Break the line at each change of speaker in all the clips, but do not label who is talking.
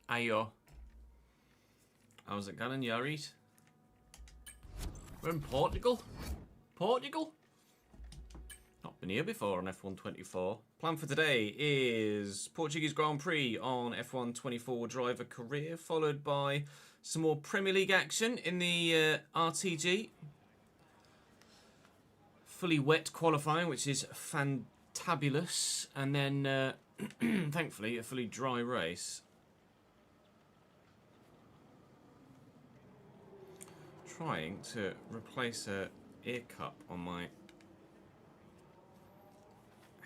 Ayo. How's it going, Yaris? We're in Portugal. Portugal? Not been here before on F124. Plan for today is Portuguese Grand Prix on F124 driver career, followed by some more Premier League action in the RTG. Fully wet qualifying, which is fantabulous. And then, thankfully, a fully dry race. Trying to replace a ear cup on my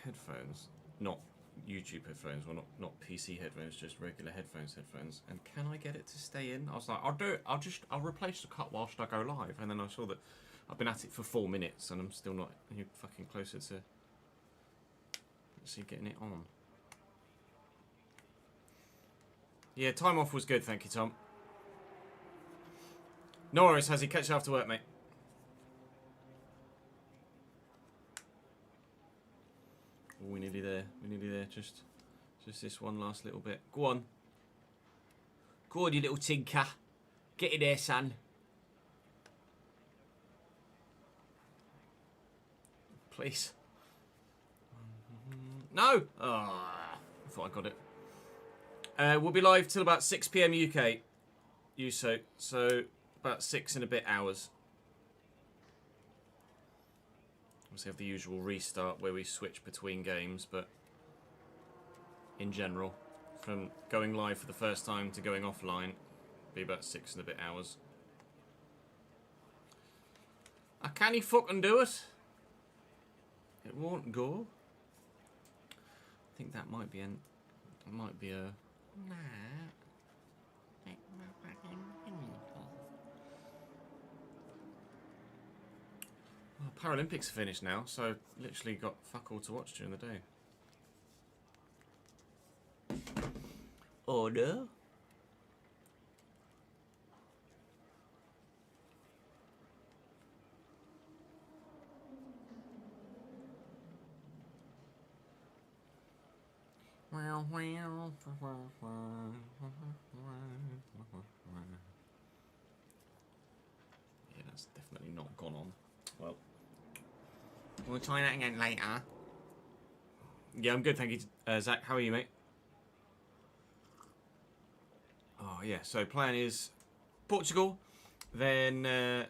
headphones. Not YouTube headphones, well not PC headphones, just regular headphones. And can I get it to stay in? I was like, I'll do it. I'll replace the cup whilst I go live. And then I saw that I've been at it for 4 minutes and I'm still not any fucking closer to actually getting it on. Yeah, time off was good, thank you, Tom. No worries, Hazzy. Catch you after work, mate. Oh, we're nearly there. We're nearly there. Just this one last little bit. Go on. Go on, you little tinker. Get in there, son. Please. No! Oh, I thought I got it. We'll be live till about 6 PM UK. So about 6 and a bit hours. Obviously have the usual restart where we switch between games, but in general, from going live for the first time to going offline, be about 6 and a bit hours. I can't fucking do it. It won't go. I think that might be a nah. Well, Paralympics are finished now, so literally got fuck all to watch during the day. Order. Yeah, that's definitely not gone on. Well, we'll try that again later. Yeah, I'm good, thank you, Zach. How are you, mate? Oh, yeah, so plan is Portugal, then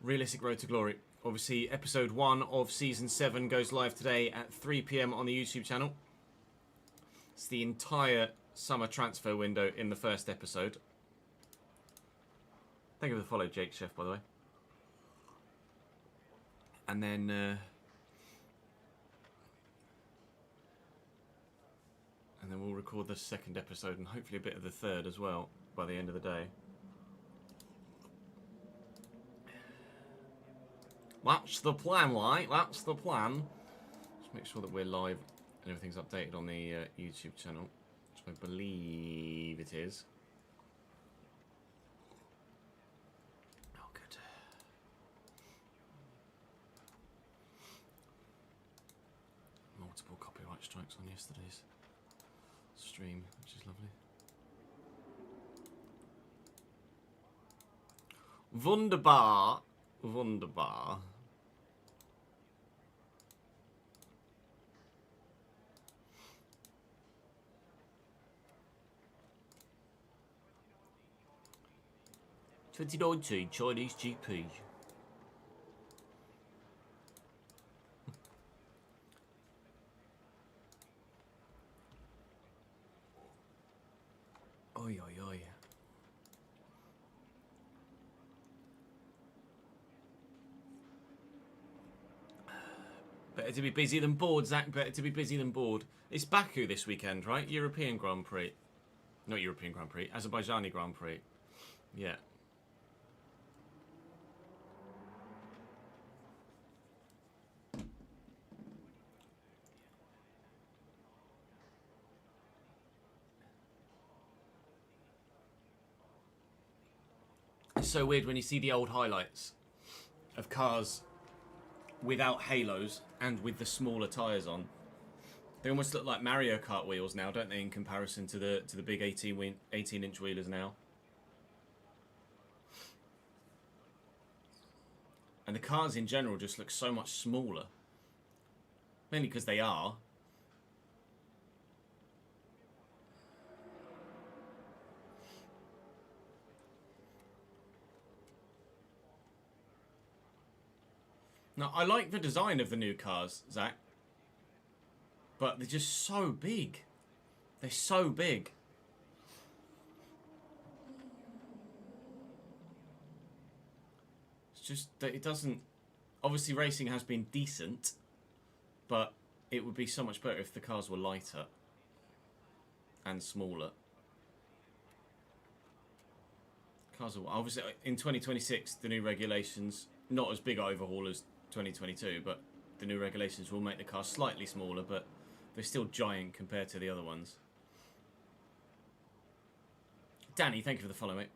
Realistic Road to Glory. Obviously, episode 1 of season 7 goes live today at 3 PM on the YouTube channel. It's the entire summer transfer window in the first episode. Thank you for the follow, Jake Chef, by the way. And then we'll record the second episode and hopefully a bit of the third as well by the end of the day. That's the plan, right? That's the plan. Just make sure that we're live and everything's updated on the YouTube channel, which I believe it is. Oh, good. Multiple copyright strikes on yesterday's stream, which is lovely. Wunderbar. Wunderbar. (2019) Chinese GP. Oi, oi, oi. Better to be busy than bored, Zach. Better to be busy than bored. It's Baku this weekend, right? European Grand Prix. Not European Grand Prix. Azerbaijani Grand Prix. Yeah. It's so weird when you see the old highlights of cars without halos and with the smaller tyres on. They almost look like Mario Kart wheels now, don't they, in comparison to the big 18-inch wheelers now. And the cars in general just look so much smaller. Mainly because they are. Now, I like the design of the new cars, Zach. But they're just so big. They're so big. It's just that it doesn't... Obviously, racing has been decent. But it would be so much better if the cars were lighter. And smaller. Cars are... Obviously, in 2026, the new regulations... Not as big overhaul as 2022, but the new regulations will make the cars slightly smaller, but they're still giant compared to the other ones. Danny, thank you for the follow, mate.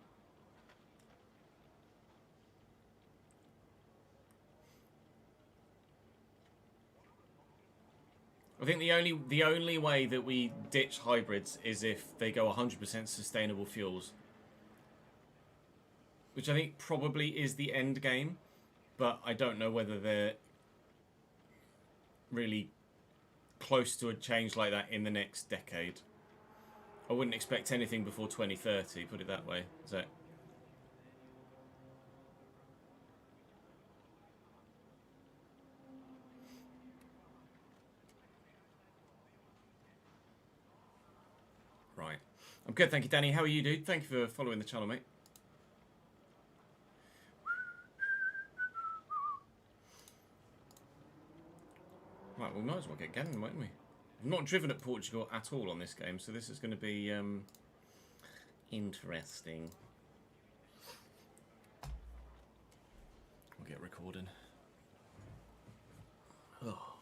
I think the only way that we ditch hybrids is if they go 100% sustainable fuels. Which I think probably is the end game. But I don't know whether they're really close to a change like that in the next decade. I wouldn't expect anything before 2030, put it that way. So. Right. I'm good, thank you, Danny. How are you, dude? Thank you for following the channel, mate. Right, we might as well get going, won't we? I've not driven at Portugal at all on this game, so this is going to be interesting. We'll get recording. Oh.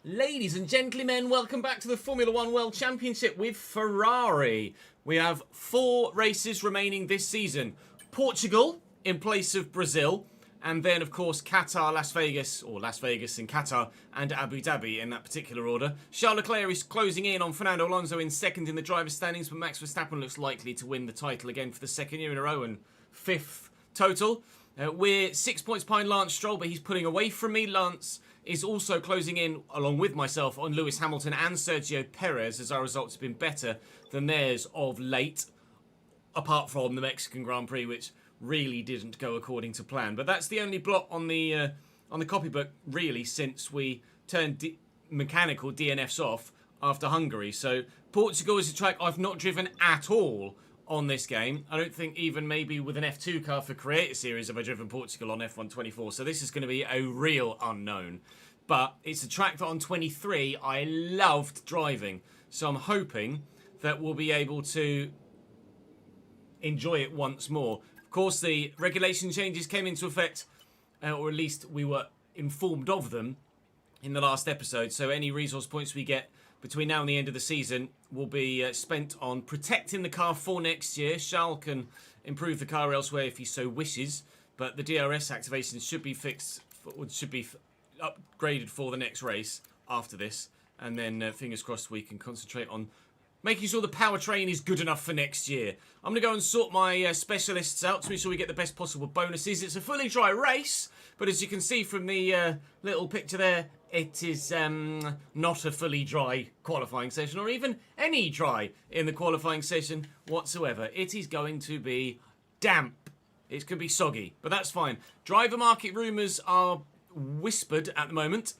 Ladies and gentlemen, welcome back to the Formula One World Championship with Ferrari. We have 4 races remaining this season. Portugal in place of Brazil, and then of course Qatar, Las Vegas, or Las Vegas and Qatar, and Abu Dhabi in that particular order. Charles Leclerc is closing in on Fernando Alonso in second in the driver's standings, but Max Verstappen looks likely to win the title again for the 2nd year in a row and 5th total. We're 6 points behind Lance Stroll, but he's pulling away from me. Lance is also closing in, along with myself, on Lewis Hamilton and Sergio Perez, as our results have been better than theirs of late, apart from the Mexican Grand Prix, which really didn't go according to plan. But that's the only blot on the copybook, really, since we turned mechanical DNFs off after Hungary. So Portugal is a track I've not driven at all on this game. I don't think even maybe with an F2 car for Creator Series have I driven Portugal on F124. So this is going to be a real unknown. But it's a track that on 23 I loved driving. So I'm hoping that we'll be able to enjoy it once more. Of course, the regulation changes came into effect, or at least we were informed of them in the last episode. So any resource points we get between now and the end of the season will be spent on protecting the car for next year. Charles can improve the car elsewhere if he so wishes, but the DRS activation should be fixed, should be upgraded for the next race after this, and then fingers crossed we can concentrate on making sure the powertrain is good enough for next year. I'm going to go and sort my specialists out to make sure we get the best possible bonuses. It's a fully dry race, but as you can see from the little picture there, it is not a fully dry qualifying session, or even any dry in the qualifying session whatsoever. It is going to be damp. It's going to be soggy, but that's fine. Driver market rumours are whispered at the moment,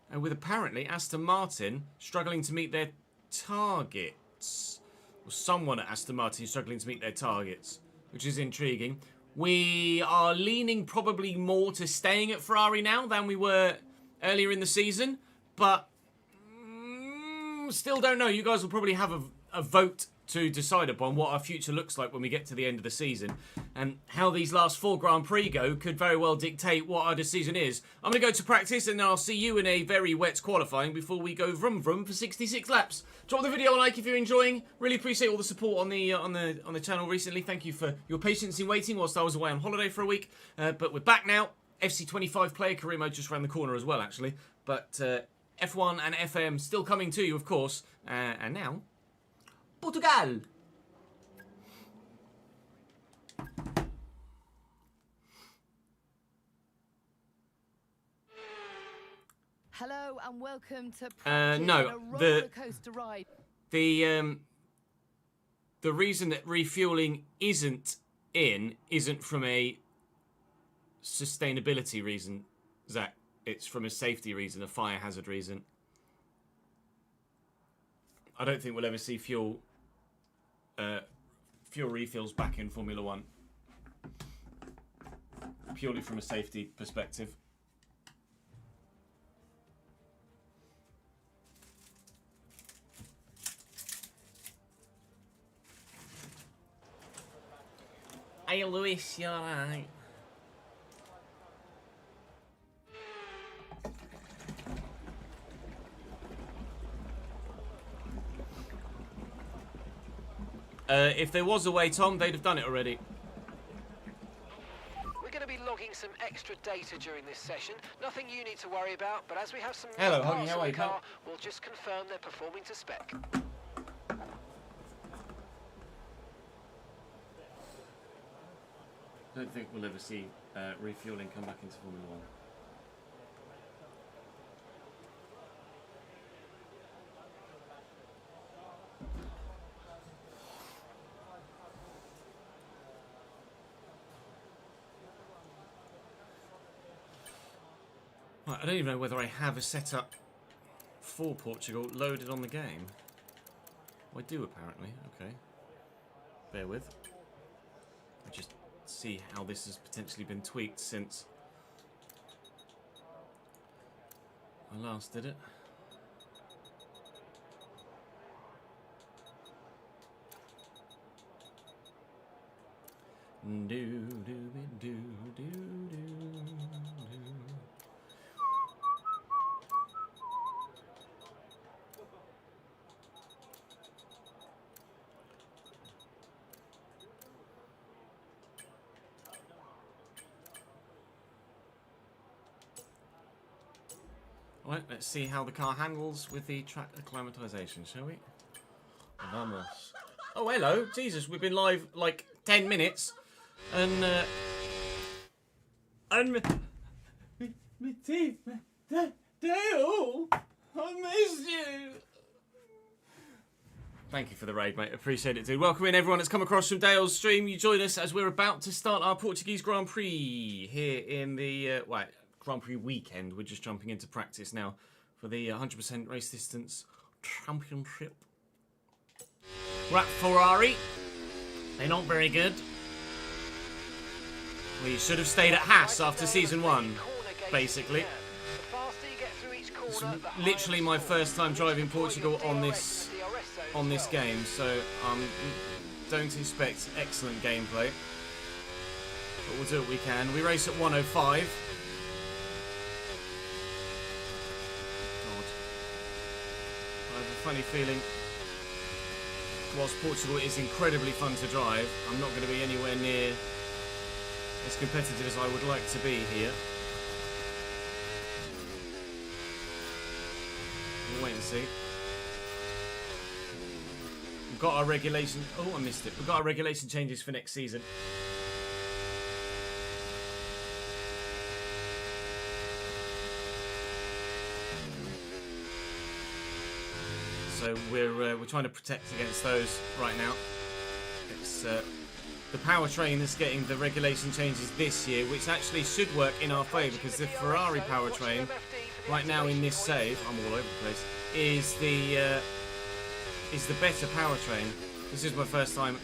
and with apparently Aston Martin struggling to meet their targets, or someone at Aston Martin struggling to meet their targets, which is intriguing. We are leaning probably more to staying at Ferrari now than we were earlier in the season, but still don't know. You guys will probably have a vote to decide upon what our future looks like when we get to the end of the season, and how these last 4 Grand Prix go could very well dictate what our decision is. I'm going to go to practice, and then I'll see you in a very wet qualifying before we go vroom vroom for 66 laps. Drop the video a like if you're enjoying. Really appreciate all the support on the channel recently. Thank you for your patience in waiting whilst I was away on holiday for a week, but we're back now. FC25 player career mode just around the corner as well, actually. But F1 and FM still coming to you, of course. And now, Portugal.
Hello and welcome to
no,
a roller coaster ride.
The reason that refueling isn't from a sustainability reason, Zach. It's from a safety reason, a fire hazard reason. I don't think we'll ever see fuel refills back in Formula One. Purely from a safety perspective. Hey, Lewis, you alright? If there was a way, Tom, they'd have done it already.
We're going to be logging some extra data during this session. Nothing you need to worry about, but as we have some
Hello,
parts
Huggy, how
on
are
the
you, pal?
car, we'll just confirm they're performing to spec.
I don't think we'll ever see refueling come back into Formula One. Right, I don't even know whether I have a setup for Portugal loaded on the game. Oh, I do apparently. Okay. Bear with. I just see how this has potentially been tweaked since I last did it. Do do do do do. Right, let's see how the car handles with the track acclimatization, shall we? Vamos. Oh, hello. Jesus, we've been live like 10 minutes. And my teeth, Dale, I missed you. Thank you for the raid, mate. Appreciate it, dude. Welcome in, everyone that's come across from Dale's stream. You join us as we're about to start our Portuguese Grand Prix here in the Grand Prix weekend. We're just jumping into practice now for the 100% race distance championship. We're at Ferrari. They're not very good. We should have stayed at Haas after season 1, basically. It's literally my first time driving Portugal on this game, so don't expect excellent gameplay. But we'll do what we can. We race at 105. God. I have a funny feeling, whilst Portugal is incredibly fun to drive, I'm not going to be anywhere near as competitive as I would like to be here. We'll wait and see. We've got our regulation... Oh, I missed it. We've got our regulation changes for next season. So we're trying to protect against those right now. It's the powertrain that's getting the regulation changes this year, which actually should work in our favour, because the Ferrari powertrain right now in this save, I'm all over the place, is the better powertrain. This is my first time.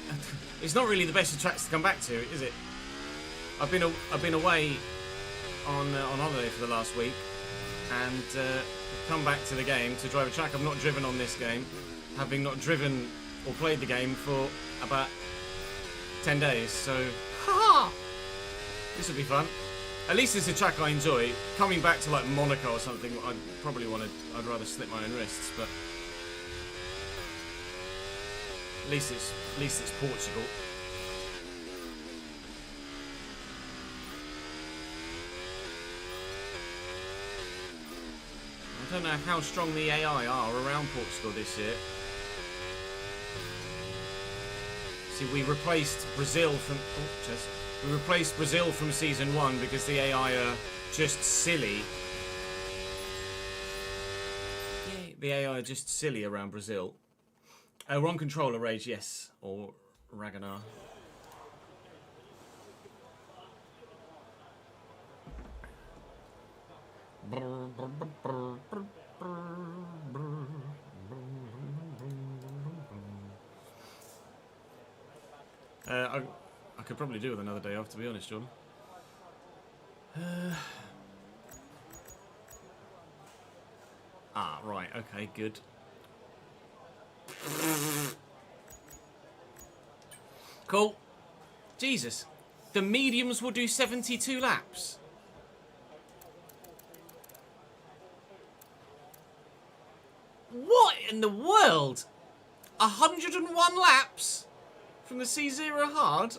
It's not really the best of tracks to come back to, is it? I've been away on holiday for the last week, and come back to the game to drive a track I've not driven on this game, having not driven or played the game for about 10 days. So, this will be fun. At least it's a track I enjoy. Coming back to like Monaco or something, I'd rather slip my own wrists, but at least it's Portugal. don't know how strong the AI are around Portugal this year. See, we replaced Brazil from... We replaced Brazil from Season 1 because the AI are just silly. Yay. The AI are just silly around Brazil. Wrong controller, Rage, yes. Or Ragnar. I could probably do with another day off, to be honest, John. Right, okay, good. Cool. Jesus. The mediums will do 72 laps. What in the world? 101 laps from the C0 hard?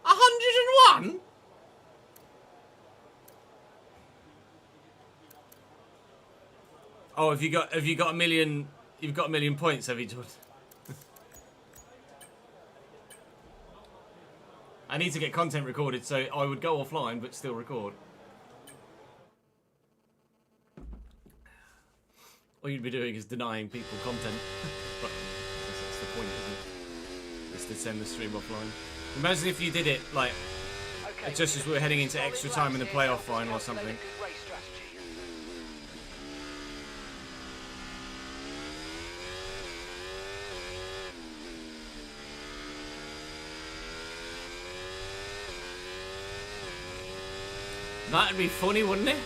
101? Oh, have you got a million? You've got a million points, have you, Jordan? I need to get content recorded, so I would go offline but still record. All you'd be doing is denying people content. But that's the point, isn't it? Is to send the stream offline. Imagine if you did it like just as we were heading into extra time in the playoff final or something. That'd be funny, wouldn't it?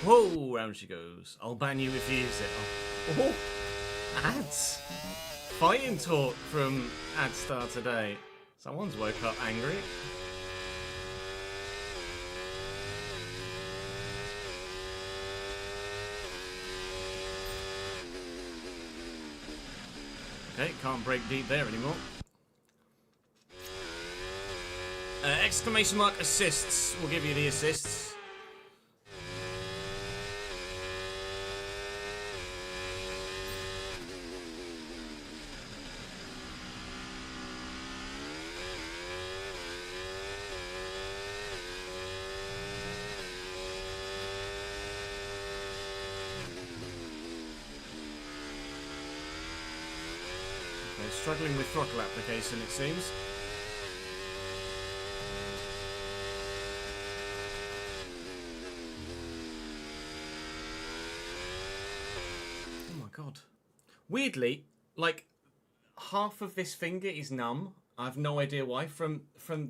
Whoa, round she goes. I'll ban you if you use it. Oh, ads. Fighting talk from AdStar today. Someone's woke up angry. Okay, can't break deep there anymore. Exclamation mark assists will give you the assists. Struggling with throttle application, it seems. Oh my god. Weirdly, like, half of this finger is numb. I have no idea why. From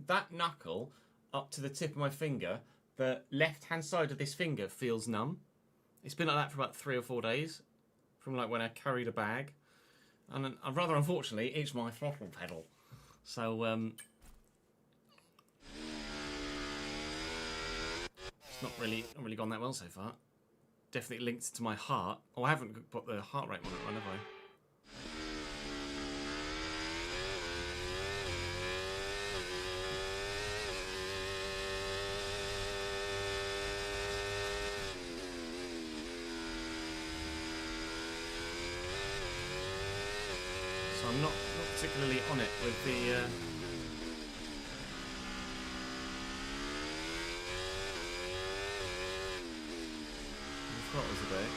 that knuckle up to the tip of my finger, the left-hand side of this finger feels numb. It's been like that for about 3 or 4 days. From like when I carried a bag. And rather unfortunately, it's my throttle pedal. So, it's not really gone that well so far. Definitely linked to my heart. Oh, I haven't put the heart rate on, have I? I'm not particularly on it with the throttles a bit.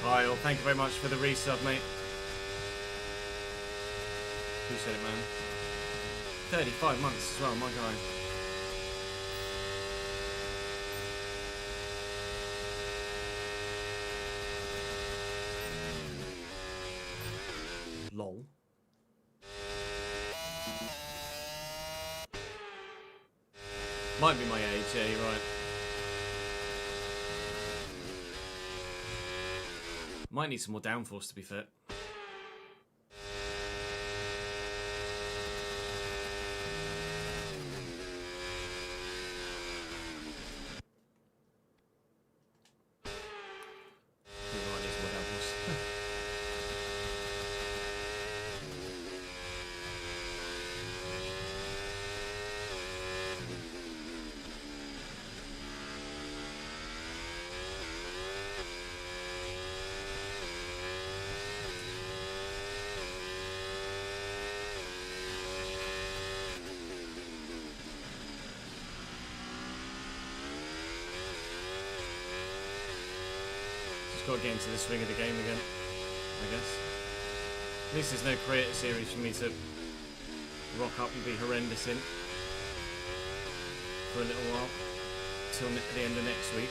Kyle, thank you very much for the resub, mate. Appreciate it, man. 35 months as well, my guy. Lol. Might be my age, yeah, you're right. Might need some more downforce, to be fair. Got to get into the swing of the game again, I guess. At least there's no creator series for me to rock up and be horrendous in for a little while, till the end of next week.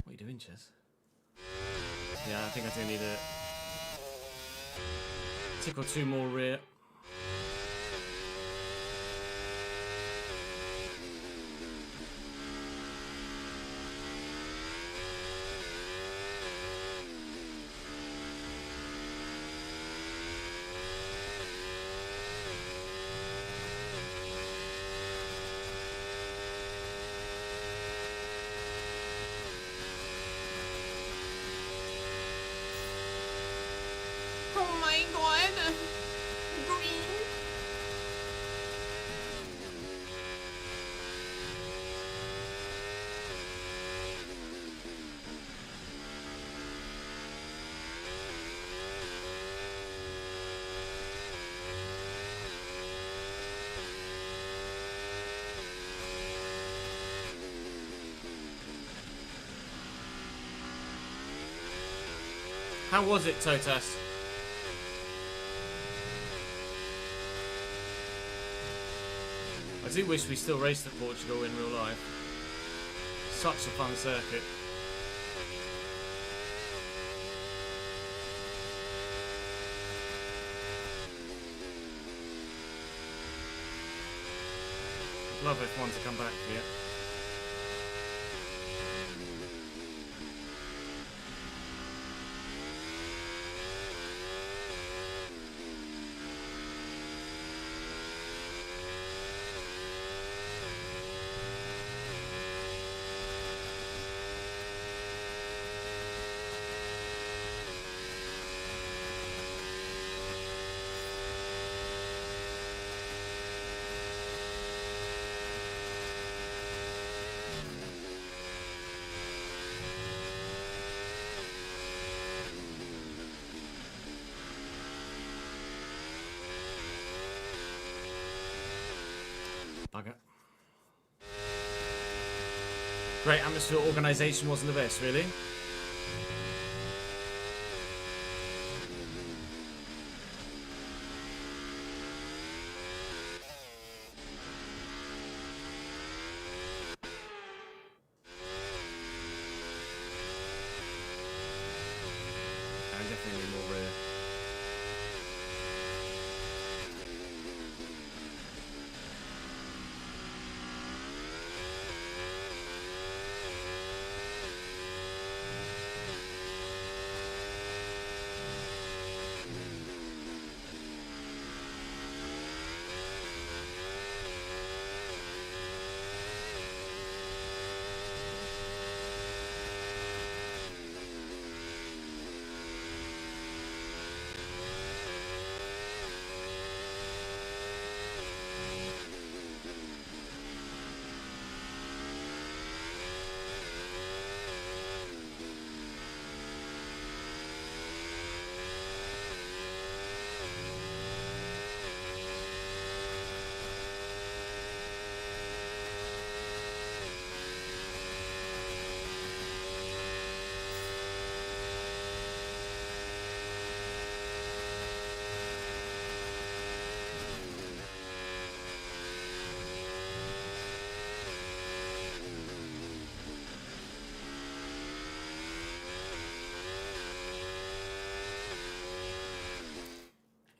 What are you doing, Chess? Yeah, I think I do need a tick or two more rear.
Oh my god! Green!
How was it, Totas? I do wish we still raced at Portugal in real life. Such a fun circuit. Love F1 to come back here. Bugger. Great atmosphere, organisation wasn't the best, really. I definitely need more rear.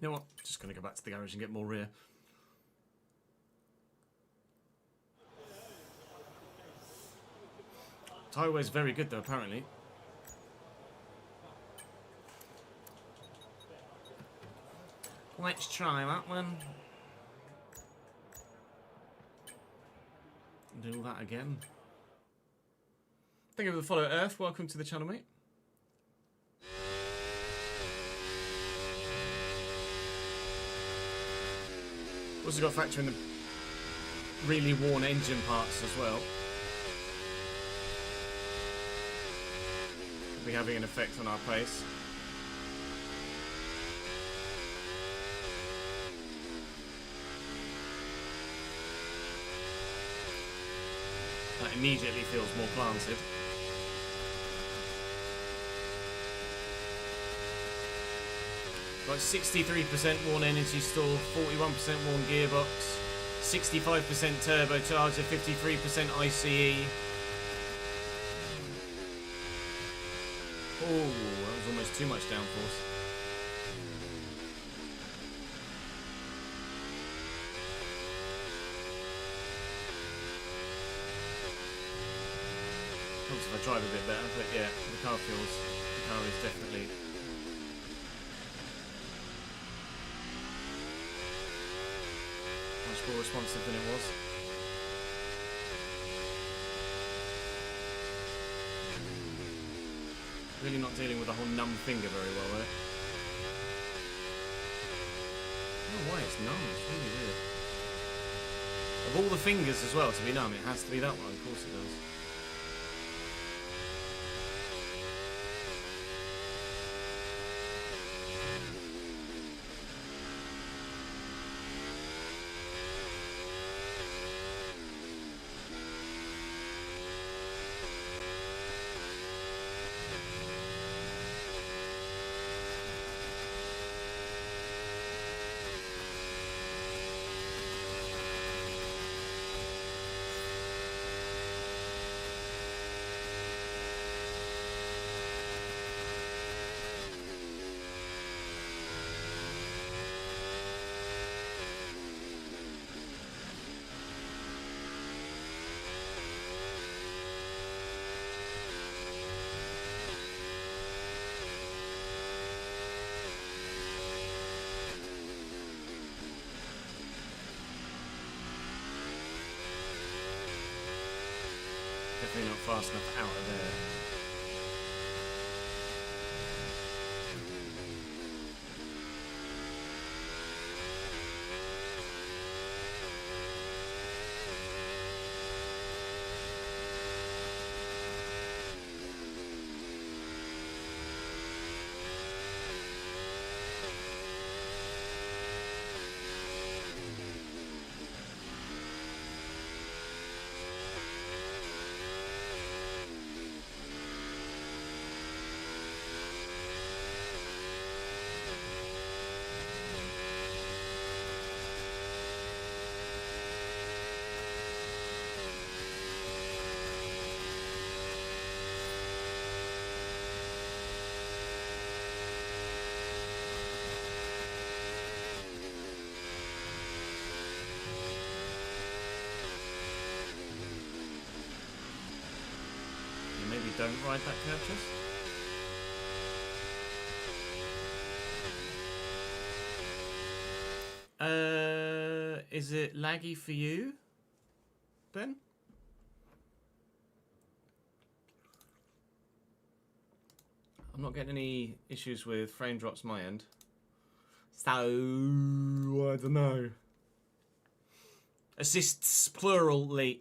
You know what? Just going to go back to the garage and get more rear. Tyre wear's very good though, apparently. Let's try that one. Do that again. Thank you for the follow, Earth. Welcome to the channel, mate. Also got to factor in the really worn engine parts as well. Could be having an effect on our pace. That immediately feels more planted. Got 63% worn energy store, 41% worn gearbox, 65% turbocharger, 53% ICE. Oh, that was almost too much downforce. Helps if I drive a bit better, but yeah, the car is definitely much more responsive than it was. Really not dealing with the whole numb finger very well there. I don't know why it's numb, it's really weird. Of all the fingers as well to be numb, it has to be that one, of course it does. Definitely not fast enough out of there. Maybe don't ride that purchase. Is it laggy for you, Ben? I'm not getting any issues with frame drops my end. So, I don't know. Assists plurally.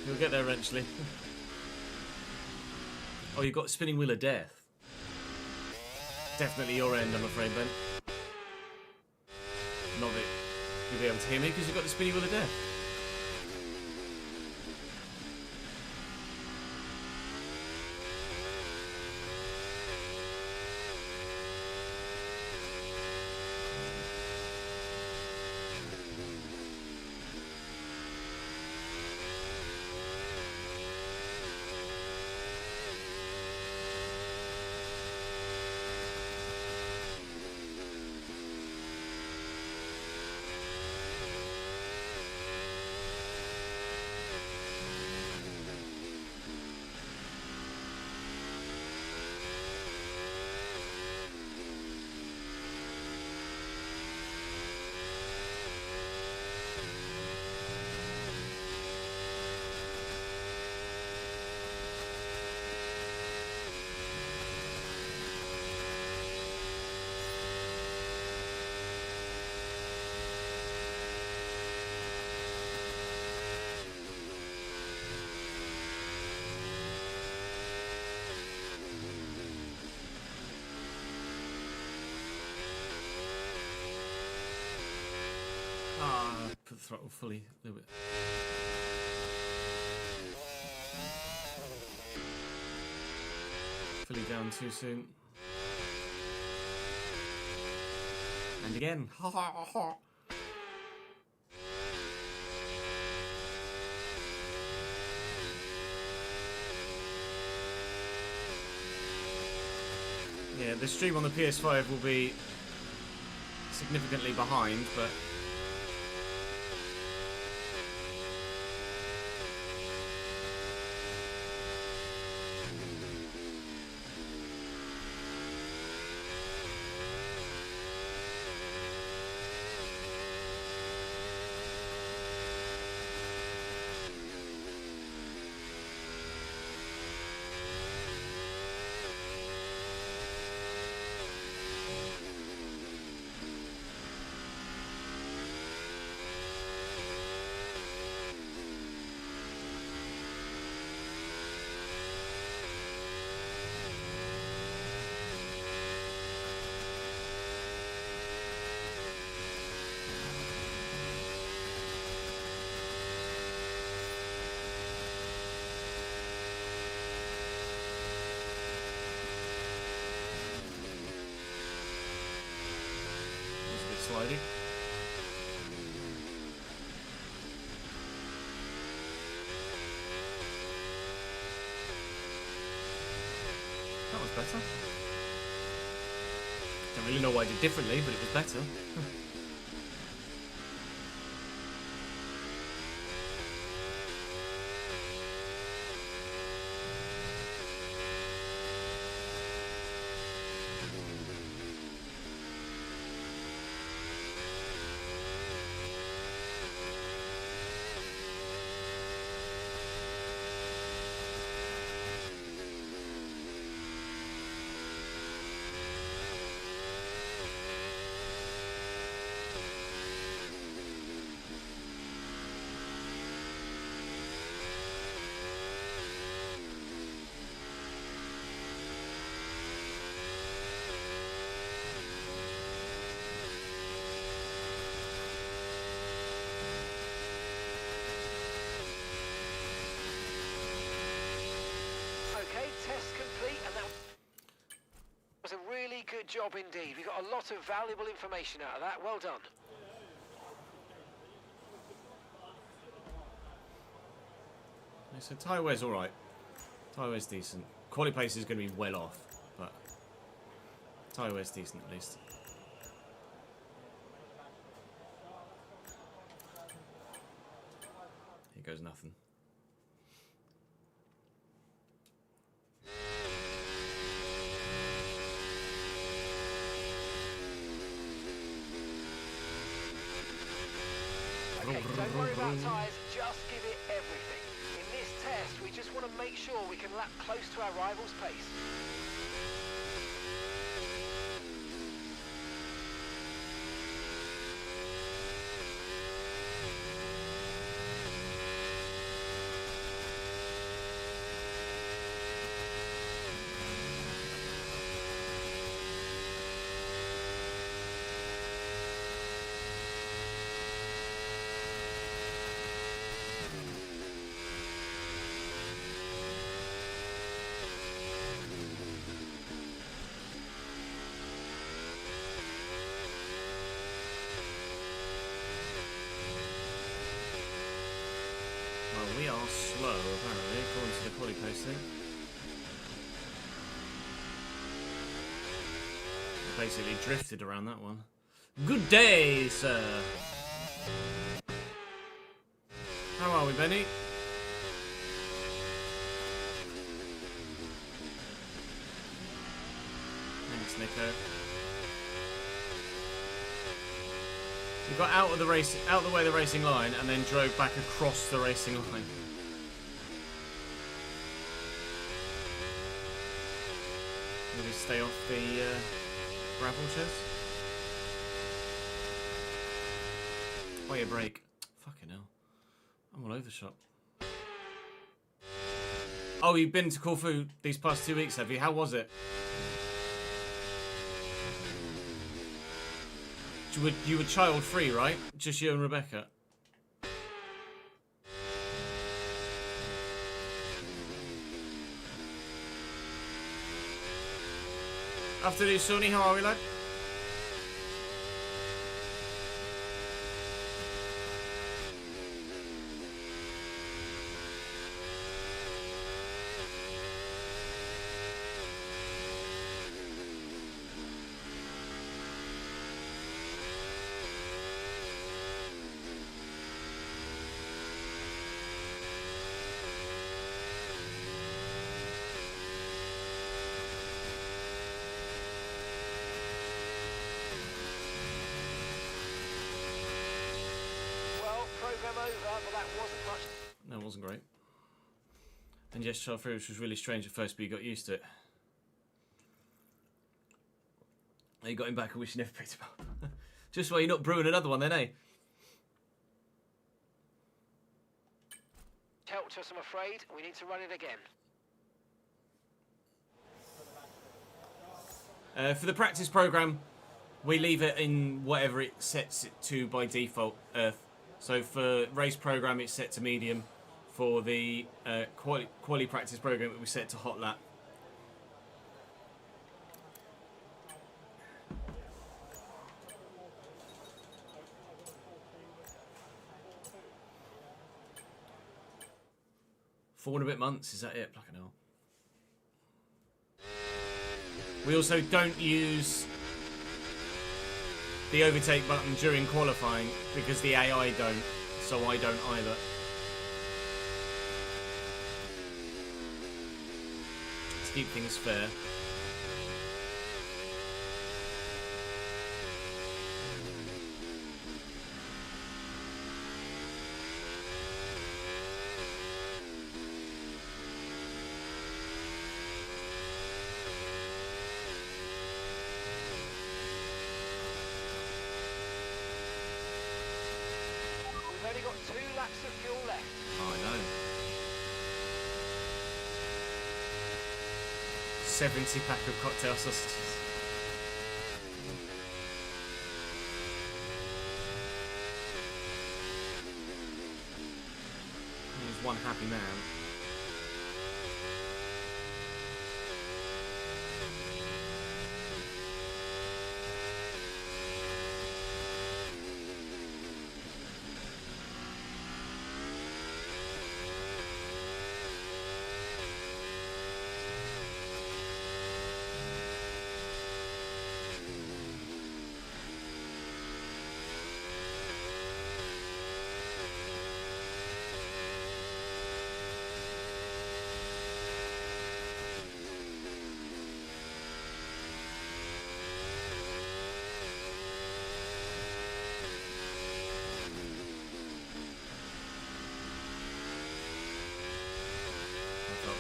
We'll get there eventually. Oh, you've got spinning wheel of death. Definitely your end, I'm afraid, Ben. Not that you'll be able to hear me because you've got the spinning wheel of death. Ah, put the throttle fully a little bit. Fully down too soon. And again. Ha ha ha ha. Yeah, the stream on the PS5 will be significantly behind, but slidey. That was better. Don't really know why I did differently, but it was better.
Okay, test complete, and that was a really good job indeed. We got a lot of valuable information out of that. Well done.
So Tyrewear's alright. Tyrewear's decent. Quality Pace is going to be well off, but Tyrewear's decent at least. Here goes nothing.
Okay, don't worry about tyres, just give it everything. In this test, we just want to make sure we can lap close to our rival's pace.
Well, we are slow, apparently, according to the quality pace thing. Basically drifted around that one. Good day, sir. How are we, Benny? Thanks, Nico. We got out of the race, out of the way of the racing line, and then drove back across the racing line. Maybe stay off the gravel chairs. Oh yeah, brake. Fucking hell. I'm all over the shop. Oh, you've been to Corfu these past 2 weeks, have you? How was it? You were child free, right? Just you and Rebecca. Afternoon, Sonny. How are we, lad?
Program over, but that wasn't much.
No, it wasn't great. And yes, child free, which was really strange at first, but you got used to it. You got him back. I wish you never picked him up. Just why you're not brewing another one, then, eh?
Helped us, I'm afraid. We need to run it again.
For the practice program, we leave it in whatever it sets it to by default, Earth. So for race program, it's set to medium. For the quali practice program, it was set to hot lap. Four and a bit months, is that it? Fucking hell. We also don't use the overtake button during qualifying because the AI don't, so I don't either. Let's keep things fair.
We've only got 2 laps of fuel left.
Oh, I know. 70 pack of cocktail sausages. He's one happy man.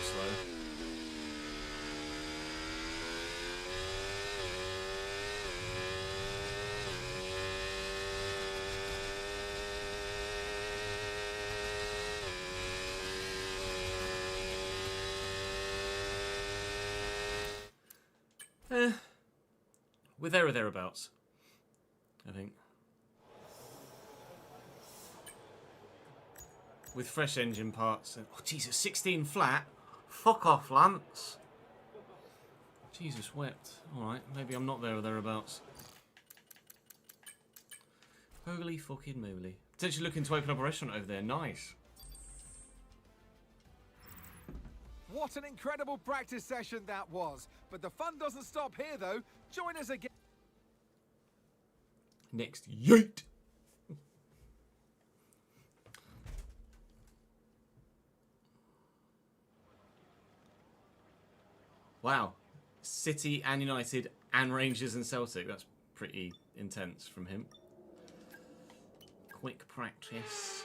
Slow. We're there or thereabouts, I think. With fresh engine parts. Oh, Jesus, 16 flat? Fuck off, Lance. Jesus wept. Alright, maybe I'm not there or thereabouts. Holy fucking moly. Potentially looking to open up a restaurant over there. Nice.
What an incredible practice session that was. But the fun doesn't stop here, though. Join us again.
Next, yeet! Wow. City and United and Rangers and Celtic. That's pretty intense from him. Quick practice.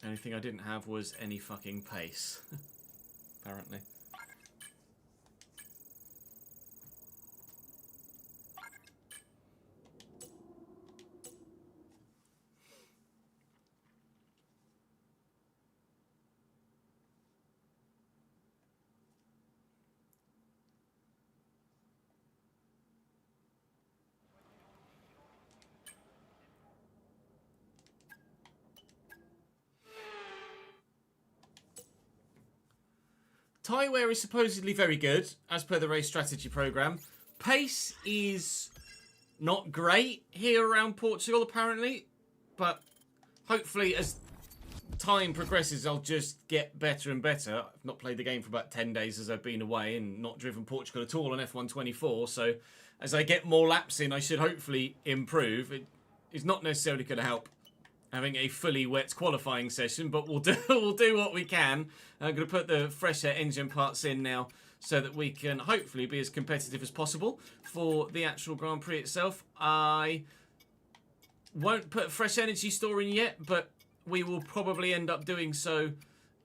The only thing I didn't have was any fucking pace. Apparently. tyre wear is supposedly very good, as per the race strategy programme. Pace is not great here around Portugal, apparently. But hopefully, as time progresses, I'll just get better and better. I've not played the game for about 10 days as I've been away and not driven Portugal at all on F124. So as I get more laps in, I should hopefully improve. It is not necessarily going to help having a fully wet qualifying session, but we'll do what we can. I'm going to put the fresher engine parts in now so that we can hopefully be as competitive as possible for the actual Grand Prix itself. I won't put fresh energy store in yet, but we will probably end up doing so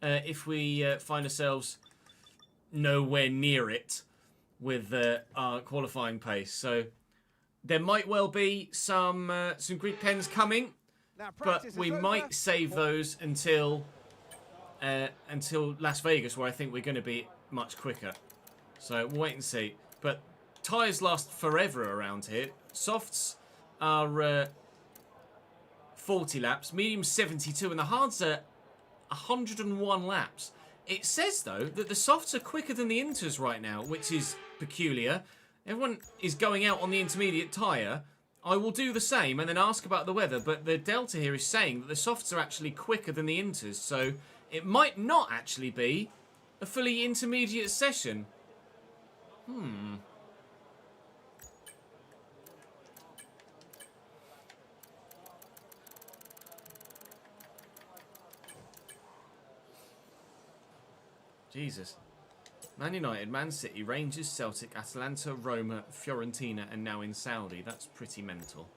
if we find ourselves nowhere near it with our qualifying pace. So there might well be some grid pens coming, but we might save those until Las Vegas, where I think we're going to be much quicker. So we'll wait and see. But tyres last forever around here. Softs are 40 laps, medium 72, and the hards are 101 laps. It says, though, that the softs are quicker than the inters right now, which is peculiar. Everyone is going out on the intermediate tyre. I will do the same and then ask about the weather, but the Delta here is saying that the softs are actually quicker than the inters, so it might not actually be a fully intermediate session. Jesus. Man United, Man City, Rangers, Celtic, Atalanta, Roma, Fiorentina, and now in Saudi. That's pretty mental.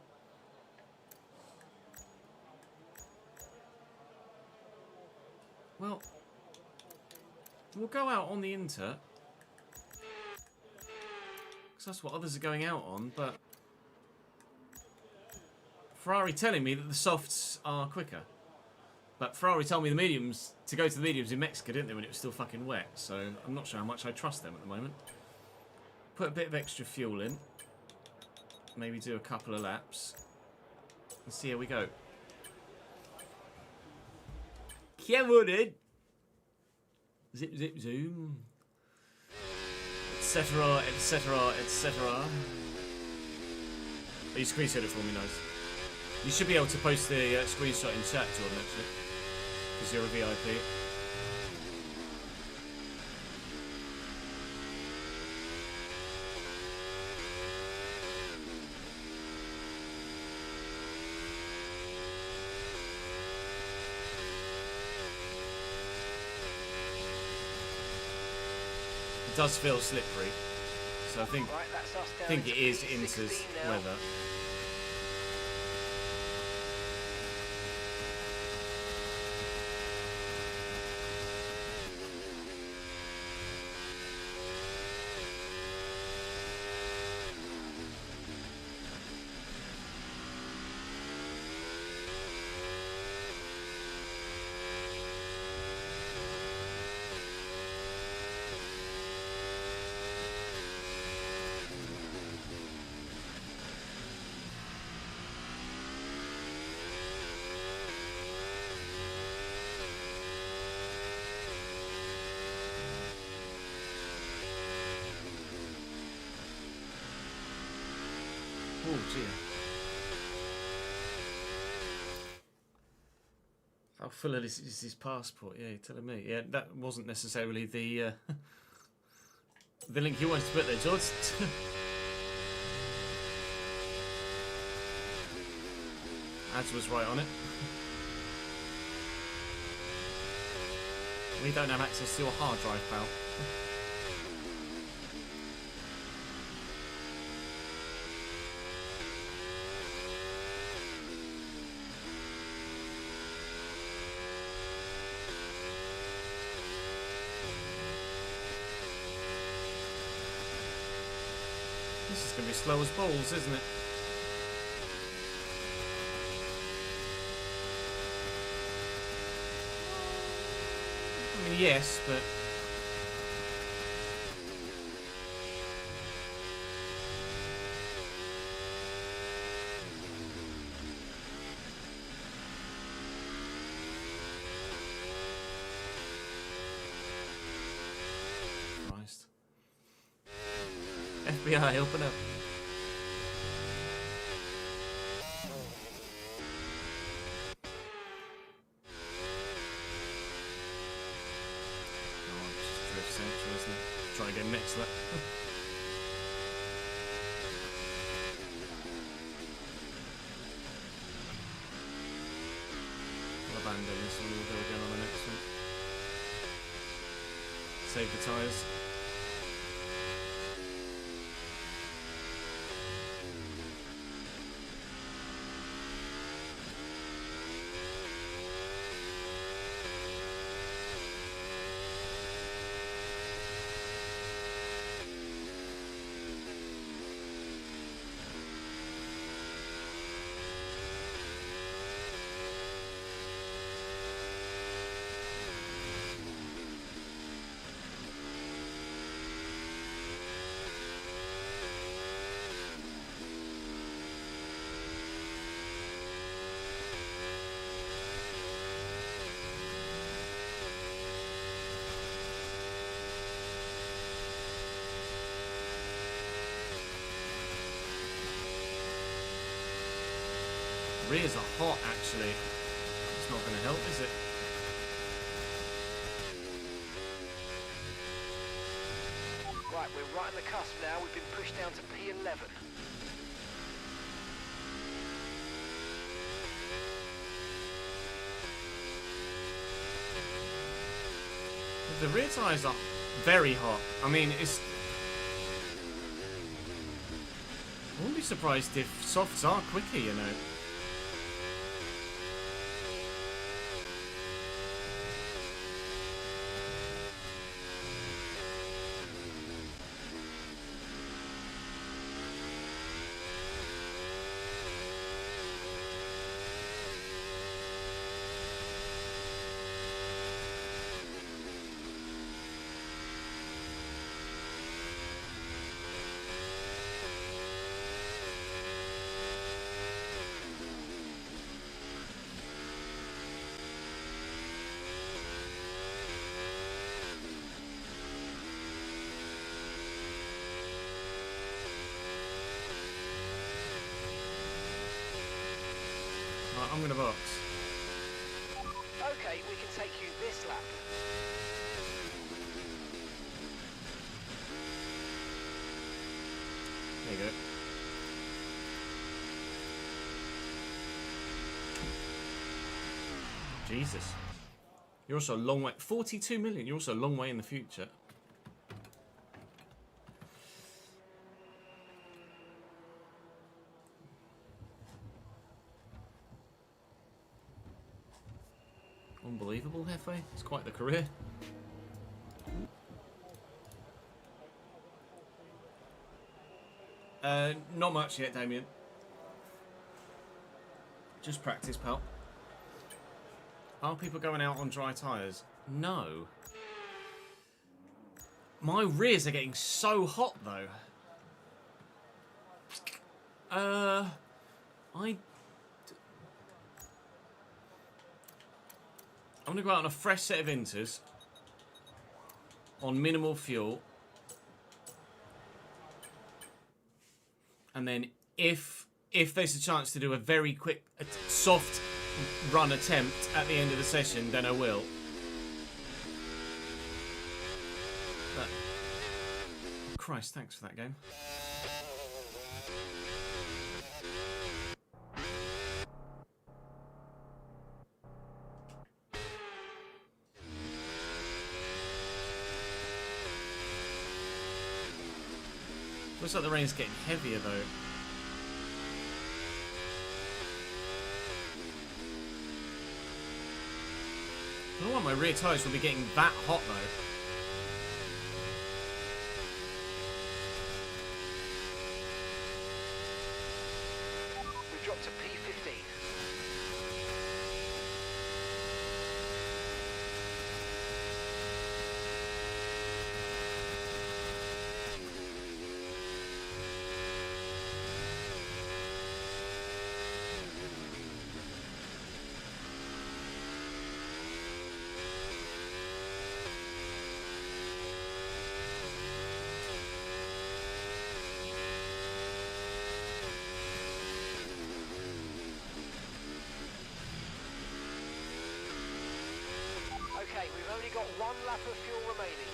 Well, we'll go out on the Inter, because that's what others are going out on, but Ferrari telling me that the softs are quicker. But Ferrari told me the mediums to go to the mediums in Mexico, didn't they, when it was still fucking wet? So I'm not sure how much I trust them at the moment. Put a bit of extra fuel in. Maybe do a couple of laps. And see how we go. Come on in. Zip, zip, zoom. Etc, etc, etc. You screenshot it for me, nice. You should be able to post the screenshot in chat, Jordan, actually. Because you're a VIP. It does feel slippery. So I think,
Right, that's us down
it
into
is
P16
Inter's
now.
weather. Oh dear. How full of this is his passport? Yeah, you're telling me. Yeah, that wasn't necessarily the the link you wanted to put there, George. Ads was right on it. We don't have access to your hard drive, pal. This is going to be slow as balls, isn't it? I mean, yes, but... FBI, open up. Oh, it's just Drift Central, isn't it? Try and get next to that. I'll abandon this one, we'll go again on the next one. Save the tyres. Rears are hot, actually. It's not going to help, is it?
Right, we're right on the cusp now. We've been pushed down to P11.
The rear tyres are very hot. I mean, it's... I wouldn't be surprised if softs are quicker, you know. Right, I'm gonna box.
Okay, we can take you this lap.
There you go. Jesus. You're also a long way... 42 million, you're also a long way in the future. Unbelievable, Hefe. It's quite the career. Not much yet, Damien. Just practice, pal. Are people going out on dry tyres? No. My rears are getting so hot, though. I'm going to go out on a fresh set of inters. On minimal fuel. And then if there's a chance to do a very quick, soft run attempt at the end of the session, then I will. But, Christ, thanks for that game. Looks like the rain's getting heavier though. I don't want my rear tyres will be getting that hot though.
We've dropped to P15. Okay, we've only got 1 lap of fuel remaining.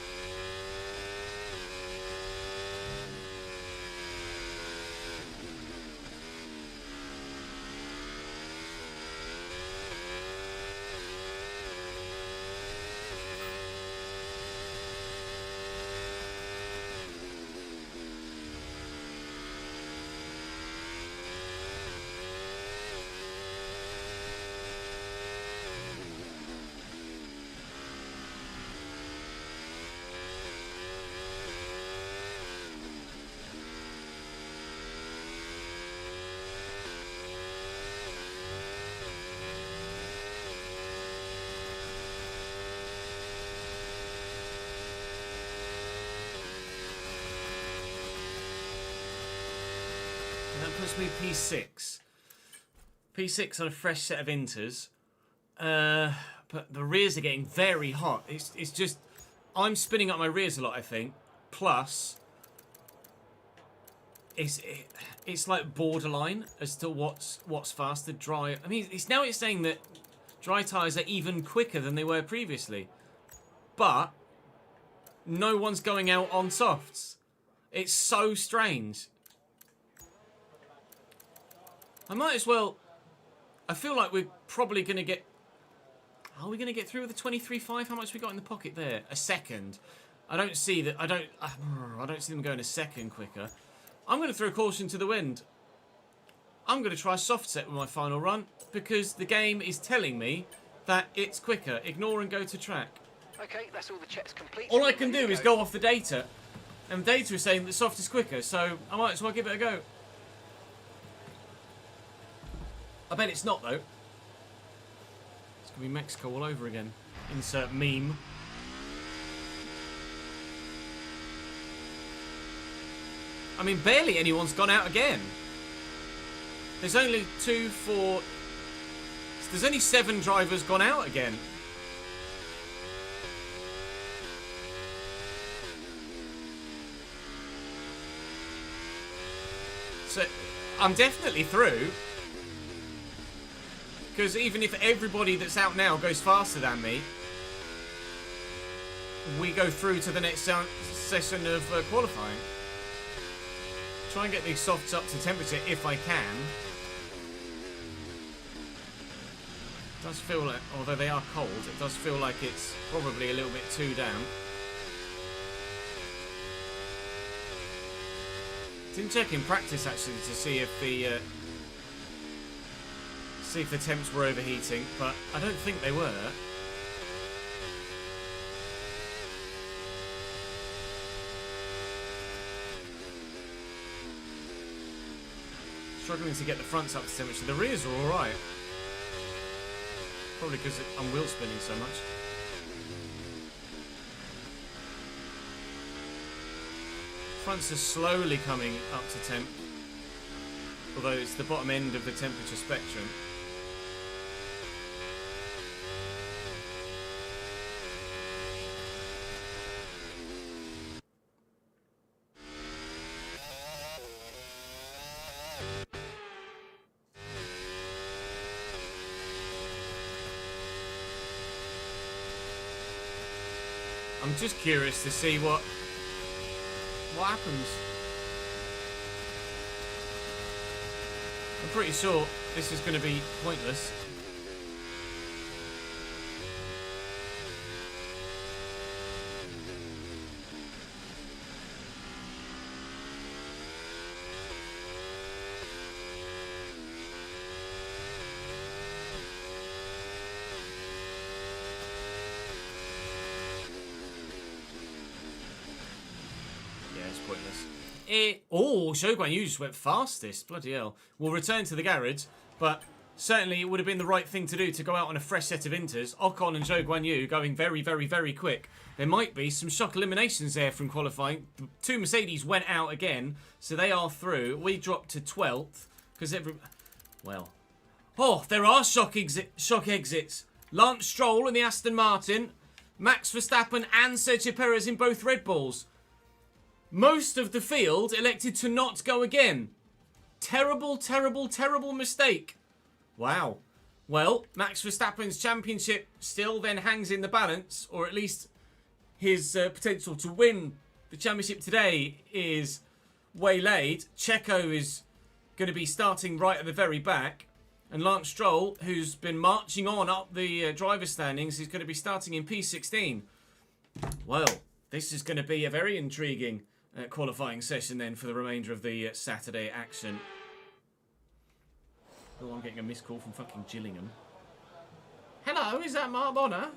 That puts me P6. P6 on a fresh set of inters. But the rears are getting very hot. It's just... I'm spinning up my rears a lot, I think. Plus... It's like borderline as to what's faster. Dry... I mean, it's saying that dry tyres are even quicker than they were previously. But... no one's going out on softs. It's so strange. I might as well... I feel like we're probably going to get... Are we going to get through with the 23.5? How much we got in the pocket there? A second. I don't see that... I don't see them going a second quicker. I'm going to throw caution to the wind. I'm going to try soft set with my final run because the game is telling me that it's quicker. Ignore and go to track.
Okay, that's all the checks complete.
All I can do is go off the data. And the data is saying that soft is quicker, so I might as well give it a go. I bet it's not, though. It's going to be Mexico all over again. Insert meme. I mean, barely anyone's gone out again. There's only 2, 4... There's only 7 drivers gone out again. So, I'm definitely through. Because even if everybody that's out now goes faster than me, we go through to the next session of qualifying. Try and get these softs up to temperature if I can. It does feel like, although they are cold, it does feel like it's probably a little bit too damp. Didn't check in practice actually to see if the temps were overheating, but I don't think they were. Struggling to get the fronts up to temperature. The rears are alright. Probably because I'm wheel spinning so much. Fronts are slowly coming up to temp. Although it's the bottom end of the temperature spectrum. I'm just curious to see what happens. I'm pretty sure this is going to be pointless. Oh, Zhou Guanyu just went fastest. Bloody hell. We'll return to the garage, but certainly it would have been the right thing to do to go out on a fresh set of inters. Ocon and Zhou Guanyu going very, very, very quick. There might be some shock eliminations there from qualifying. The 2 Mercedes went out again, so they are through. We dropped to 12th because well. Oh, there are shock exits. Lance Stroll in the Aston Martin, Max Verstappen and Sergio Perez in both Red Bulls. Most of the field elected to not go again. Terrible, terrible, terrible mistake. Wow. Well, Max Verstappen's championship still then hangs in the balance, or at least his potential to win the championship today is waylaid. Checo is going to be starting right at the very back, and Lance Stroll, who's been marching on up the driver standings, is going to be starting in P16. Well, this is going to be a very intriguing qualifying session then for the remainder of the Saturday action. Oh, I'm getting a missed call from fucking Gillingham. Hello, is that Mark Bonner?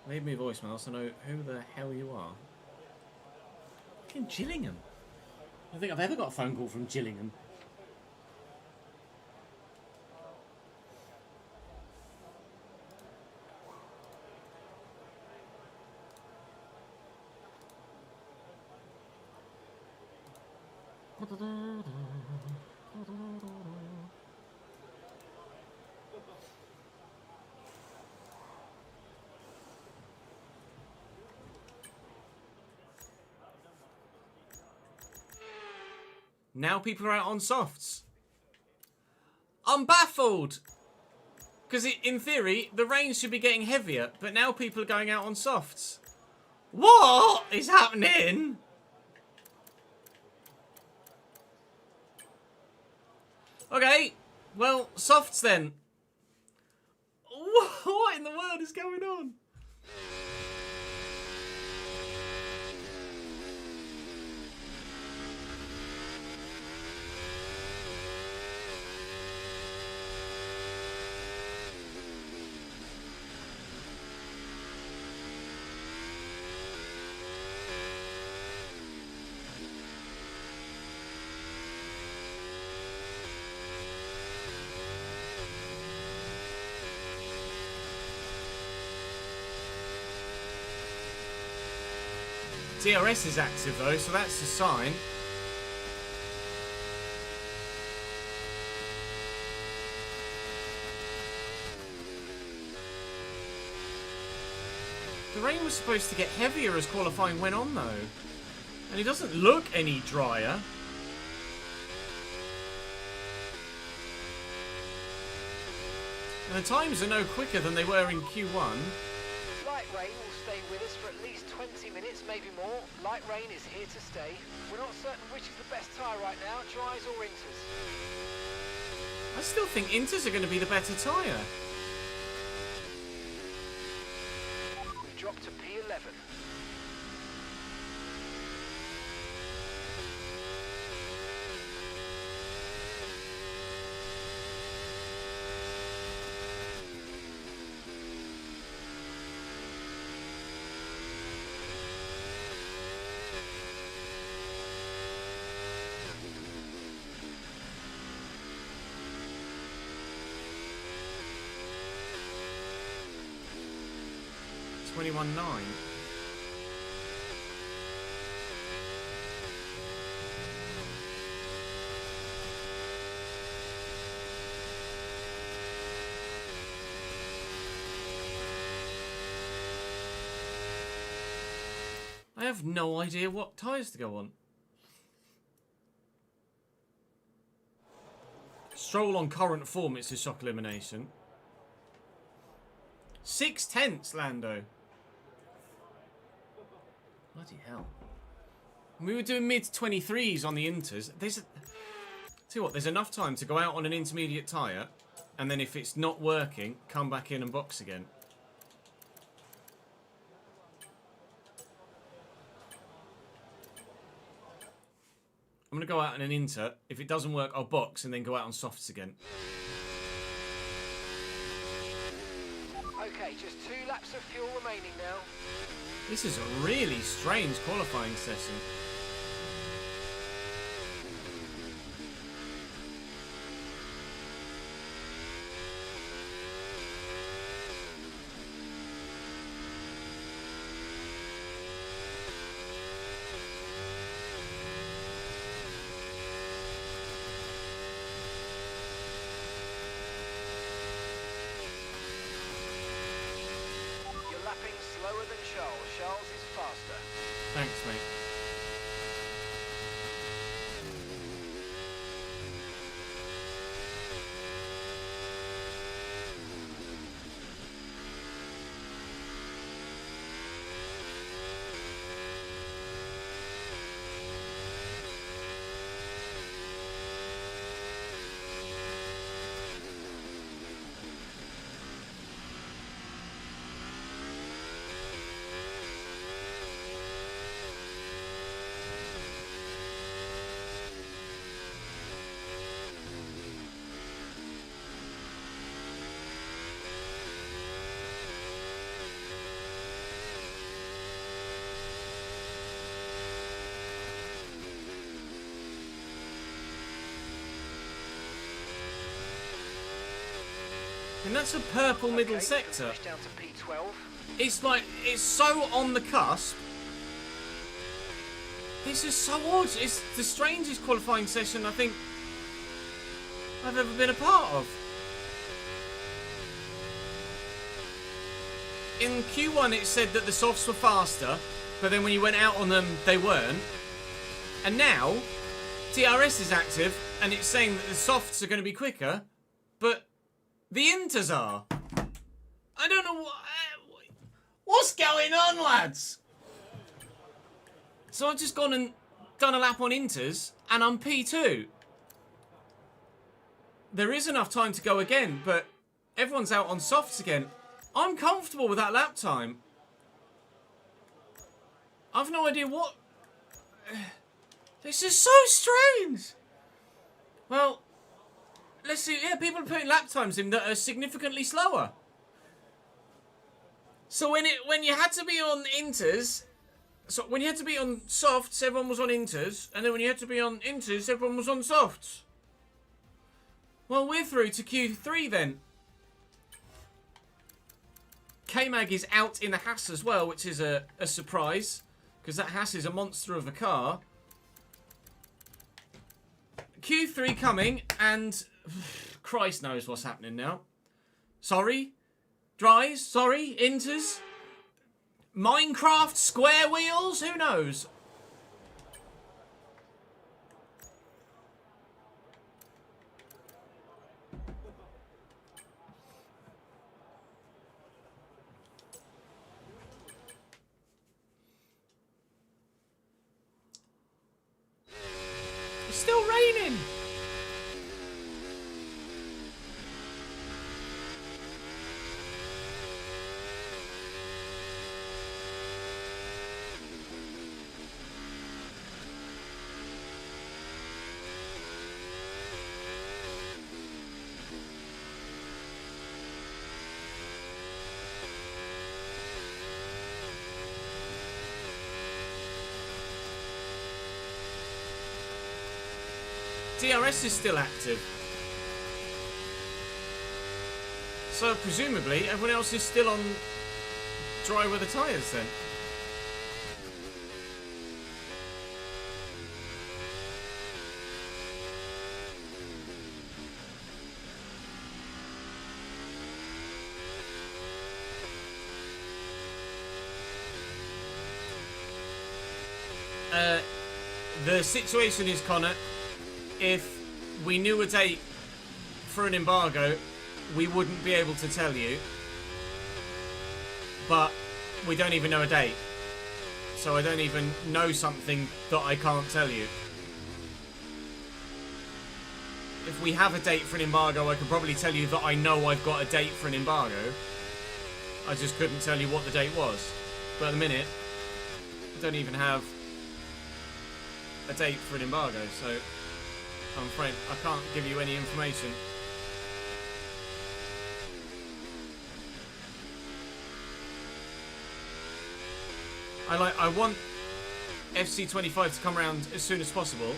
Leave me a voicemail so I know who the hell you are. Fucking Gillingham. I don't think I've ever got a phone call from Gillingham. Now people are out on softs. I'm baffled. Because in theory, the rain should be getting heavier, but now people are going out on softs. What is happening? Okay, well, softs then. What in the world is going on? DRS is active though, so that's a sign. The rain was supposed to get heavier as qualifying went on though. And it doesn't look any drier. And the times are no quicker than they were in Q1.
Light rain will stay with us for at least 20 minutes, maybe more. Light rain is here to stay. We're not certain which is the best tyre right now, dries or inters.
I still think inters are going to be the better tyre.
We drop to P11.
.21.9. I have no idea what tyres to go on. Stroll on current form, it's a shock elimination. 6/10, Lando. Bloody hell. We were doing mid-23s on the inters. Tell you what, there's enough time to go out on an intermediate tyre, and then if it's not working, come back in and box again. I'm going to go out on an inter. If it doesn't work, I'll box and then go out on softs again.
Okay, just 2 laps of fuel remaining now.
This is a really strange qualifying session.
You're lapping slower than Charles. Charles is faster.
Thanks, mate. And that's a purple middle
Okay,
sector.
push down to P12.
It's like, it's so on the cusp. This is so odd. It's the strangest qualifying session I think I've ever been a part of. In Q1 it said that the softs were faster, but then when you went out on them, they weren't. And now, DRS is active, and it's saying that the softs are going to be quicker, but the inters are. I don't know what's going on, lads. So I've just gone and done a lap on inters, and I'm P2. There is enough time to go again, but everyone's out on softs again. I'm comfortable with that lap time. I've no idea what... This is so strange. Well, let's see. Yeah, people are putting lap times in that are significantly slower. So when you had to be on inters, so when you had to be on softs, everyone was on inters, and then when you had to be on inters, everyone was on softs. Well, we're through to Q3 then. K-Mag is out in the Haas as well, which is a surprise, because that Haas is a monster of a car. Q3 coming, and Christ knows what's happening now. Sorry? Dries? Sorry? Inters? Minecraft square wheels? Who knows? It's still raining! DRS is still active. So presumably everyone else is still on dry weather tyres then. The situation is, Connor, if we knew a date for an embargo, we wouldn't be able to tell you. But we don't even know a date. So I don't even know something that I can't tell you. If we have a date for an embargo, I could probably tell you that I know I've got a date for an embargo. I just couldn't tell you what the date was. But at the minute, I don't even have a date for an embargo, so I'm afraid I can't give you any information. I want FC25 to come around as soon as possible,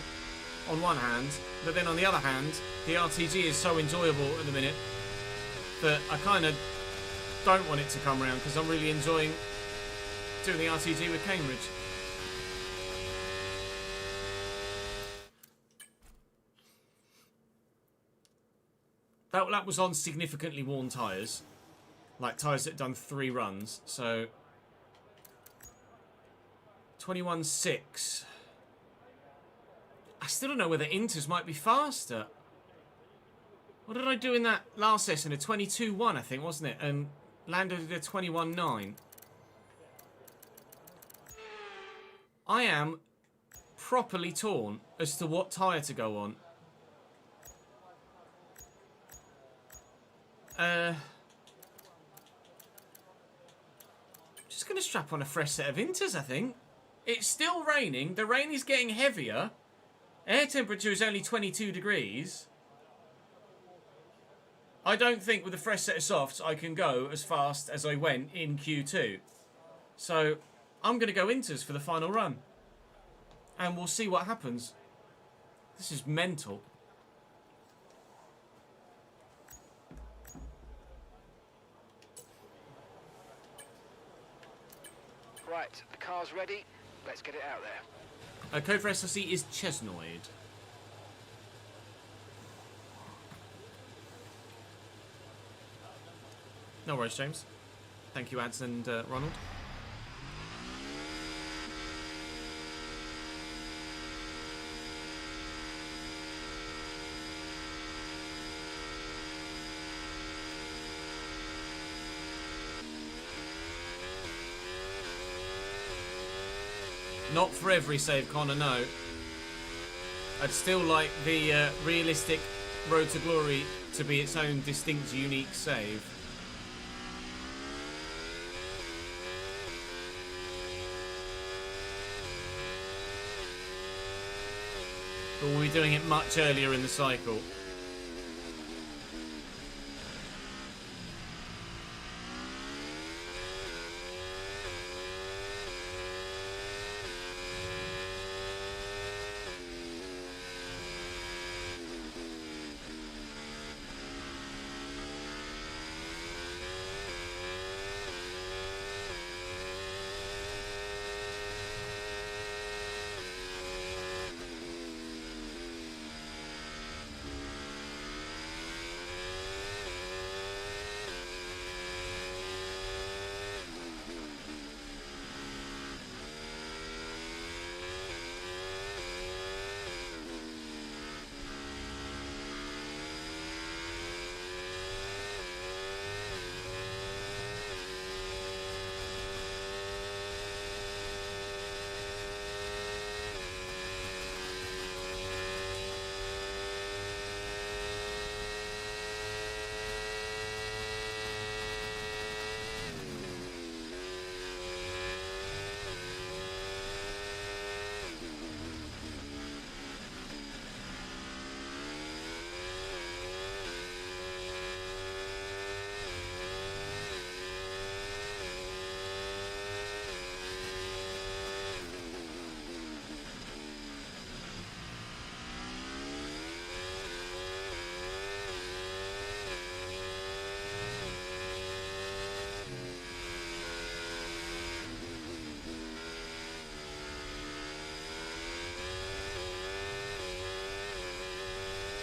on one hand, but then on the other hand, the RTG is so enjoyable at the minute that I kind of don't want it to come around because I'm really enjoying doing the RTG with Cambridge. That was on significantly worn tyres. Like tyres that had done 3 runs. So 21.6. I still don't know whether Inters might be faster. What did I do in that last session? A 22.1, I think, wasn't it? And Lando did a 21.9. I am properly torn as to what tyre to go on. Just going to strap on a fresh set of Inters, I think. It's still raining. The rain is getting heavier. Air temperature is only 22 degrees. I don't think with a fresh set of softs I can go as fast as I went in Q2. So I'm going to go Inters for the final run. And we'll see what happens. This is mental.
Right, the car's ready. Let's get it out there.
Code for SLC is Chesnoid. No worries, James. Thank you, Ads and Ronald. Not for every save, Connor, no. I'd still like the realistic Road to Glory to be its own distinct, unique save. But we'll be doing it much earlier in the cycle.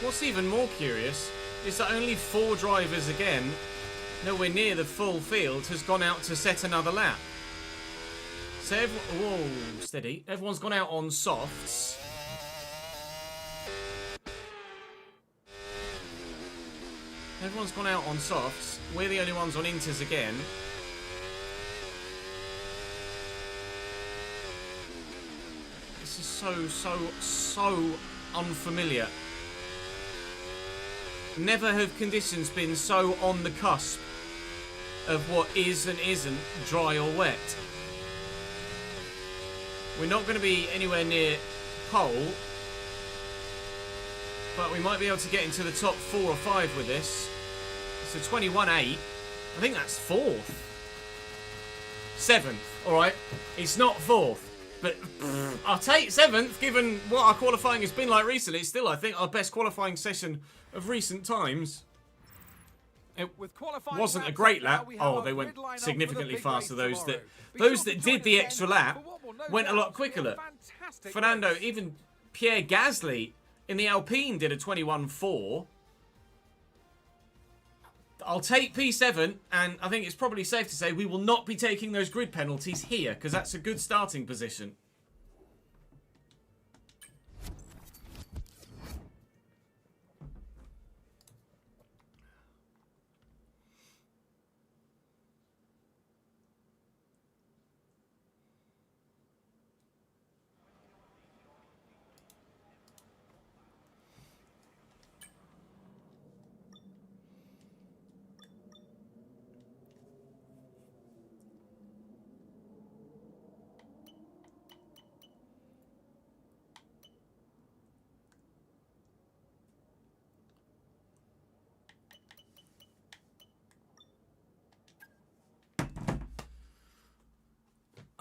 What's even more curious is that only 4 drivers again, nowhere near the full field, has gone out to set another lap. So whoa, steady. Everyone's gone out on softs. Everyone's gone out on softs. We're the only ones on Inters again. This is so unfamiliar. Never have conditions been so on the cusp of what is and isn't dry or wet. We're not going to be anywhere near pole, but we might be able to get into the top 4 or 5 with this. It's a 21.8. I think that's 4th. 7th, alright. It's not 4th, but I'll take 7th given what our qualifying has been like recently. It's still, I think, our best qualifying session of recent times. It wasn't a great lap. Oh, they went significantly faster. Those that did the extra lap went a lot quicker. Fernando, even Pierre Gasly in the Alpine did a 21.4. I'll take P7, and I think it's probably safe to say we will not be taking those grid penalties here, because that's a good starting position.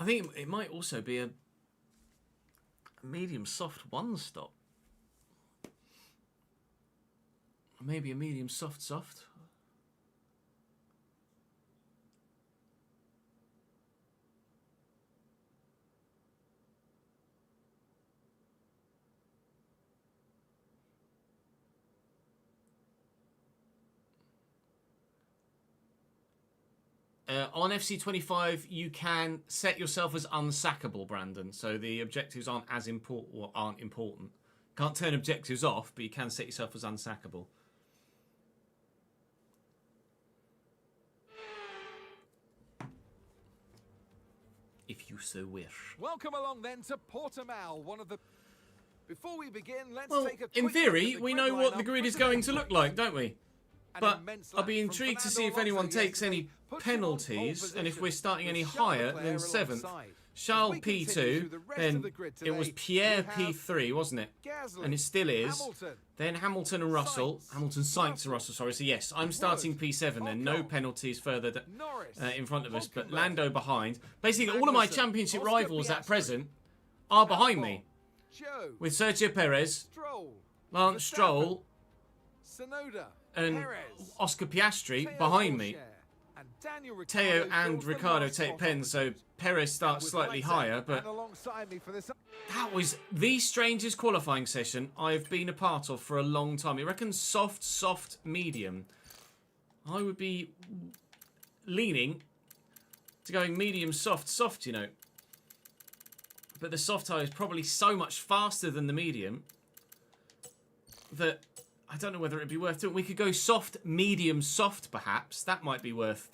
I think it might also be a medium soft one stop. Maybe a medium soft soft. On FC25, you can set yourself as unsackable, Brandon. So the objectives aren't as important, or aren't important. Can't turn objectives off, but you can set yourself as unsackable. If you so wish.
Welcome along then to Portimao, one of the... Before we begin, let's
Well,
take a quick
in
look
theory,
at the
we
grid
know what the
lineup
grid
for
is going
today's
to look
race.
like, don't we?
An
But
immense
I'll
lap
be
from
intrigued to
Fernando
see if anyone
Alonso
takes any
yesterday, pushing on pole
penalties, and if
position
we're starting
with
any
Charles
higher
Leclerc
than 7th.
alongside.
Charles
As we continue
P2,
through the rest
then
of the grid
it was
today,
Pierre
we have
P3, wasn't it?
Gasly,
And it still is.
Hamilton,
Then Hamilton and Russell.
Sainz,
Hamilton, Sainz and
Russell,
Russell, sorry. So yes, I'm starting
Wood,
P7 then. No
Ocon,
penalties further
Norris,
in front of us, but
Hülkenberg,
Lando behind. Basically, all of my
Magnussen,
championship
Oscar
rivals at
Piastri,
present are behind
Albon,
me.
Joe,
With Sergio Perez,
Stroll,
Lance
Verstappen,
Stroll,
Sonoda,
and
Perez,
Oscar Piastri
Teo
behind me.
Pourchaire, and Daniel
Teo
Ricciardo
and
fills the
Ricciardo
last
take
spot
pens,
on the
so
grid.
Perez starts
With
slightly
Weitzel
higher, but
and alongside me for this.
that was the strangest qualifying session I've been a part of for a long time. You reckon soft, medium? I would be leaning to going medium, soft, you know. But the soft tyre is probably so much faster than the medium that I don't know whether it'd be worth doing. We could go soft, medium, soft, perhaps. That might be worth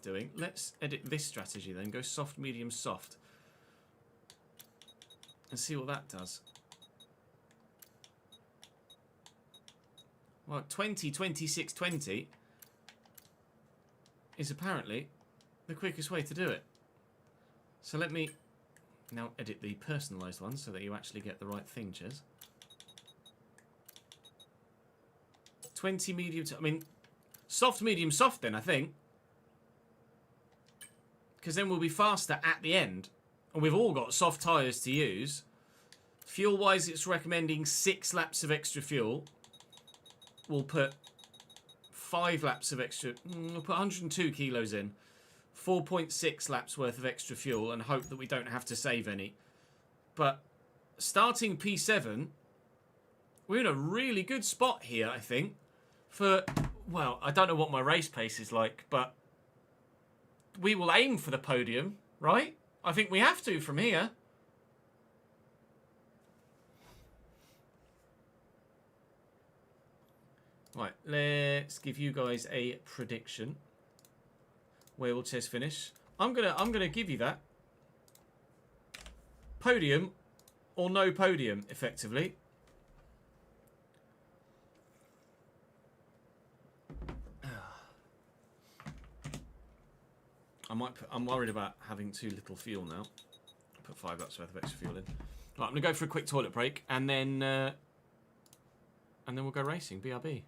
doing. Let's edit this strategy then. Go soft, medium, soft. And see what that does. Well, 20, 26, 20 is apparently the quickest way to do it. So let me now edit the personalised one so that you actually get the right thing, Ches. 20 medium, I mean, soft, medium, soft then, I think. Because then we'll be faster at the end. And we've all got soft tyres to use. Fuel-wise, it's recommending 6 laps of extra fuel. We'll put 5 laps of extra... We'll put 102 kilos in. 4.6 laps worth of extra fuel and hope that we don't have to save any. But starting P7, we're in a really good spot here, I think. For, well, I don't know what my race pace is like, but we will aim for the podium, right? I think we have to from here. Right, let's give you guys a prediction. Where will Ches finish? I'm gonna give you that. Podium or no podium, effectively. I'm worried about having too little fuel now. Put 5 laps worth of extra fuel in. Right, I'm gonna go for a quick toilet break and then we'll go racing. BRB.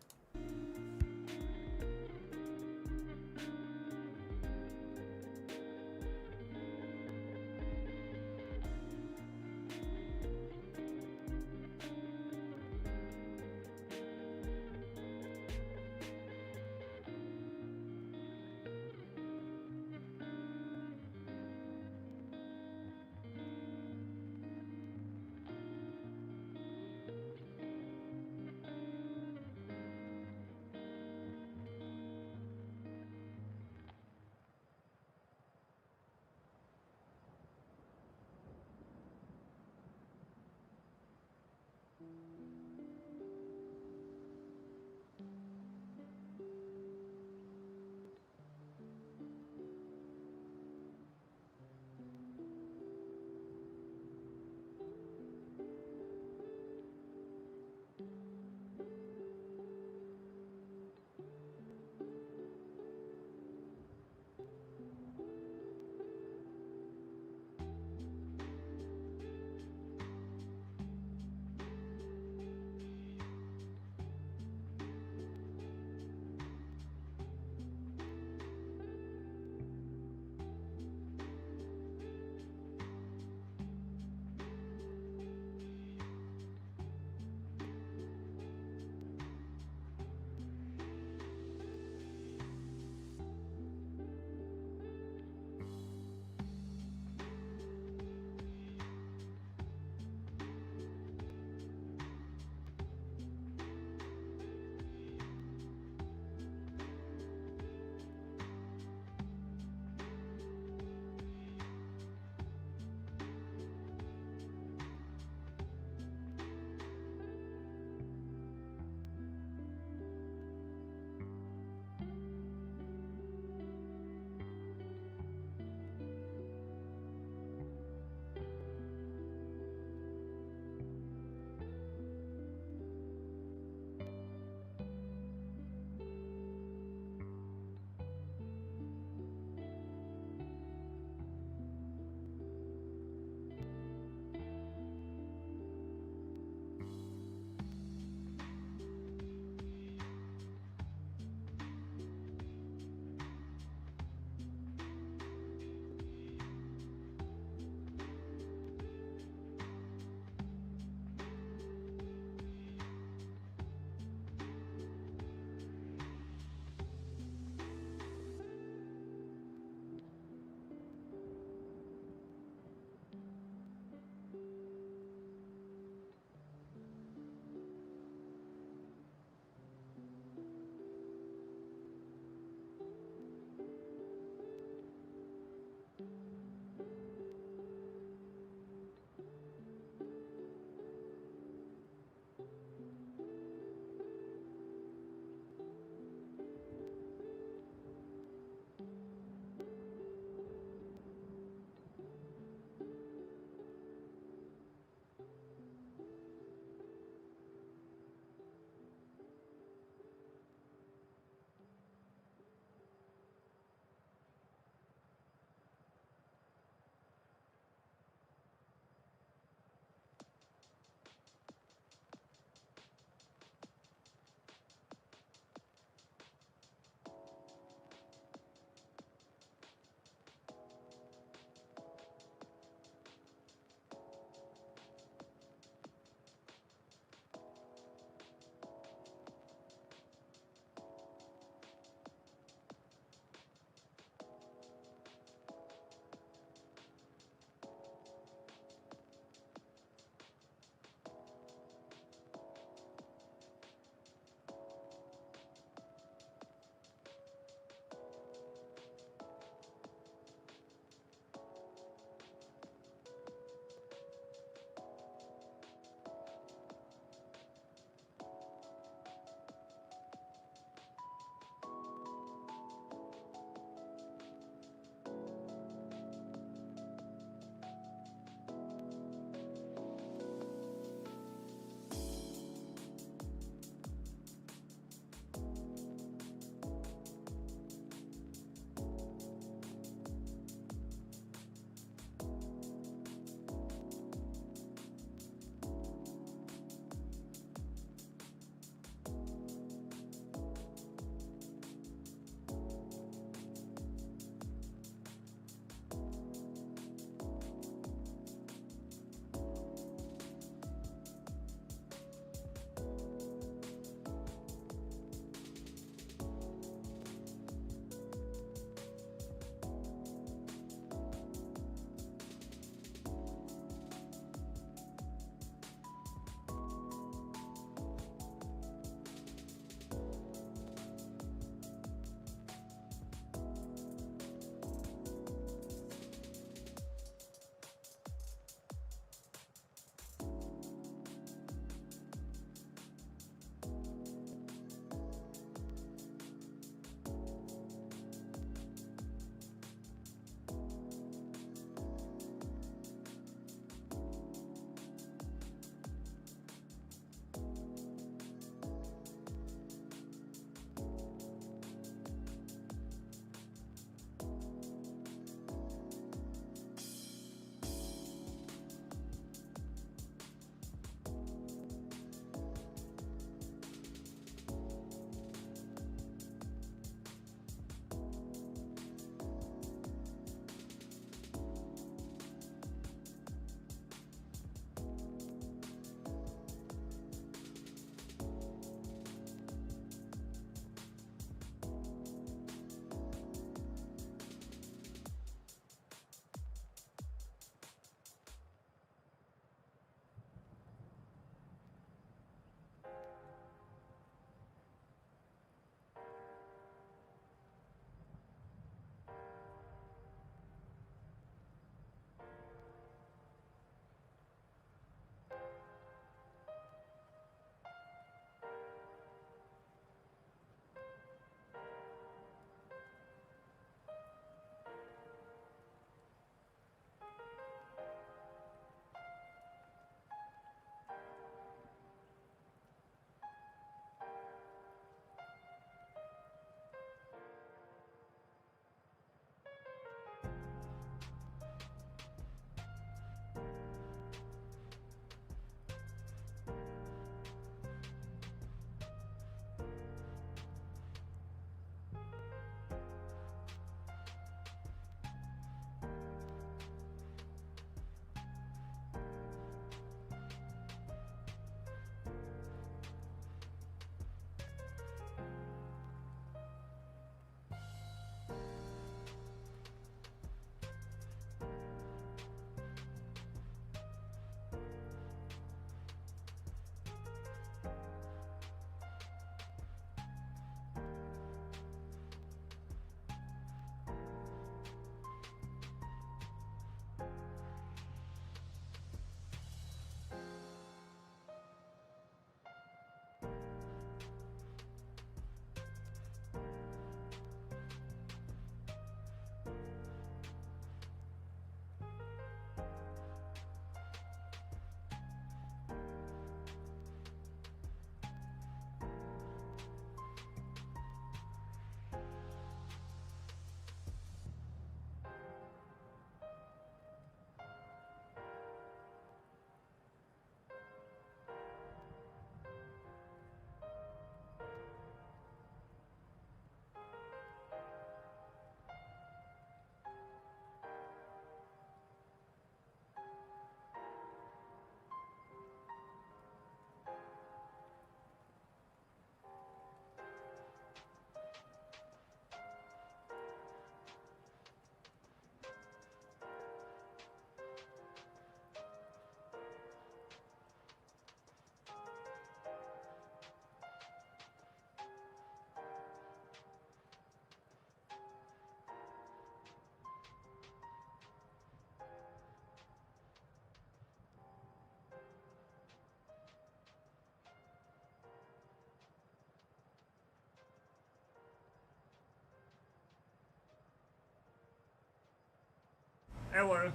Hello.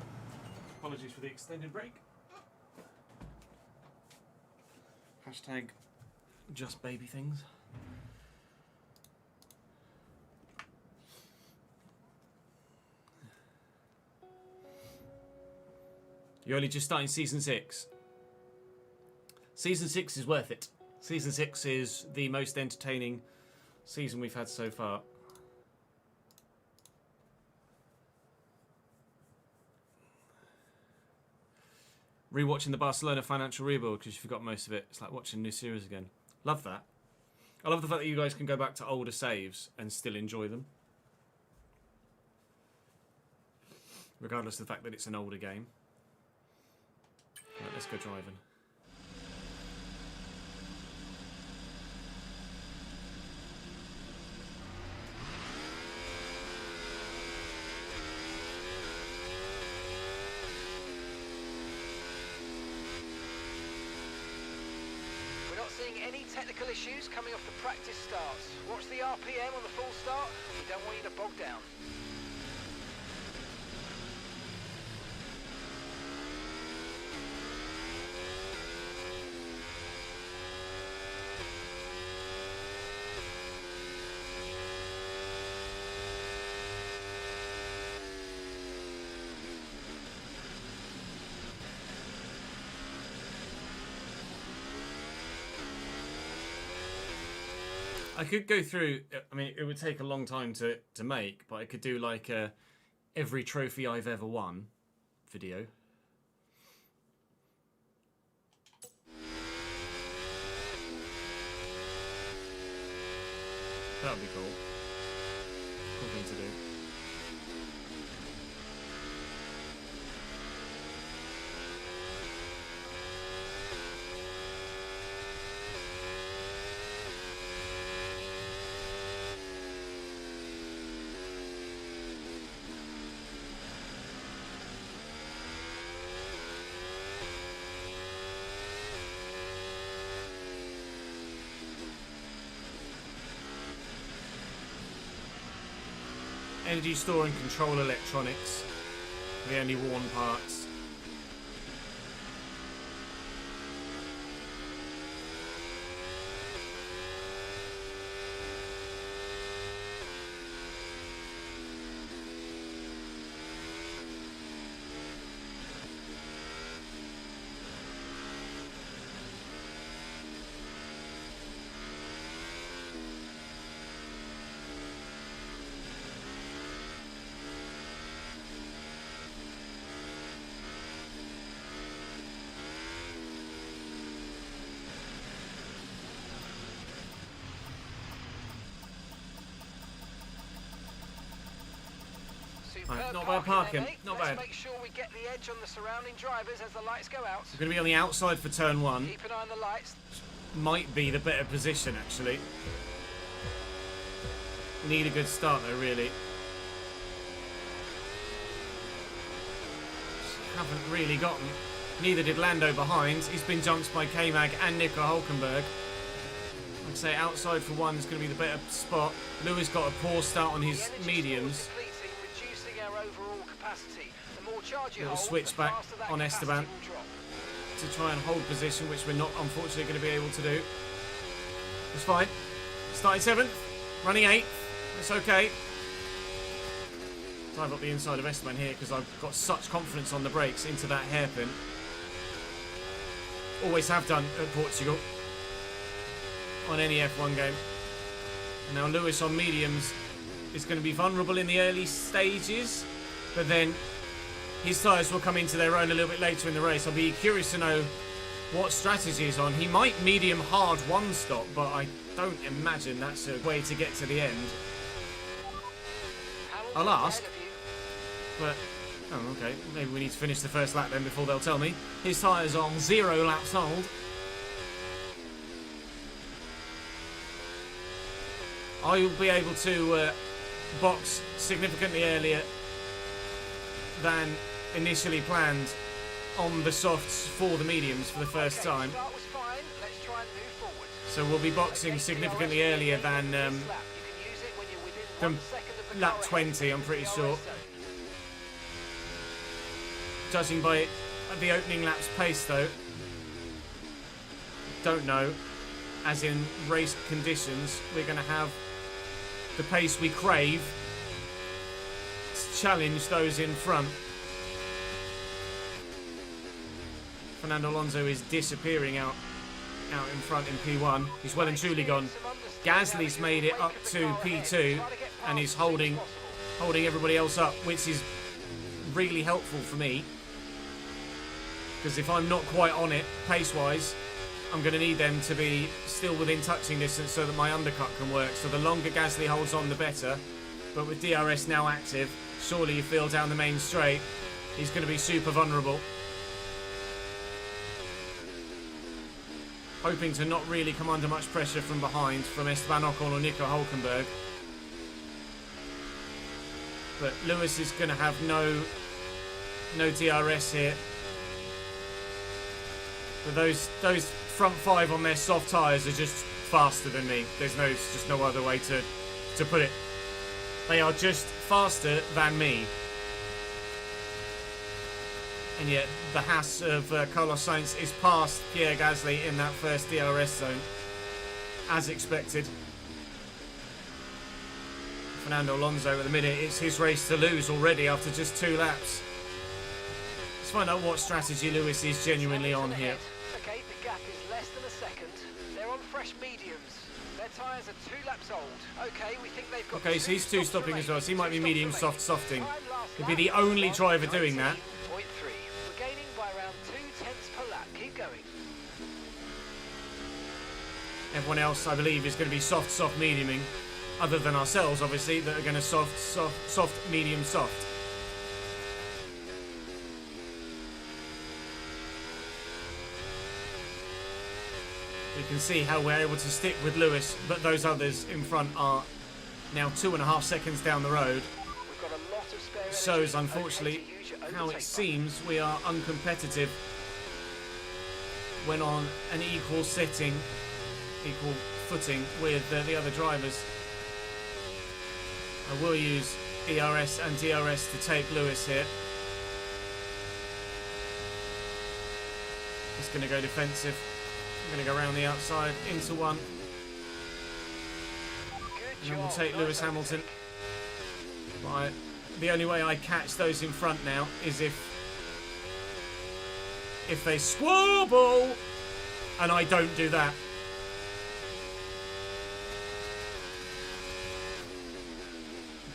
Apologies for the extended break. Hashtag just baby things. You're only just starting season 6. Season 6 is worth it. Season 6 is the most entertaining season we've had so far. Rewatching the Barcelona financial rebuild because you forgot most of it. It's like watching a new series again. Love that. I love the fact that you guys can go back to older saves and still enjoy them. Regardless of the fact that it's an older game. Right, let's go driving.
We're not seeing any technical issues coming off the practice starts. Watch the RPM on the full start. We don't want you to bog down.
I could go through, I mean, it would take a long time to make, but I could do like a every trophy I've ever won video. That would be cool. Cool thing to do. Energy store and control electronics. The only worn parts. Right, not bad parking,
there,
not
Let's
bad.
make sure we get the edge on the surrounding drivers as the lights go out.
We're going to be on the outside for turn 1.
Keep an eye on the lights.
Might be the better position, actually. Need a good start, though, really. Haven't really gotten. Neither did Lando behind. He's been jumped by K-Mag and Nico Hulkenberg. I'd say outside for 1 is going to be the better spot. Lewis got a poor start on his mediums.
Reducing our overall capacity. The more charge you
Little
hold,
switch
the
back
faster that
on
capacity
Esteban
will drop.
to try and hold position, which we're not unfortunately going to be able to do. It's fine. Starting 7th, running 8th. It's okay. Dive up the inside of Esteban here because I've got such confidence on the brakes into that hairpin. Always have done at Portugal on any F1 game. And now Lewis on mediums is going to be vulnerable in the early stages, but then his tyres will come into their own a little bit later in the race. I'll be curious to know what strategy is on. He might medium hard 1 stop, but I don't imagine that's a way to get to the end. I'll ask, but oh, okay. Maybe we need to finish the first lap then before they'll tell me. His tyres on 0 laps old. I will be able to box significantly earlier than initially planned on the softs for the mediums for the first time.
Start was fine. Let's try and move forward.
So we'll be boxing significantly earlier than lap 20, I'm pretty sure. judging by the opening lap's pace, though. Don't know. As in race conditions, we're going to have the pace we crave to challenge those in front. Fernando Alonso is disappearing out in front in P1. He's well and truly gone. Gasly's made it up to P2 and he's holding everybody else up, which is really helpful for me. Because if I'm not quite on it pace-wise, I'm going to need them to be still within touching distance so that my undercut can work. So the longer Gasly holds on, the better. But with DRS now active, surely you feel down the main straight, he's going to be super vulnerable. Hoping to not really come under much pressure from behind from Esteban Ocon or Nico Hülkenberg. But Lewis is going to have no DRS here. But those front five on their soft tyres are just faster than me. There's just no other way to put it. They are just faster than me. And yet the Haas of Carlos Sainz is past Pierre Gasly in that first DRS zone, as expected. Fernando Alonso at the minute, it's his race to lose already after just 2 laps. Let's find out what strategy Lewis is genuinely on here.
Okay, the gap is less than a second. They're on fresh mediums. Their tyres are 2 laps old. Okay, we think they've got.
Okay, so he's 2 stopping as well, so he might be medium soft softing.
Time last
He'd be
lap,
the only driver doing that.
19.3. We're gaining by around 0.2 per lap. Keep going.
Everyone else, I believe, is going to be soft mediuming, other than ourselves, obviously, that are going to soft, medium, soft. You can see how we're able to stick with Lewis, but those others in front are now 2.5 seconds down the road.
We've got a lot of spare energy.
Shows, unfortunately,
Okay to use your
how
overtake
it seems we are uncompetitive when on an equal footing with the other drivers. I will use ERS and DRS to take Lewis here. Just going to go defensive. I'm going to go around the outside into one. And then we'll take Lewis Hamilton. Right. The only way I catch those in front now is if they squabble, and I don't do that.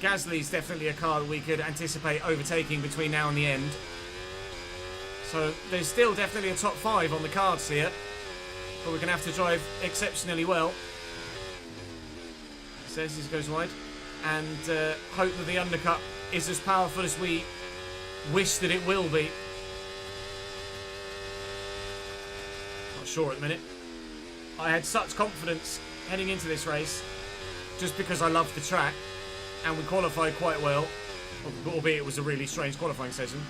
Gasly's definitely a car that we could anticipate overtaking between now and the end. So there's still definitely a top 5 on the cards here, but we're going to have to drive exceptionally well. Says this goes wide, and hope that the undercut is as powerful as we wish that it will be. Not sure at the minute. I had such confidence heading into this race, just because I loved the track, and we qualified quite well, albeit it was a really strange qualifying session,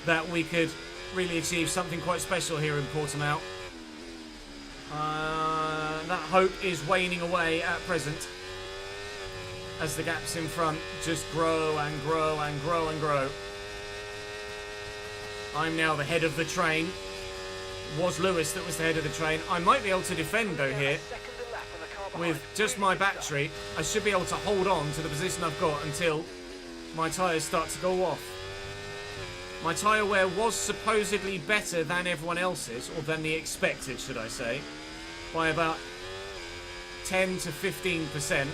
that we could really achieve something quite special here in Portimao. That hope is waning away at present, as the gaps in front just grow and grow and grow and grow. I'm now the head of the train. It was Lewis that was the head of the train. I might be able to defend though here. With just my battery, I should be able to hold on to the position I've got until my tyres start to go off. My tyre wear was supposedly better than everyone else's, or than the expected, should I say, by about 10 to 15%.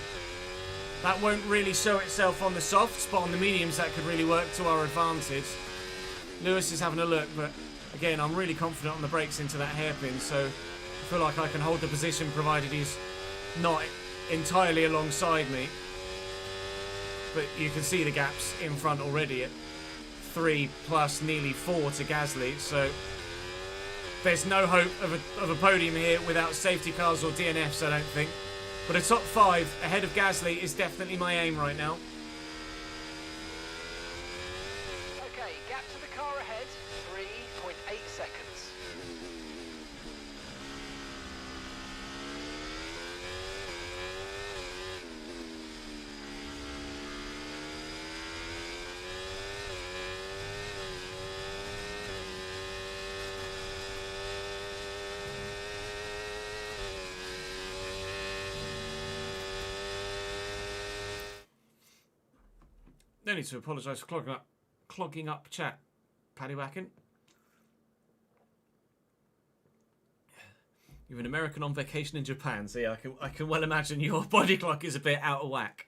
That won't really show itself on the softs, but on the mediums that could really work to our advantage. Lewis is having a look, but again, I'm really confident on the brakes into that hairpin, so I feel like I can hold the position provided he's not entirely alongside me. But you can see the gaps in front already at 3 plus nearly 4 to Gasly, so there's no hope of a podium here without safety cars or DNFs, I don't think. But a top 5 ahead of Gasly is definitely my aim right now.
Okay, gap to the car ahead, 3.8 seconds.
No need to apologise for clogging up chat, Paddy Wacken. You're an American on vacation in Japan, so yeah, I can well imagine your body clock is a bit out of whack.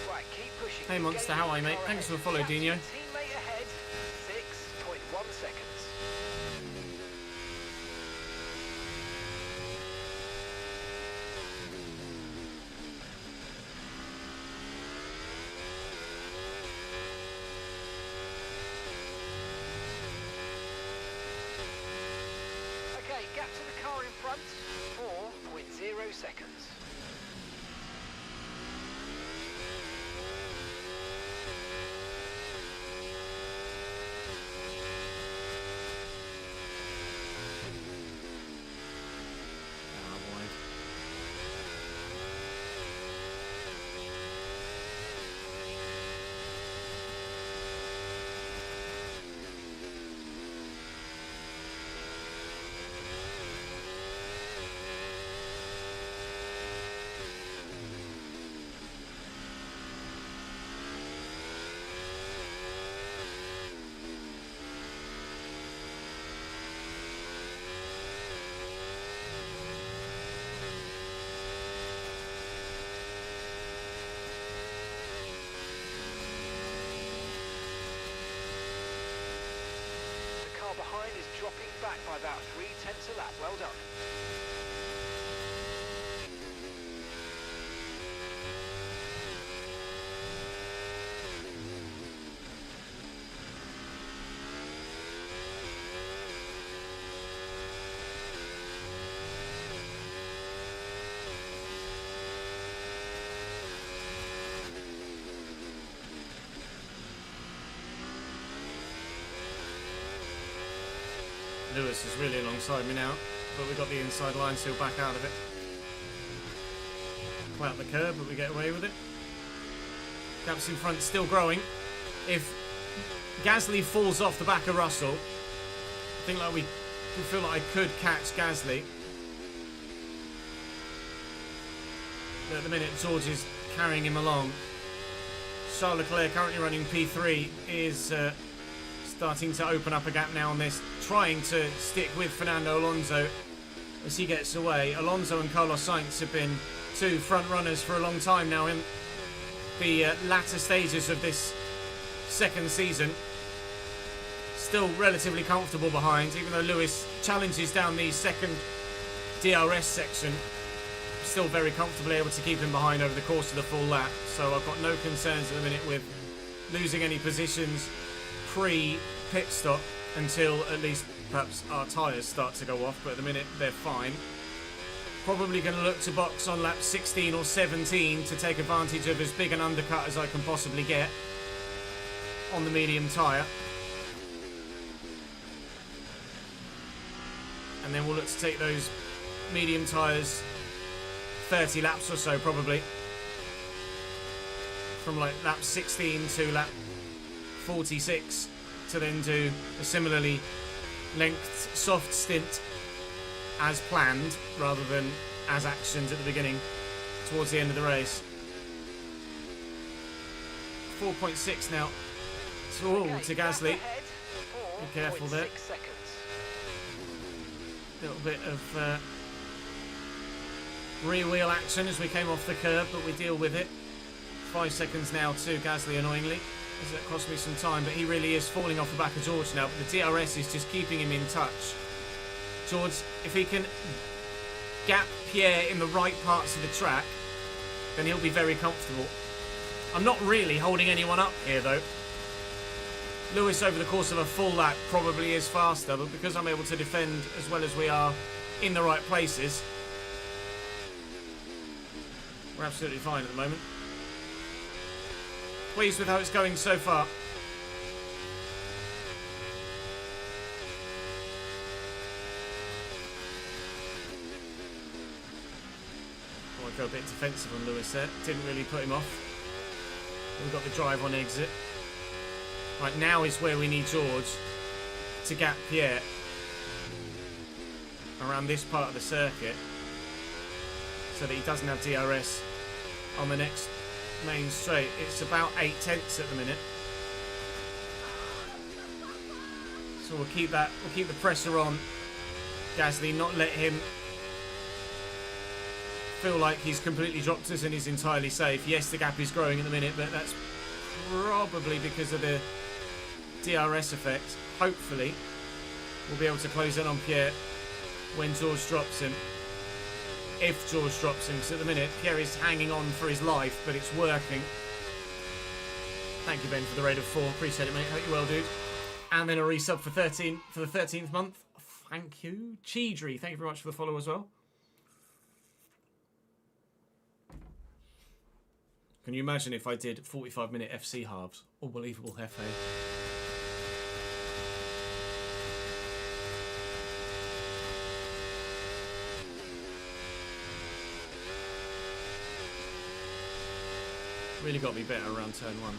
Right, keep pushing.
Hey Monster, how are you, mate? Thanks for the follow, Dino.
Teammate ahead, 6.1 seconds. Okay, gap to the car in front, 4.0 seconds.
Ah, boy.
The car behind is dropping back by about 0.3 a lap. Well done.
Lewis is really alongside me now, but we got the inside line seal back out of it. Out the curb, but we get away with it. Gaps in front still growing. If Gasly falls off the back of Russell, I think like we feel like I could catch Gasly. But at the minute, George is carrying him along. Charles Leclerc, currently running P3, is starting to open up a gap now on this, trying to stick with Fernando Alonso as he gets away. Alonso and Carlos Sainz have been two front runners for a long time now in the latter stages of this second season. Still relatively comfortable behind, even though Lewis challenges down the second DRS section. Still very comfortably able to keep him behind over the course of the full lap, so I've got no concerns at the minute with losing any positions pre-pit stop until at least perhaps our tyres start to go off, but at the minute they're fine. Probably going to look to box on lap 16 or 17 to take advantage of as big an undercut as I can possibly get on the medium tyre. And then we'll look to take those medium tyres 30 laps or so, probably. From like lap 16 to lap 46, to then do a similarly length soft stint as planned rather than as actioned at the beginning towards the end of the race. 4.6 now to Gasly. Be careful there. A little bit of rear wheel action as we came off the curb, but we deal with it. 5 seconds now to Gasly, annoyingly, as that cost me some time, but he really is falling off the back of George now, but the DRS is just keeping him in touch. George, if he can gap Pierre in the right parts of the track, then he'll be very comfortable. I'm not really holding anyone up here, though. Lewis, over the course of a full lap, probably is faster, but because I'm able to defend as well as we are in the right places, we're absolutely fine at the moment. Pleased with how it's going so far. Oh, I go a bit defensive on Lewis there. Didn't really put him off. We've got the drive on exit. Right, now is where we need George to gap Pierre around this part of the circuit so that he doesn't have DRS on the next main straight. It's about 8/10 at the minute. So we'll keep the pressure on Gasly, not let him feel like he's completely dropped us and is entirely safe. Yes, the gap is growing at the minute, but that's probably because of the DRS effect. Hopefully we'll be able to close in on Pierre when George drops him. If George drops him, because at the minute Pierre is hanging on for his life, but it's working. Thank you, Ben, for the raid of 4. Appreciate it, mate. Hope you're well, dude. And then a resub for the 13th month. Thank you. Cheedry, thank you very much for the follow as well. Can you imagine if I did 45-minute FC halves? Unbelievable, FA. Really got to be better around turn 1.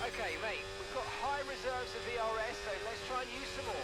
Okay, mate, we've got high reserves of VRS, so let's try and use some more.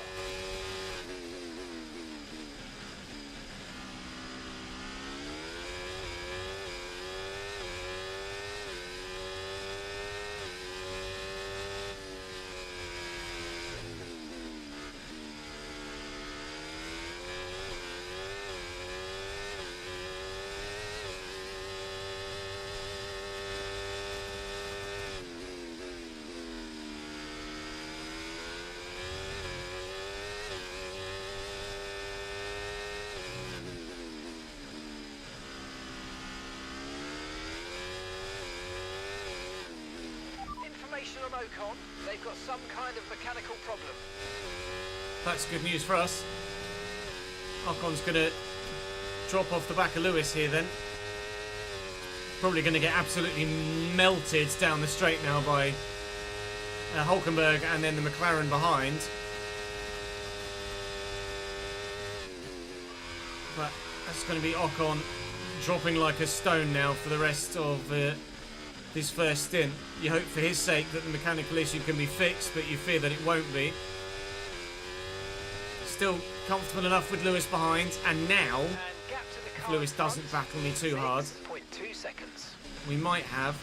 On Ocon, they've got some kind of mechanical problem.
That's good news for us. Ocon's going to drop off the back of Lewis here then. Probably going to get absolutely melted down the straight now by Hulkenberg and then the McLaren behind. But that's going to be Ocon dropping like a stone now for the rest of his first stint. You hope for his sake that the mechanical issue can be fixed, but you fear that it won't be. Still comfortable enough with Lewis behind, and now, if Lewis doesn't battle me too hard,
6.2 seconds.
we might have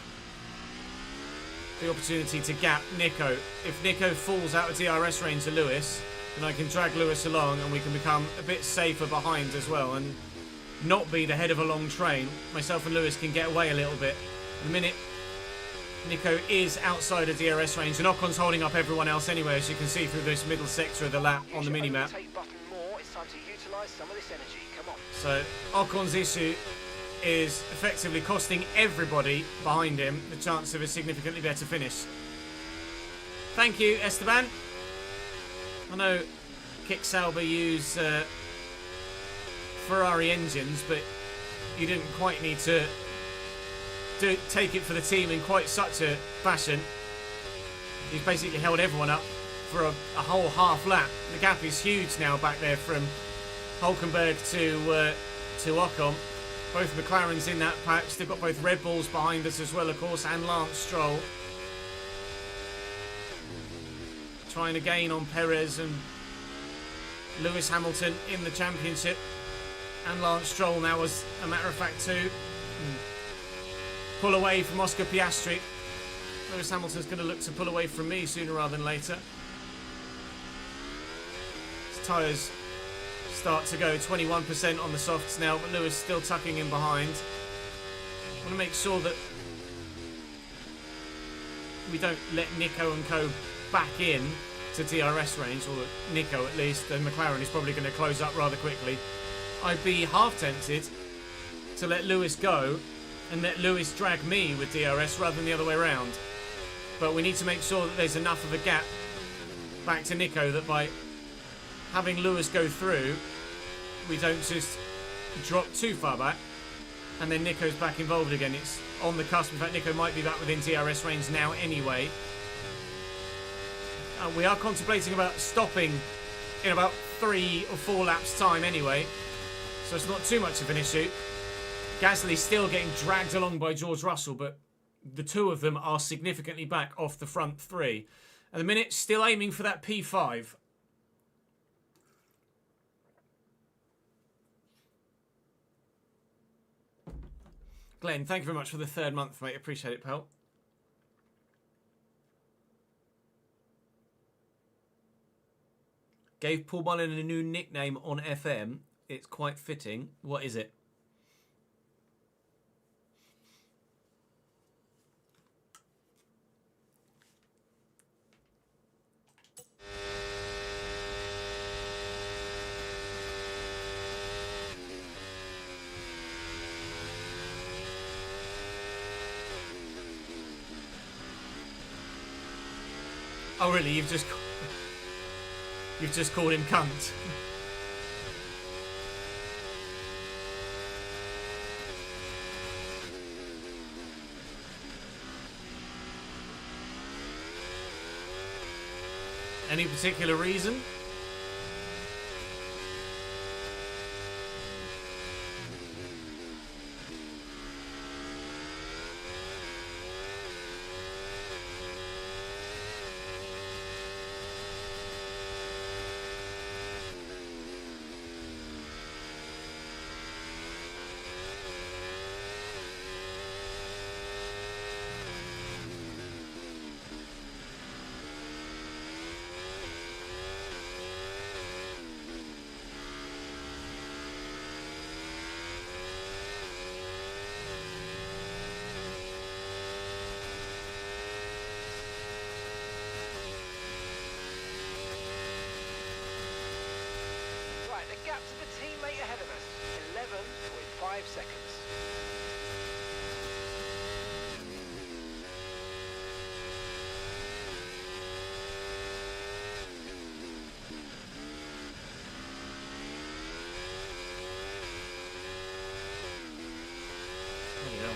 the opportunity to gap Nico. If Nico falls out of DRS range to Lewis, then I can drag Lewis along and we can become a bit safer behind as well and not be the head of a long train. Myself and Lewis can get away a little bit. The minute Nico is outside of DRS range, and Ocon's holding up everyone else anyway, as you can see through this middle sector of the lap on the mini-map. So Ocon's issue is effectively costing everybody behind him the chance of a significantly better finish. Thank you, Esteban. I know Kick Sauber use Ferrari engines, but you didn't quite need to take it for the team in quite such a fashion. He's basically held everyone up for a whole half lap. The gap is huge now back there from Hulkenberg to Ocon. Both McLarens in that pack. Still got both Red Bulls behind us as well, of course, and Lance Stroll. Trying to gain on Perez and Lewis Hamilton in the championship. And Lance Stroll now, as a matter of fact, too. Pull away from Oscar Piastri. Lewis Hamilton's going to look to pull away from me sooner rather than later. His tyres start to go 21% on the softs now, but Lewis still tucking in behind. I want to make sure that we don't let Nico and co back in to DRS range, or Nico at least. And McLaren is probably going to close up rather quickly. I'd be half tempted to let Lewis go and let Lewis drag me with DRS rather than the other way around. But we need to make sure that there's enough of a gap back to Nico that by having Lewis go through, we don't just drop too far back and then Nico's back involved again. It's on the cusp. In fact, Nico might be back within DRS range now anyway. We are contemplating about stopping in about 3 or 4 laps time anyway, so it's not too much of an issue. Gasly's still getting dragged along by George Russell, but the two of them are significantly back off the front 3. At the minute, still aiming for that P5. Glenn, thank you very much for the 3rd month, mate. Appreciate it, pal. Gave Paul Mullen a new nickname on FM. It's quite fitting. What is it? Oh really? You've just called him cunt. Any particular reason?
Gap to the teammate ahead of us, 11.5 seconds.
Bloody hell.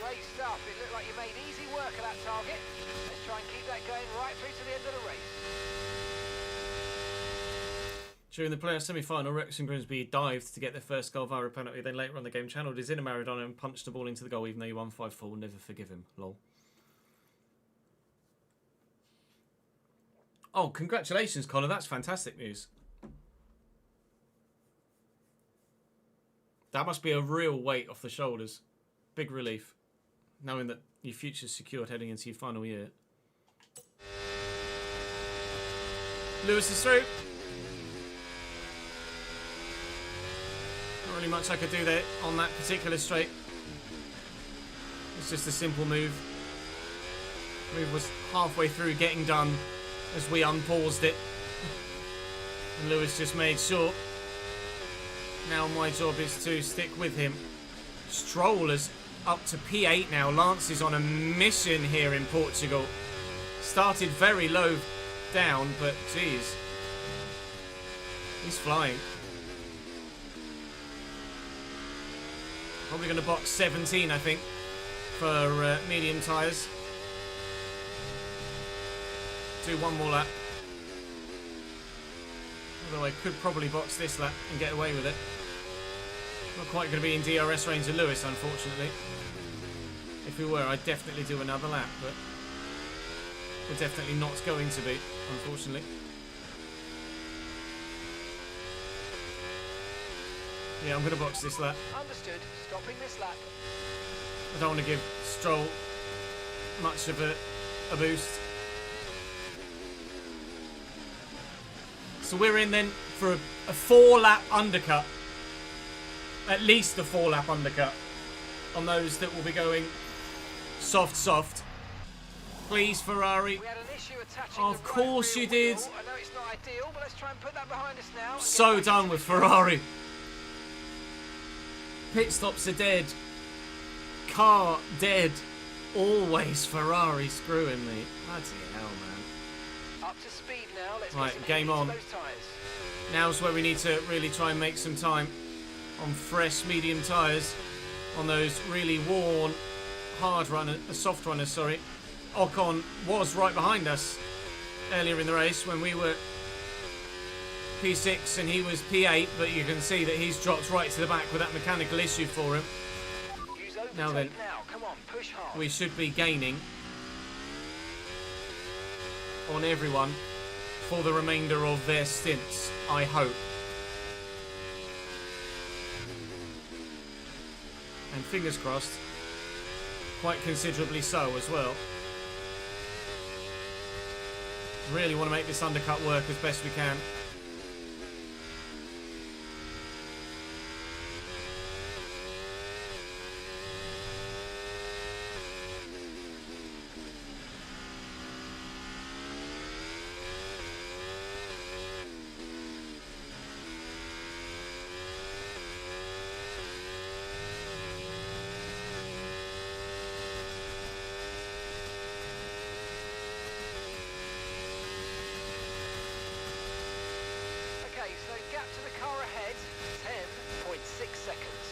Great stuff. It looked like you made easy work of that target. Let's try and keep that going right through to the end of the race.
During the playoff semi-final, Wrexham Grimsby dived to get their first goal via a penalty. Then later on the game, channeled his inner Maradona and punched the ball into the goal, even though he won 5-4. We'll never forgive him. Lol. Oh, congratulations, Connor. That's fantastic news. That must be a real weight off the shoulders. Big relief. knowing that your future's secured heading into your final year. Lewis is through. Not really much I could do there on that particular straight. It's just a simple move. Move was halfway through getting done as we unpaused it. And Lewis just made sure. Now my job is to stick with him. Stroll is up to P8 now. Lance is on a mission here in Portugal. Started very low down, but geez. He's flying. Probably going to box 17, I think, for medium tyres. Do one more lap. Although I could probably box this lap and get away with it. Not quite going to be in DRS range of Lewis, unfortunately. If we were, I'd definitely do another lap, but we're definitely not going to be, unfortunately. Yeah, I'm going to box this lap.
Understood. Stopping this lap.
I don't want to give Stroll much of a boost. So we're in then for a 4-lap undercut. At least a 4-lap undercut on those that will be going soft. Please, Ferrari.
We had an issue attaching
Of
the
course
right
you
rear
did.
wheel. I know it's not ideal, but let's try and put that behind us now. and
So
get back
done
into
with
the race.
Ferrari. Pit stops are dead. Car dead. Always Ferrari screwing me. Bloody hell, man.
Up to speed now. Let's
Right,
get some
game
heat into
on.
those tyres.
Now's where we need to really try and make some time on fresh medium tyres, on those really worn soft runners, sorry. Ocon was right behind us earlier in the race when we were P6 and he was P8, but you can see that he's dropped right to the back with that mechanical issue for him.
Use overtake
Now then.
now. Come on, push hard.
We should be gaining on everyone for the remainder of their stints, I hope. And fingers crossed, quite considerably so as well. Really want to make this undercut work as best we can.
Okay, so gap to the car ahead, 10.6 seconds.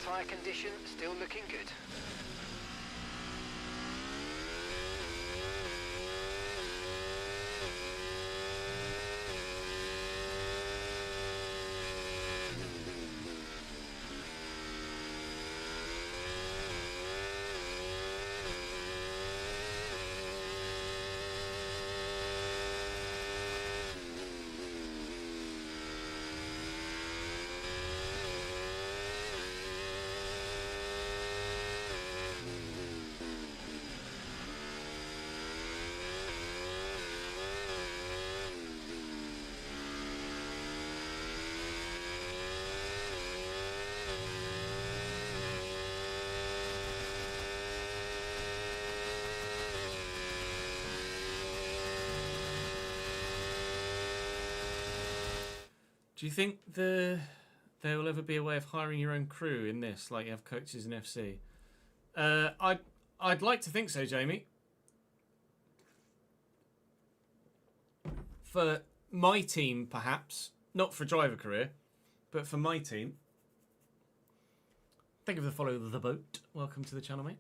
Tyre condition still looking good.
Do you think there will ever be a way of hiring your own crew in this, like you have coaches in FC? I'd like to think so, Jamie. For my team, perhaps. Not for driver career, but for my team. Thank you for the follow of the boat. Welcome to the channel, mate.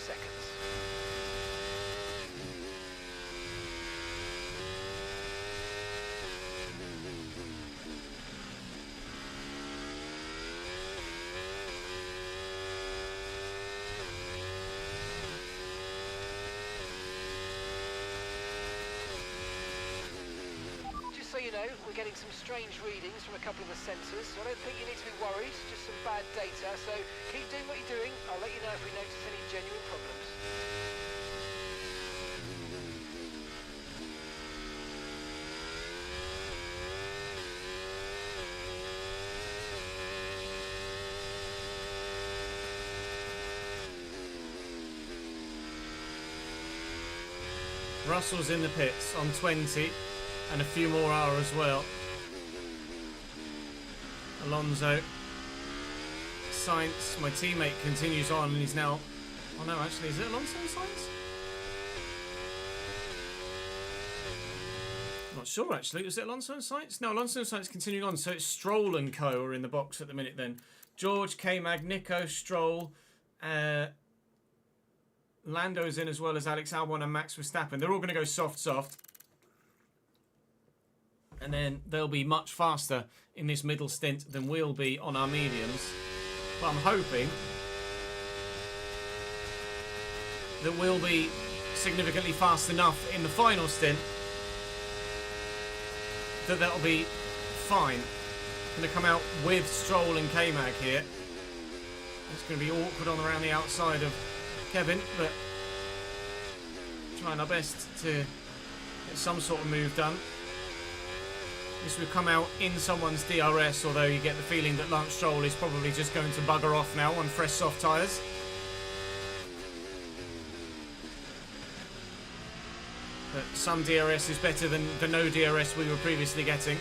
seconds. So you know, we're getting some strange readings from a couple of the sensors, so I don't think you need to be worried, just some bad data, so keep doing what you're doing. I'll let you know if we notice any genuine problems.
Russell's in the pits on 20. And a few more are as well. Alonso. Sainz, my teammate, continues on and he's now... Oh no, actually, is it Alonso and Sainz? I'm not sure, actually. Was it Alonso and Sainz? No, Alonso and Sainz continuing on. So it's Stroll and co are in the box at the minute then. George, K-Mag, Nico, Stroll, Lando's in as well as Alex Albon and Max Verstappen. They're all going to go soft. And then they'll be much faster in this middle stint than we'll be on our mediums. But I'm hoping that we'll be significantly fast enough in the final stint that that'll be fine. I'm going to come out with Stroll and K-Mag here. It's going to be awkward on around the outside of Kevin, but trying our best to get some sort of move done. This will come out in someone's DRS, although you get the feeling that Lance Stroll is probably just going to bugger off now on fresh soft tyres. But some DRS is better than the no DRS we were previously getting.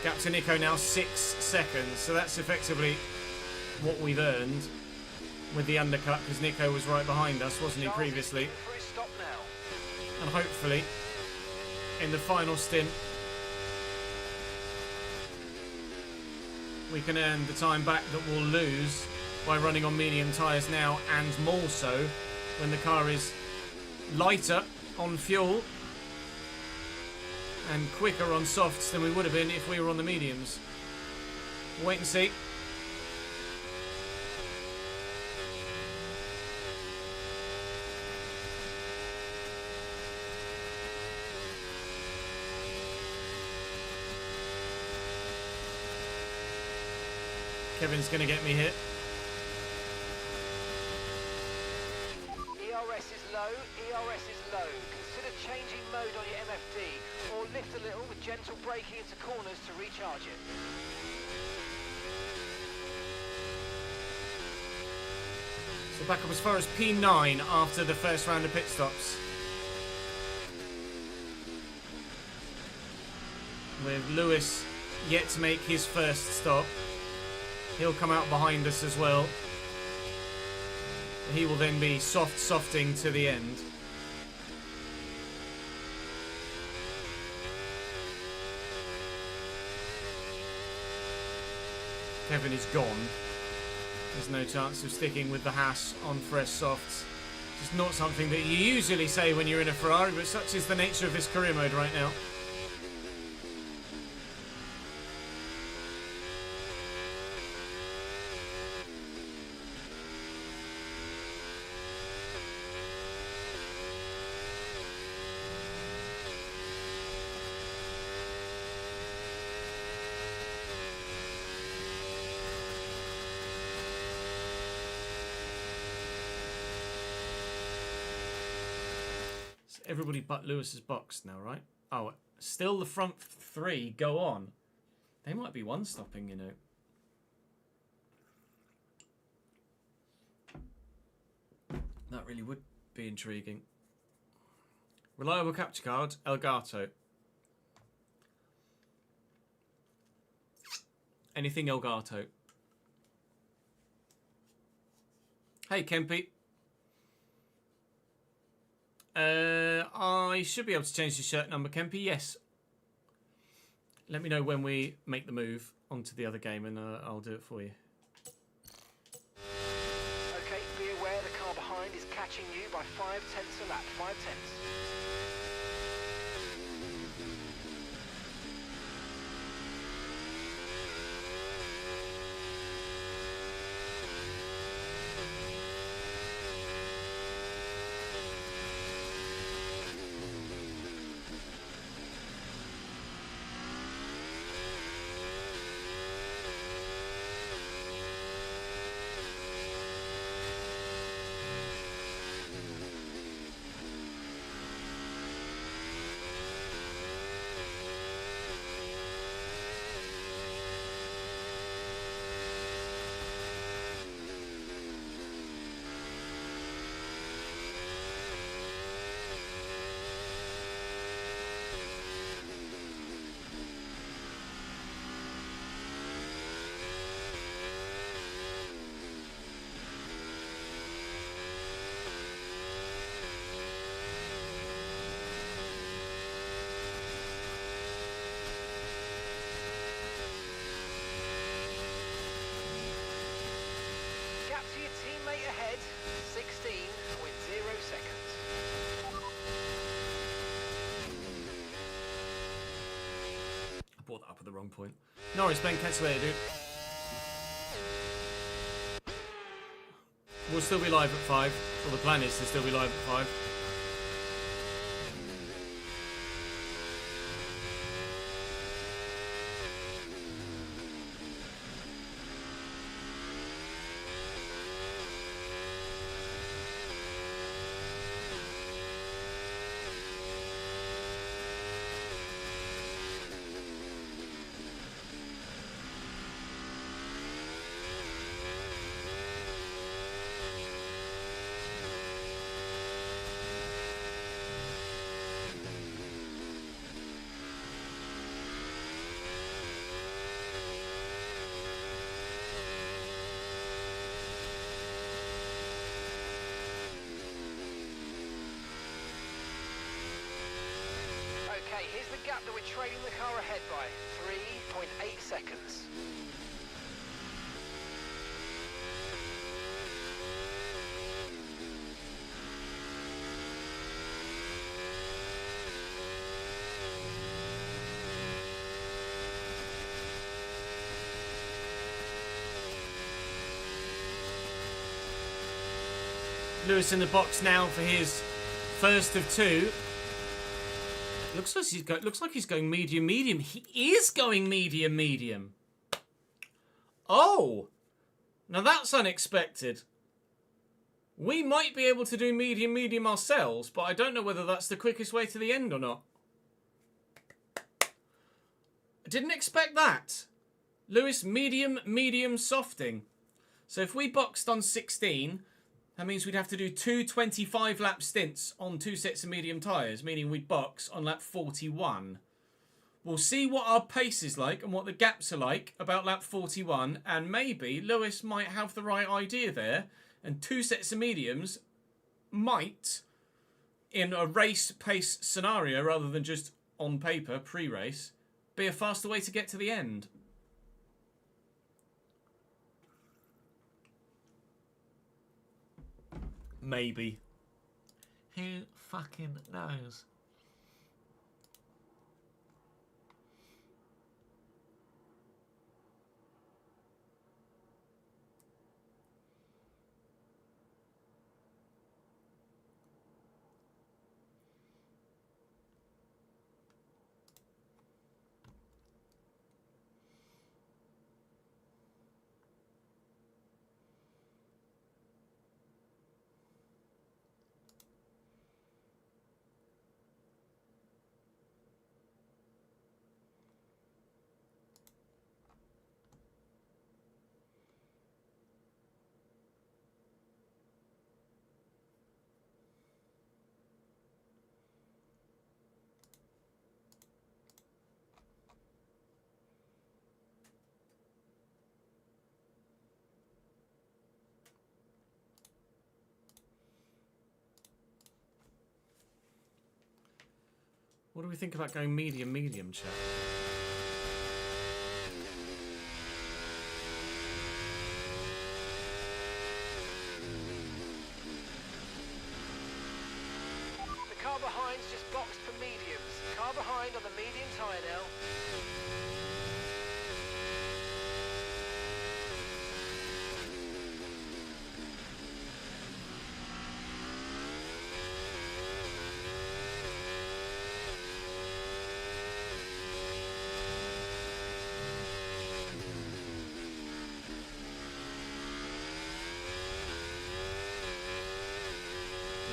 Gap to Nico now 6 seconds, so that's effectively what we've earned with the undercut, because Nico was right behind us, wasn't he, previously? And hopefully, in the final stint, we can earn the time back that we'll lose by running on medium tyres now, and more so when the car is lighter on fuel and quicker on softs than we would have been if we were on the mediums. Wait and see. Kevin's going to get me hit.
ERS is low, ERS is low. Consider changing mode on your MFD, or lift a little with gentle braking into corners to recharge it.
So back up as far as P9 after the first round of pit stops. With Lewis yet to make his first stop. He'll come out behind us as well. He will then be softing to the end. Kevin is gone. There's no chance of sticking with the Haas on fresh softs. Just not something that you usually say when you're in a Ferrari, but such is the nature of this career mode right now. Everybody but Lewis's box now, right? Oh, still the front three go on. They might be one-stopping, you know. That really would be intriguing. Reliable capture card, Elgato. Anything Elgato. Hey, Kempy. I should be able to change the shirt number, Kempy. Yes. Let me know when we make the move onto the other game, and I'll do it for you.
Okay, be aware the car behind catching you by 0.5 a lap, 0.5. Gap to your teammate ahead, 16.0 seconds.
I brought that up at the wrong point. Norris, Ben, catch you later, dude. We'll still be live at 5. Well, the plan is to still be live at 5.
Okay, here's the gap that we're trailing the car ahead by, 3.8 seconds.
Lewis in the box now for his first of 2. Looks like he's going medium. He is going medium. Oh, now that's unexpected. We might be able to do medium ourselves, but I don't know whether that's the quickest way to the end or not. I didn't expect that. Lewis, medium, softing. So if we boxed on 16, that means we'd have to do 2 25-lap stints on 2 sets of medium tyres, meaning we'd box on lap 41. We'll see what our pace is like and what the gaps are like about lap 41, and maybe Lewis might have the right idea there, and 2 sets of mediums might, in a race pace scenario rather than just on paper pre-race, be a faster way to get to the end. Maybe.
Who fucking knows?
What do we think about going medium, chat?
behind's just boxed for mediums. Car behind on the medium tyre now.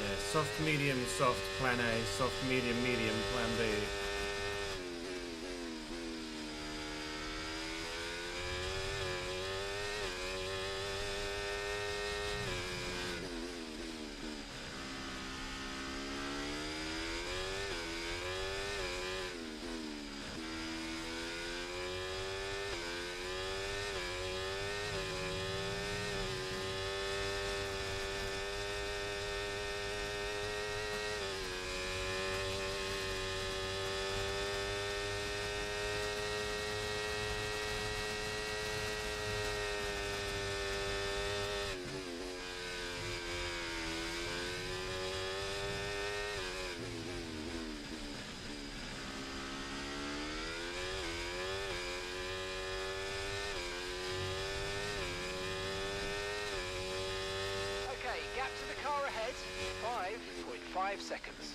Yeah, soft, medium, soft, plan A, soft, medium, medium, plan B. Okay, gap to the car ahead, 5.5 seconds.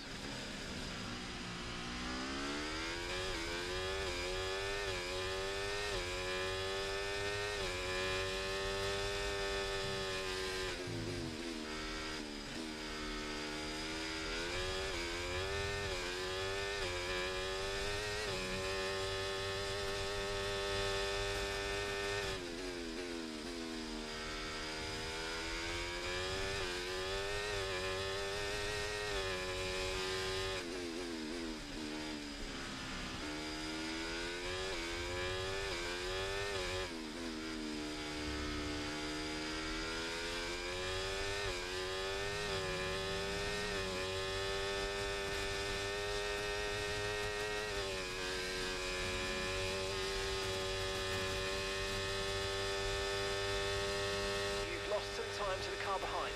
You've lost some time to the car behind.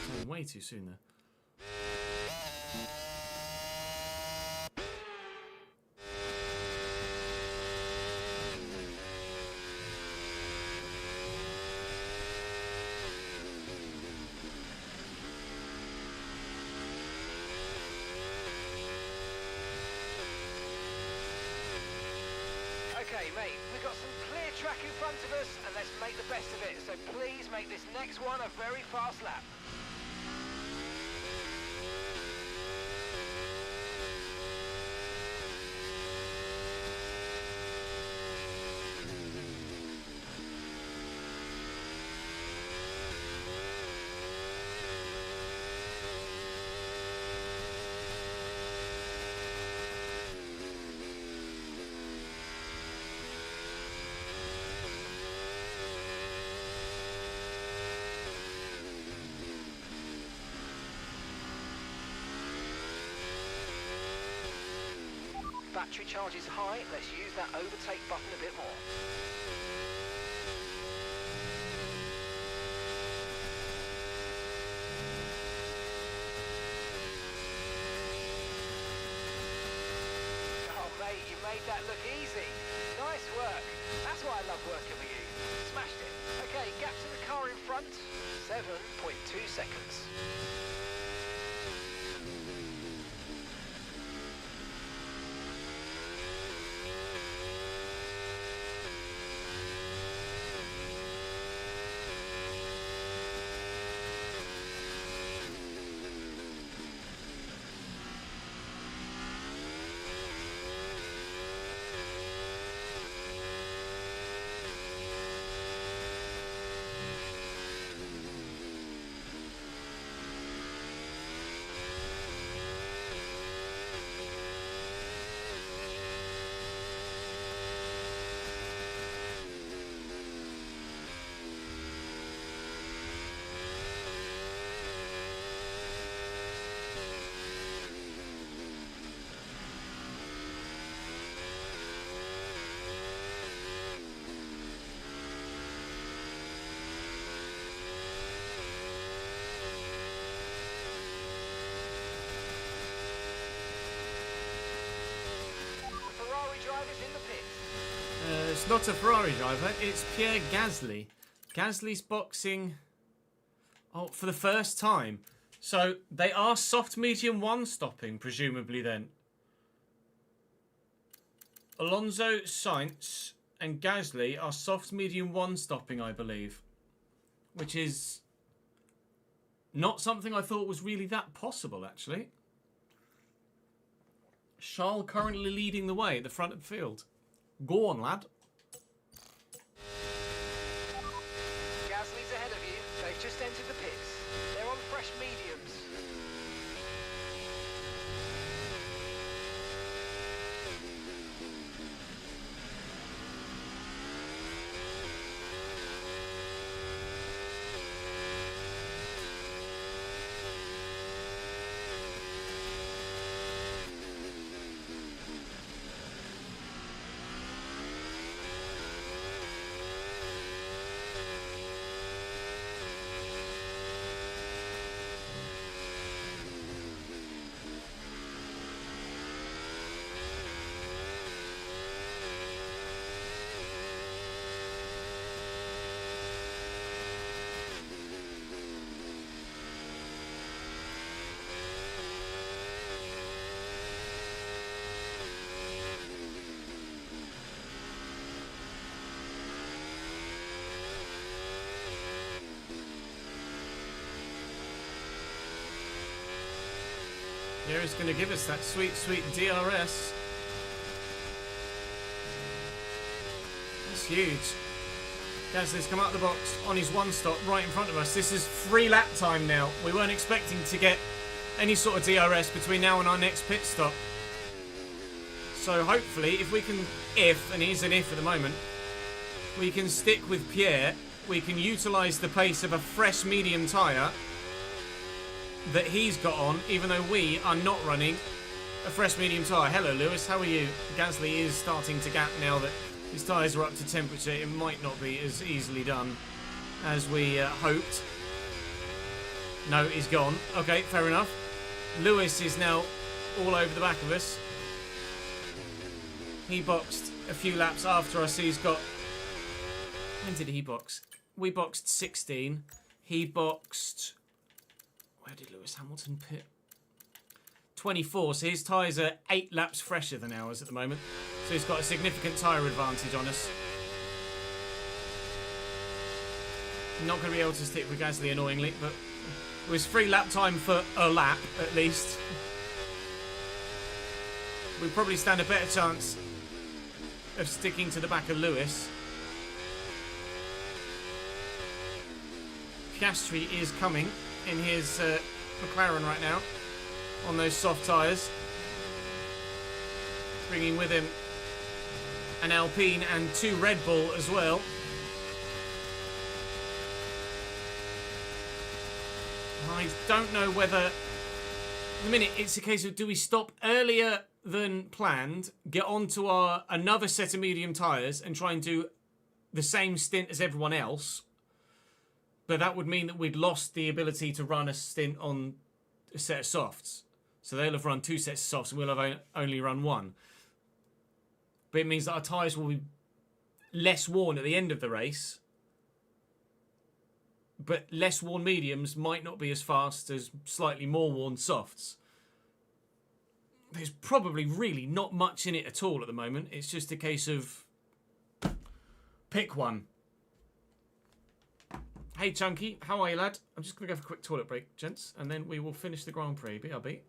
Oh, way too soon there.
Okay, mate, we've got some clear track in front of us, and let's make the best of it. So please make this next one a very fast lap. Battery charge is high, let's use that overtake button a bit more. Oh mate, you made that look easy. Nice work. That's why I love working with you. Smashed it. Okay, gap to the car in front, 7.2 seconds.
it's not a Ferrari driver, it's Pierre Gasly. Gasly's boxing for the first time. So they are soft medium 1 stopping, presumably then. Alonso, Sainz and Gasly are soft medium 1 stopping, I believe. Which is not something I thought was really that possible, actually. Charles currently leading the way at the front of the field. Go on, lad.
Gasly's ahead of you. They've just entered the pits. They're on fresh mediums.
Here he's going to give us that sweet, sweet DRS. That's huge. Gasly's come out of the box on his 1 stop right in front of us. This is free lap time now. We weren't expecting to get any sort of DRS between now and our next pit stop. So hopefully, if we can, and it is an if at the moment, we can stick with Pierre. We can utilise the pace of a fresh medium tyre that he's got on, even though we are not running a fresh medium tyre. Hello, Lewis. How are you? Gasly is starting to gap now that his tyres are up to temperature. It might not be as easily done as we hoped. No, he's gone. Okay, fair enough. Lewis is now all over the back of us. He boxed a few laps after us. He's got... When did he box? We boxed 16. He boxed... Where did Lewis Hamilton pit? 24, so his tyres are 8 laps fresher than ours at the moment. So he's got a significant tyre advantage on us. Not going to be able to stick with Gasly, annoyingly, but it was 3 lap time for a lap, at least. We probably stand a better chance of sticking to the back of Lewis. Piastri is coming in his McLaren right now on those soft tyres, bringing with him an Alpine and 2 Red Bull as well. I don't know whether at the minute it's a case of, do we stop earlier than planned, get onto our another set of medium tyres and try and do the same stint as everyone else? But that would mean that we'd lost the ability to run a stint on a set of softs. So they'll have run 2 sets of softs and we'll have only run 1. But it means that our tyres will be less worn at the end of the race. But less worn mediums might not be as fast as slightly more worn softs. There's probably really not much in it at all at the moment. It's just a case of pick one. Hey, Chunky. How are you, lad? I'm just going to go for a quick toilet break, gents, and then we will finish the Grand Prix. BRB.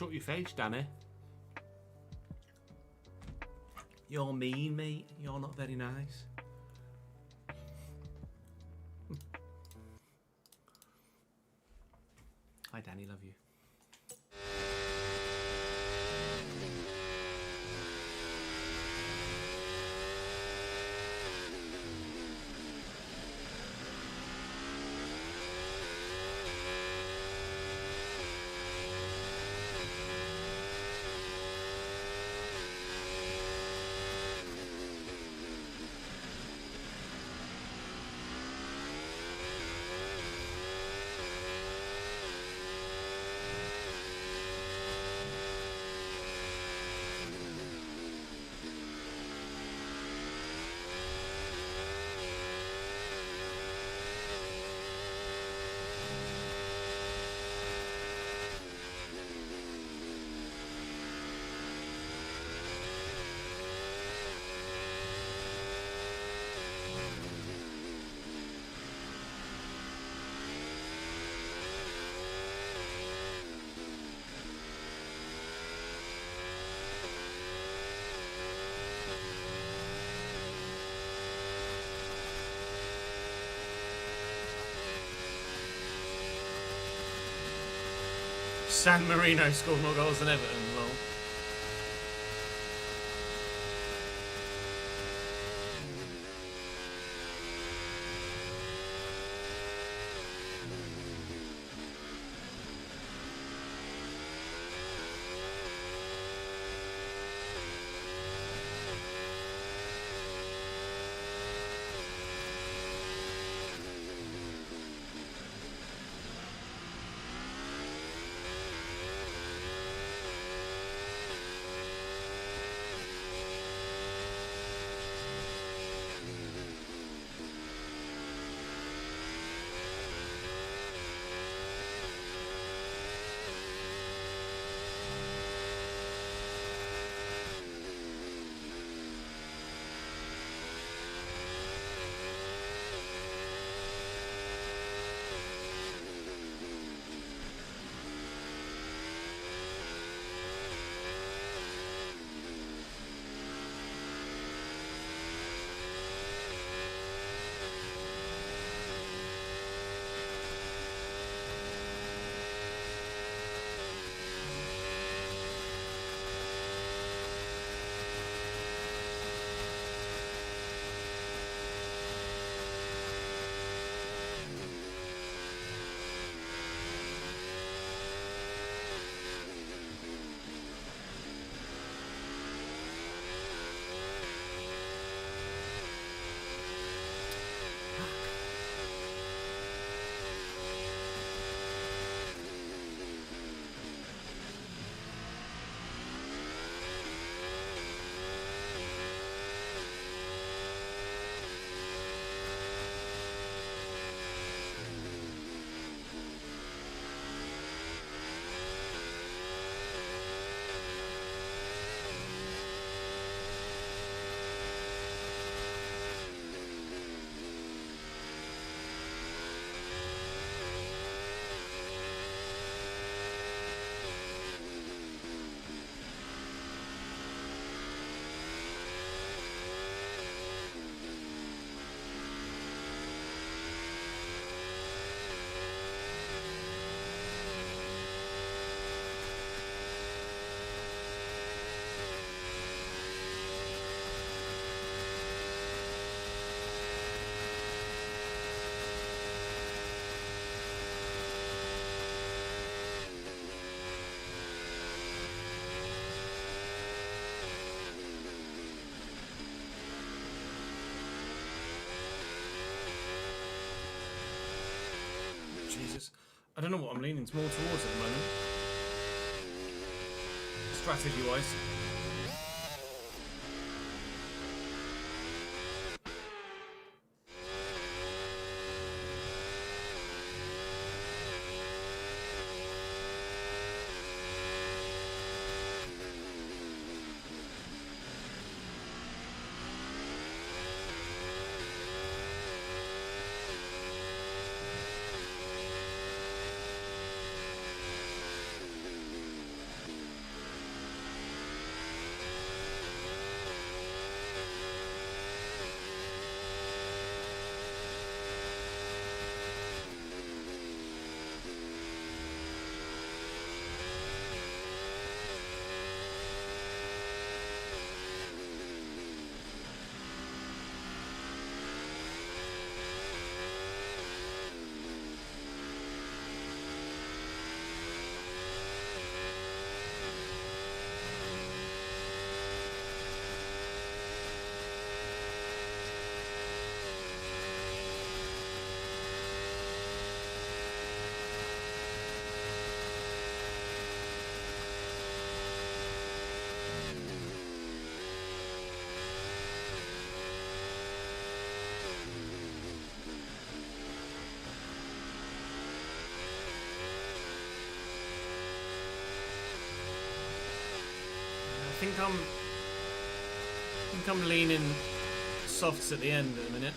Shut your face, Danny. You're mean, mate. You're not very nice. Hi, Danny. Love you. San Marino scored more goals than Everton, lol. Jesus. I don't know what I'm leaning more towards at the moment. Strategy-wise. I'm leaning softs at the end at the minute.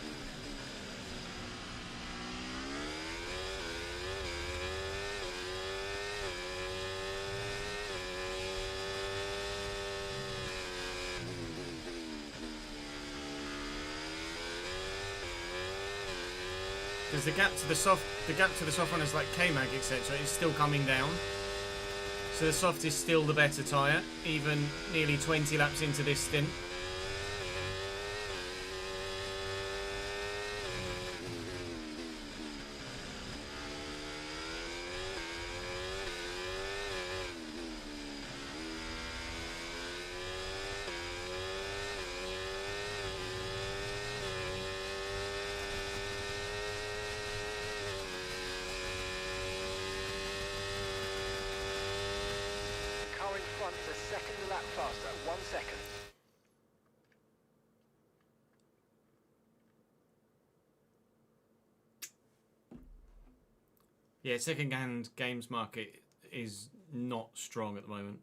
Because the gap to the soft runners like K-Mag, etc., is still coming down. So the soft is still the better tyre, even nearly 20 laps into this stint.
Car in front is a second a lap faster, 1 second.
Yeah, second-hand games market is not strong at the moment.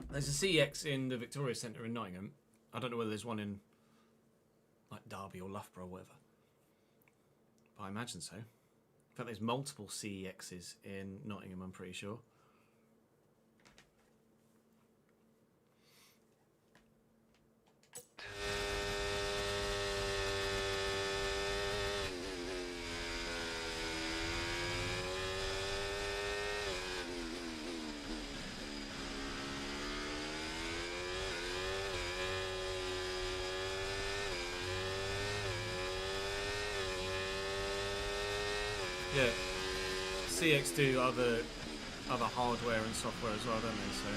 There's a CEX in the Victoria Centre in Nottingham. I don't know whether there's one in like Derby or Loughborough or whatever. But I imagine so. In fact, there's multiple CEXs in Nottingham, I'm pretty sure. Yeah, CX do other hardware and software as well, don't they? So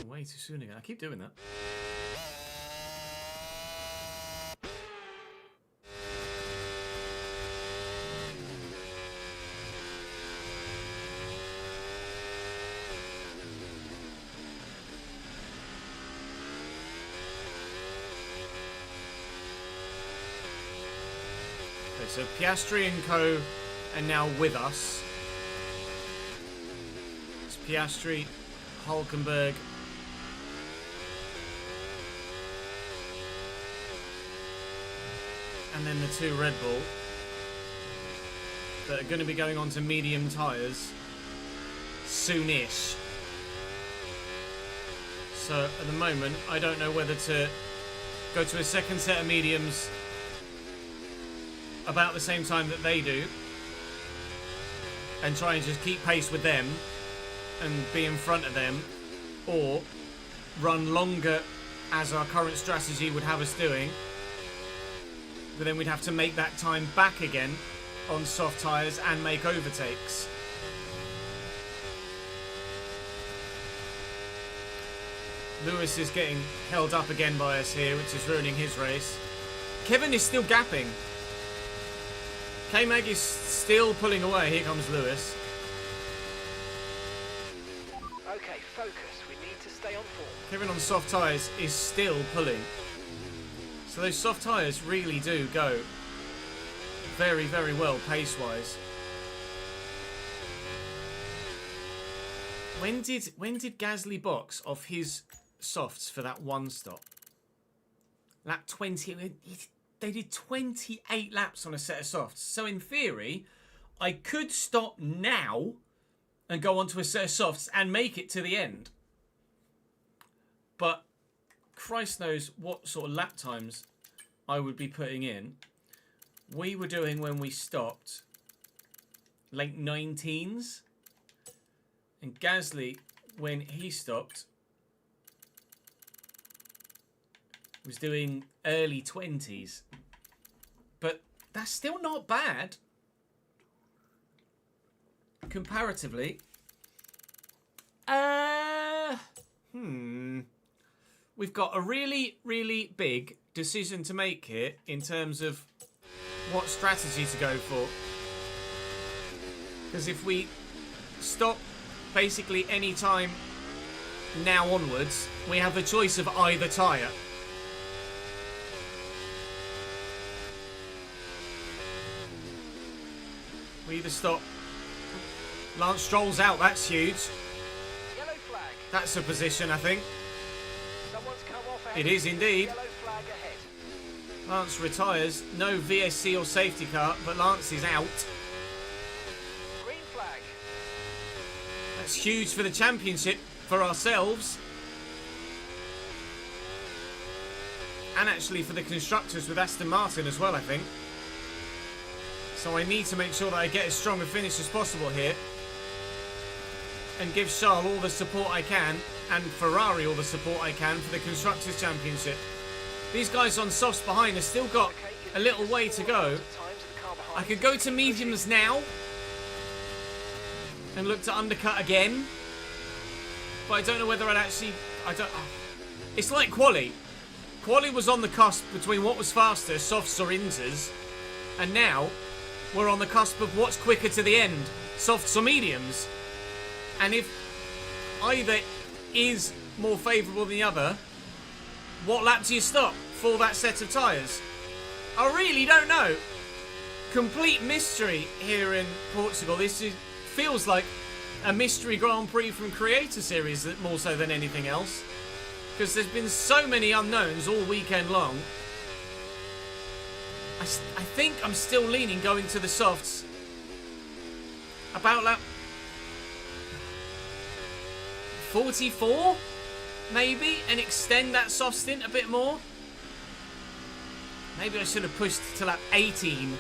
way too soon again. I keep doing that. Okay, so Piastri and Co are now with us. It's Piastri, Hulkenberg, and then the two Red Bull that are going to be going on to medium tyres soonish. So at the moment, I don't know whether to go to a second set of mediums about the same time that they do and try and just keep pace with them and be in front of them, or run longer as our current strategy would have us doing. But then we'd have to make that time back again on soft tyres and make overtakes. Lewis is getting held up again by us here, which is ruining his race. Kevin is still gapping. K-Mag is still pulling away. Here comes Lewis.
Okay, focus. We need to stay on form.
Kevin on soft tyres is still pulling. So those soft tyres really do go very, very well pace-wise. When did Gasly box off his softs for that one stop? Lap 20. They did 28 laps on a set of softs. So in theory, I could stop now and go onto a set of softs and make it to the end. but Christ knows what sort of lap times I would be putting in. We were doing, when we stopped, late 19s. And Gasly, when he stopped, was doing early 20s. But that's still not bad. Comparatively. We've got a really, really big decision to make here in terms of what strategy to go for. Because if we stop basically any time now onwards, we have the choice of either tyre. We either stop. Lance Stroll's out, that's huge.
Yellow flag.
That's a position, I think.
Someone's come off ahead.
It is indeed.
Yellow flag ahead.
Lance retires. No VSC or safety car, but Lance is out.
Green flag.
That's huge for the championship for ourselves. And actually for the constructors with Aston Martin as well, I think. So I need to make sure that I get as strong a finish as possible here. And give Charles all the support I can. And Ferrari all the support I can for the Constructors' Championship. These guys on softs behind have still got a little way to go. I could go to mediums now. And look to undercut again. But I don't know whether I'd actually... It's like quali. Quali was on the cusp between what was faster, softs or inters. And now... we're on the cusp of what's quicker to the end, softs or mediums. And if either is more favourable than the other, what lap do you stop for that set of tyres? I really don't know. Complete mystery here in Portugal. Feels like a mystery Grand Prix from Creator Series more so than anything else. Because there's been so many unknowns all weekend long. I think I'm still leaning going to the softs. About lap 44, maybe, and extend that soft stint a bit more. Maybe I should have pushed to lap 18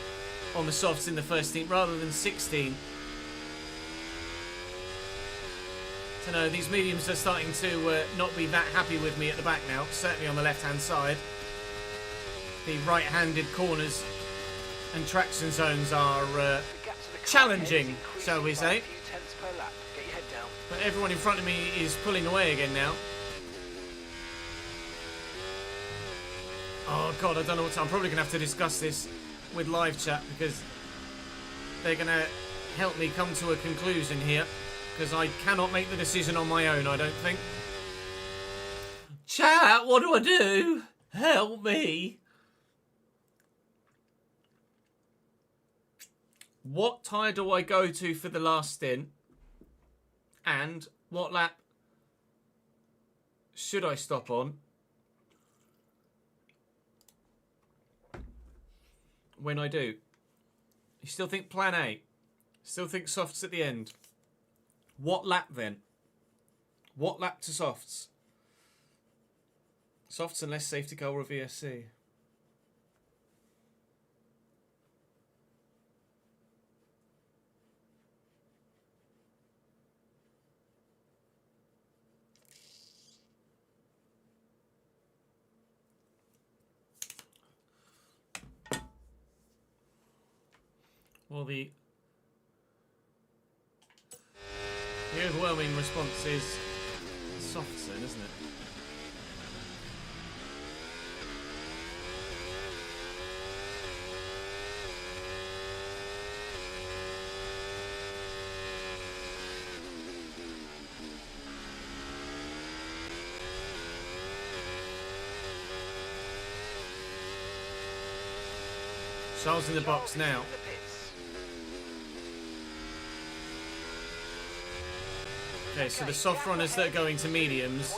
on the softs in the first stint rather than 16. I don't know, these mediums are starting to not be that happy with me at the back now, certainly on the left-hand side. The right-handed corners and traction zones are challenging, shall we say. But everyone in front of me is pulling away again now. Oh god, I don't know what to... I'm probably going to have to discuss this with live chat because they're going to help me come to a conclusion here. Because I cannot make the decision on my own, I don't think. Chat, what do I do? Help me. What tyre do I go to for the last stint? And what lap should I stop on when I do? You still think plan A? Still think softs at the end? What lap then? What lap to softs? Softs and less safety car or VSC? Well, the overwhelming response is softs then, isn't it? Charles in the box now. Okay, so the soft runners that are going to mediums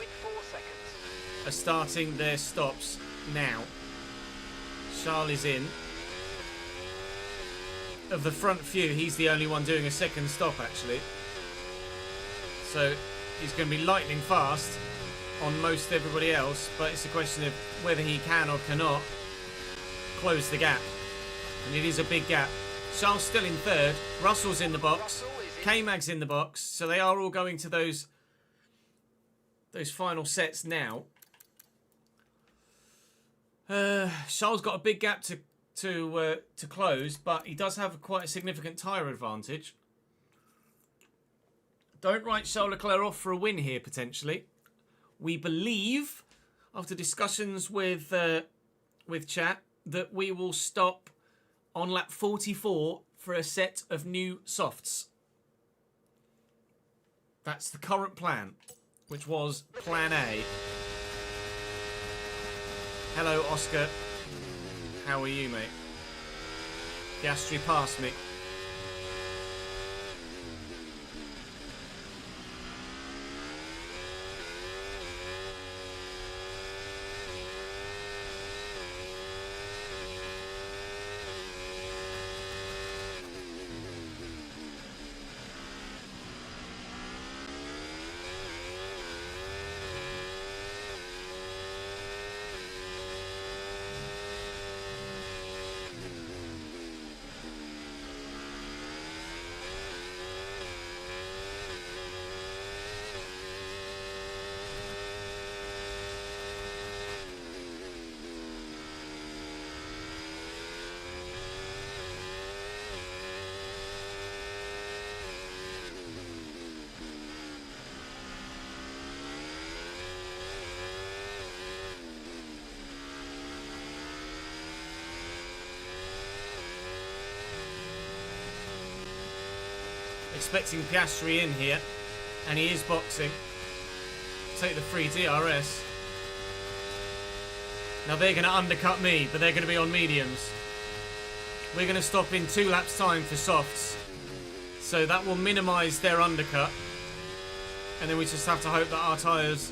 are starting their stops now. Charles is in. Of the front few, he's the only one doing a second stop, actually. So he's going to be lightning fast on most everybody else, but it's a question of whether he can or cannot close the gap. And it is a big gap. Charles still in third. Russell's in the box. K-Mag's in the box. So they are all going to those final sets now. Charles got a big gap to close, but he does have quite a significant tyre advantage. Don't write Charles Leclerc off for a win here, potentially. We believe, after discussions with chat, that we will stop on lap 44 for a set of new softs. That's the current plan, which was plan A. Hello, Oscar. How are you, mate? Piastri passed me. Expecting Piastri in here, and he is boxing. Take the free DRS. Now they're going to undercut me, but they're going to be on mediums. We're going to stop in 2 laps time for softs, so that will minimise their undercut, and then we just have to hope that our tyres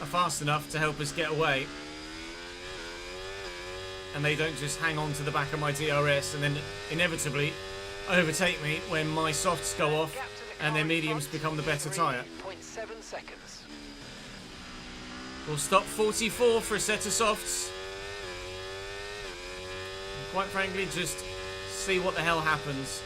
are fast enough to help us get away, and they don't just hang on to the back of my DRS and then inevitably overtake me when my softs go off and their mediums become the better tyre.
0.7 seconds.
We'll stop 44 for a set of softs. And quite frankly, just see what the hell happens.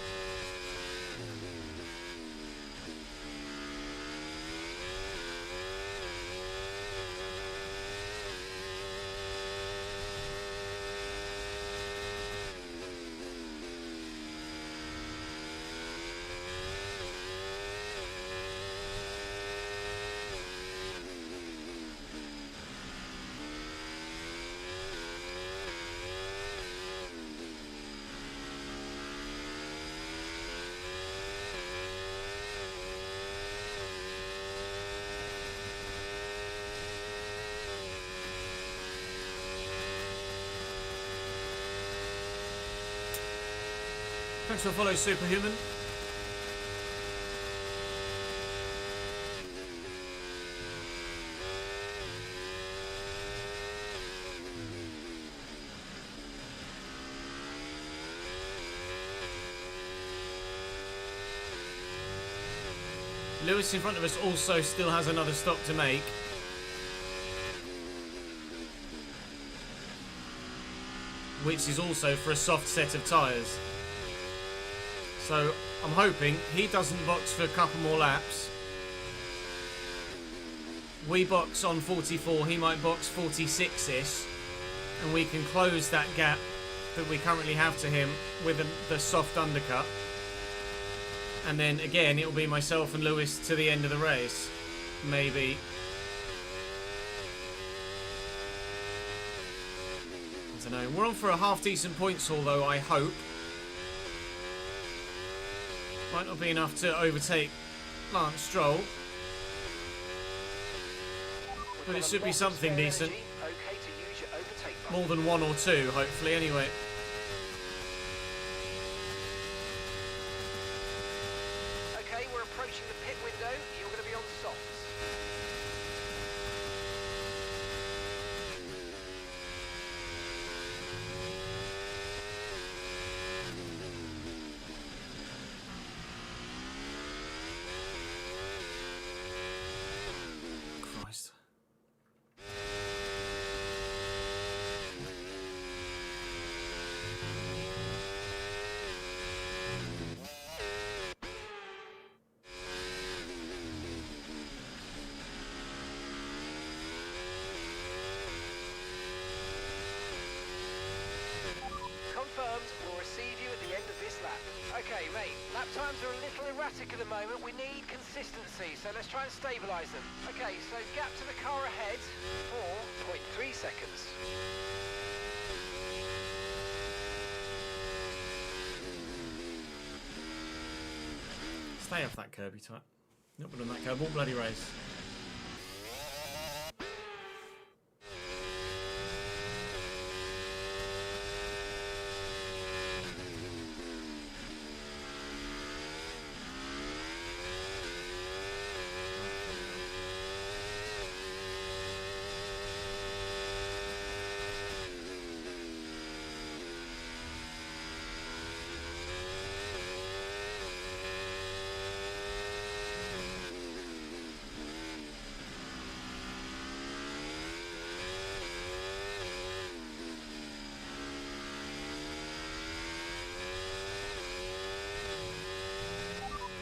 Thanks for follow, Superhuman. Lewis in front of us also still has another stop to make. Which is also for a soft set of tyres. So I'm hoping he doesn't box for a couple more laps. We box on 44, he might box 46-ish. And we can close that gap that we currently have to him with the soft undercut. And then again, it'll be myself and Lewis to the end of the race. Maybe. I don't know. We're on for a half-decent points haul, though, I hope. Might not be enough to overtake Lance Stroll. But it should be something decent. More than 1 or 2, hopefully, anyway.
Okay, we're approaching the pit window. You're going to be on softs.
Christ.
confirmed. We'll receive you at the end of this lap. Okay, mate, lap times are a little erratic at the moment. We need consistency, so let's try and stabilise them. Okay, so gap to the car ahead, 4.3 seconds.
Stay off that Kirby type. Not been on that curb all bloody race.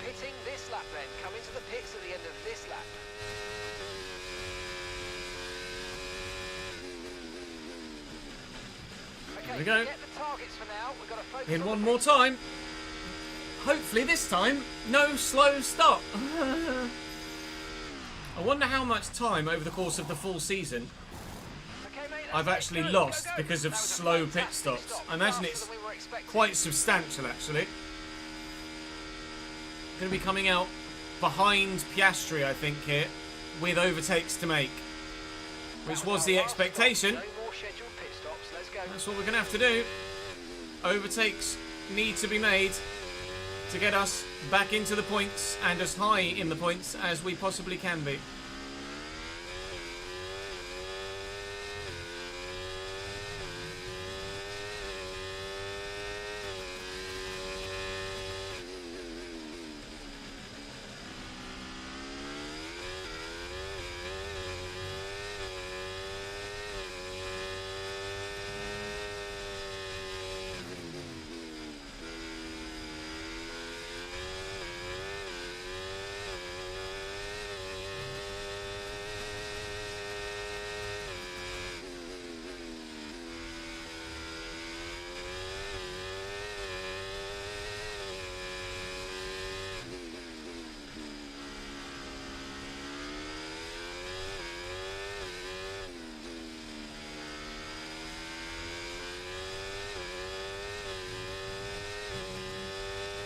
Pitting this lap then. Come into the pits at the end of this lap. Okay,
Here we go.
Get the targets for now. We've got to focus
In
on
one
the
more time. Hopefully this time, no slow stop. I wonder how much time over the course of the full season
Okay, mate,
I've
that's
actually
it. Good,
lost
go, go.
because of
That was a
slow pit
fantastic
stops.
stop.
I imagine
Faster
it's
than we were expecting.
quite substantial actually. Going to be coming out behind Piastri, I think, here, with overtakes to make, which
That
was
our
the
last
expectation.
stop. No more scheduled pit stops. Let's go.
That's what we're going to have to do. Overtakes need to be made to get us back into the points and as high in the points as we possibly can be.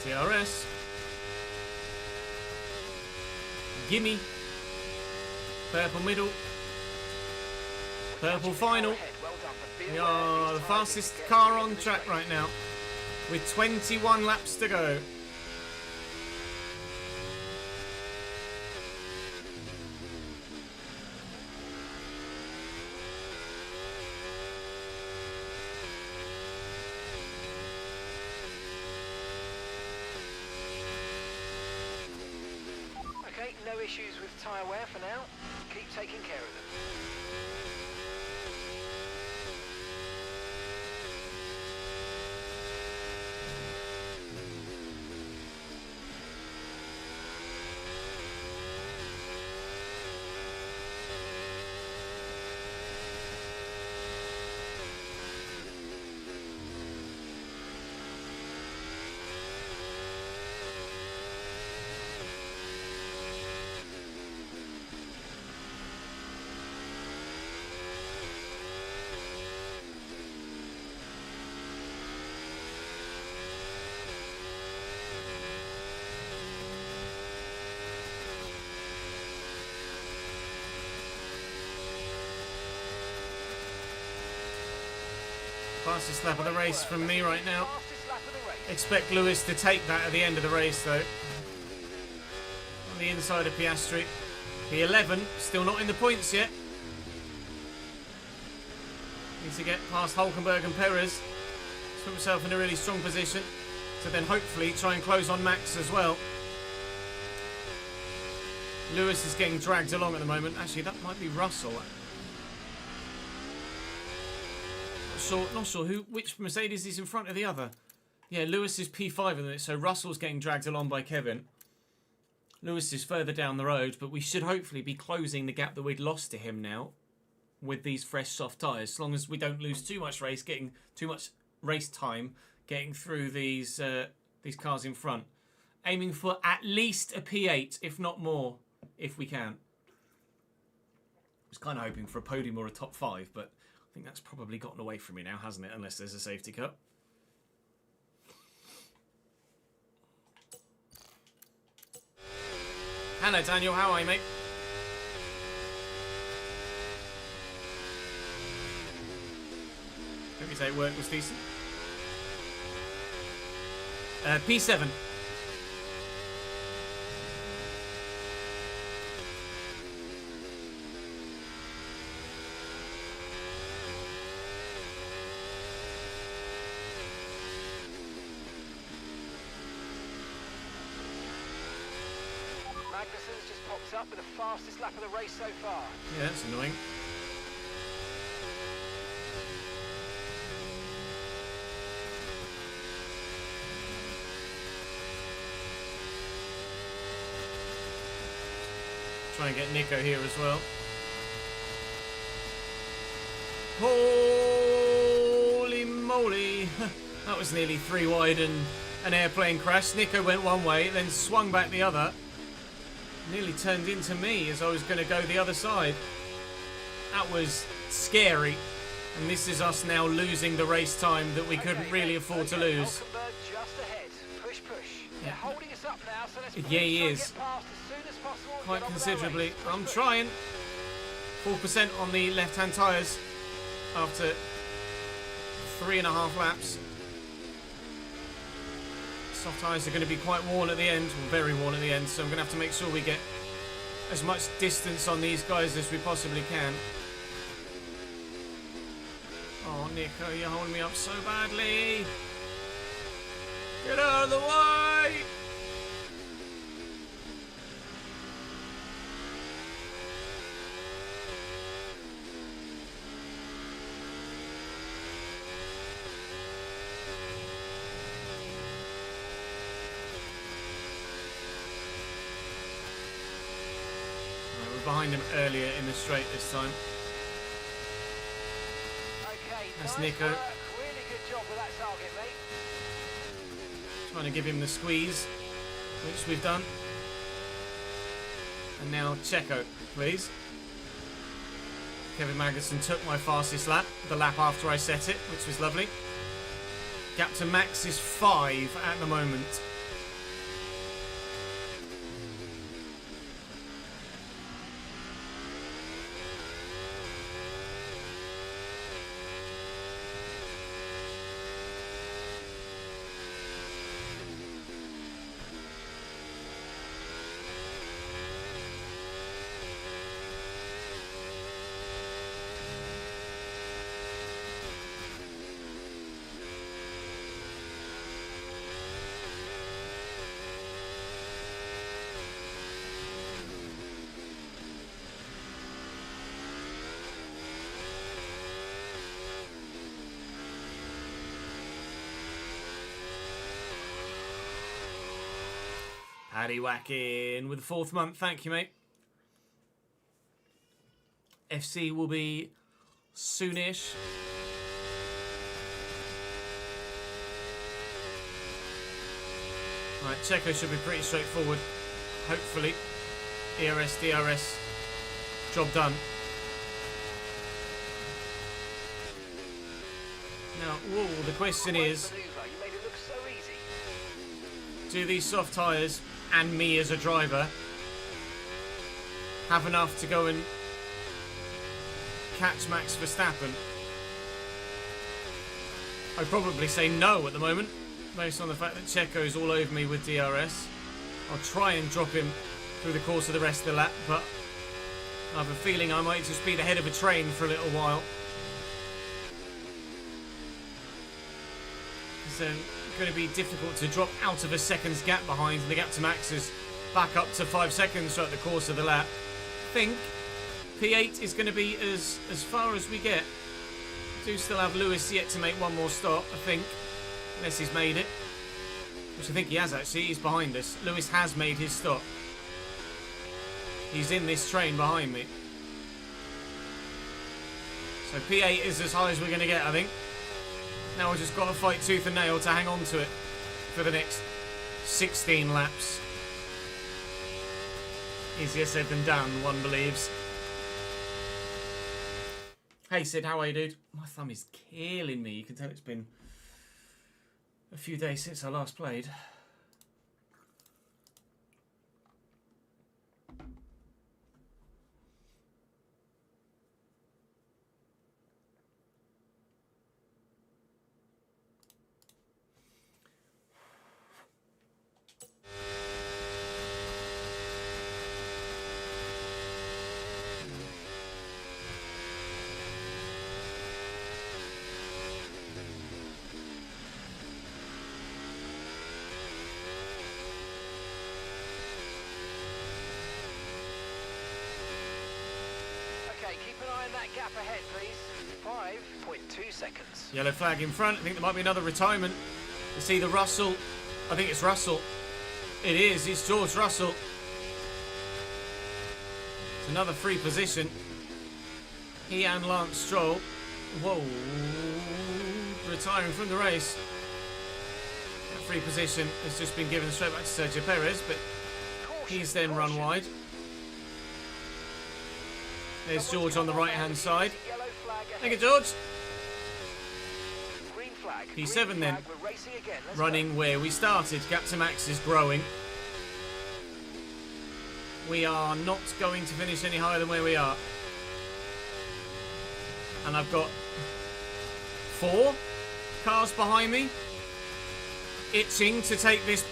TRS. Gimme. Purple middle. Purple final.
Well done, but be
We
aware
are
these
the
tyres
fastest
can get
car
to
on
the
track
race.
right now, with 21 laps to go.
Okay, no issues with tyre wear for now. Keep taking care of them.
Fastest lap of the race from me right now.
Fastest lap of the race.
Expect Lewis to take that at the end of the race though. On the inside of Piastri. P11, still not in the points yet. Needs to get past Hulkenberg and Perez to put himself in a really strong position to then hopefully try and close on Max as well. Lewis is getting dragged along at the moment. Actually, that might be Russell. Not sure which Mercedes is in front of the other. Yeah, Lewis is P5 in it, so Russell's getting dragged along by Kevin. Lewis is further down the road, but we should hopefully be closing the gap that we'd lost to him now with these fresh soft tyres, as long as we don't lose too much race time getting through these cars in front. Aiming for at least a P8, if not more, if we can. I was kind of hoping for a podium or a top 5, but I think that's probably gotten away from me now, hasn't it? Unless there's a safety car. Hello, Daniel. How are you, mate? Hope your day at work was decent. P7.
Magnussen's just popped up with the fastest lap of the race so far.
Yeah, that's annoying. Try and get Nico here as well. Holy moly! That was nearly 3 wide and an airplane crash. Nico went one way, then swung back the other. Nearly turned into me as I was going to go the other side. That was scary. And this is us now losing the race time that we couldn't really afford to lose.
Hulkenberg just ahead. Push, push. They're holding us up now, so let's
Yeah, he
try and
is.
get past as soon as possible and
Quite
get on with our
considerably.
race. Push,
I'm
push.
trying. 4% on the left-hand tyres after 3.5 laps. Soft tyres are going to be quite worn at the end, or very worn at the end, so I'm going to have to make sure we get as much distance on these guys as we possibly can. Oh, Nico, you're holding me up so badly. Get out of the way! We're behind him earlier in the straight this time.
Okay,
That's
nice
Nico.
work. Really good job with that target, mate.
Trying to give him the squeeze, which we've done. And now Checo, please. Kevin Magnussen took my fastest lap, the lap after I set it, which was lovely. Gap to Max is 5 at the moment. Paddy Whacking with the 4th month. Thank you, mate. FC will be soonish. Right, Checo should be pretty straightforward. Hopefully. ERS, DRS. Job done. Now, whoa, the question is,
Maneuver. You made it look so easy.
do these soft tyres and me as a driver have enough to go and catch Max Verstappen? I'd probably say no at the moment, based on the fact that Checo's all over me with DRS. I'll try and drop him through the course of the rest of the lap, but I have a feeling I might just speed ahead of a train for a little while. It's going to be difficult to drop out of a second's gap behind, and the gap to Max is back up to 5 seconds throughout the course of the lap. I think P8 is going to be as far as we get. Do still have Lewis yet to make one more stop, I think, unless he's made it, which I think he has actually. He's behind us. Lewis has made his stop. He's in this train behind me. So P8 is as high as we're going to get, I think. Now I've just got to fight tooth and nail to hang on to it for the next 16 laps. Easier said than done, one believes. Hey Sid, how are you, dude? My thumb is killing me. You can tell it's been a few days since I last played.
Okay, keep an eye on that gap ahead, please. 5.2 seconds.
Yellow flag in front. I think there might be another retirement. It's either Russell. I think it's Russell. It is. It's George Russell. It's another free position. He and Lance Stroll. Whoa. Retiring from the race. That free position has just been given straight back to Sergio Perez, but he's then run wide. There's George on the right-hand side.
Yellow flag
Thank you,
ahead.
George.
Green flag.
P7
Green
then.
flag. We're racing again. Let's
Running where we started. Gap to Max is growing. We are not going to finish any higher than where we are. And I've got 4 cars behind me, itching to take this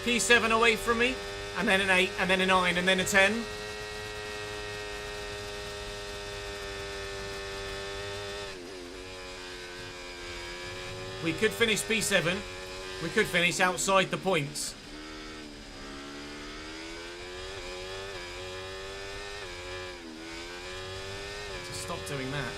P7 away from me, and then an 8, and then a 9, and then a 10. We could finish P7. We could finish outside the points. Just stop doing that.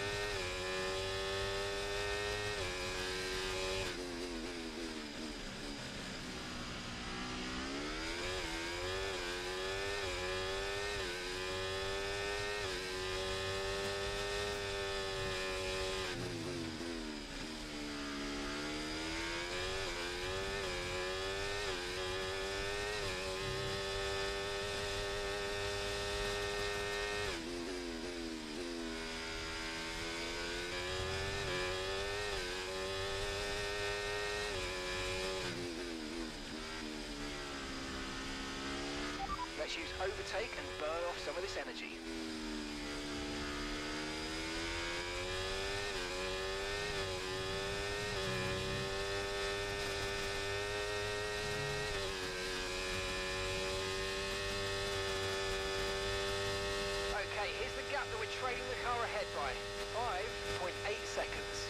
Let's use overtake and burn off some of this energy. Okay, here's the gap that we're trailing the car ahead by. 5.8 seconds.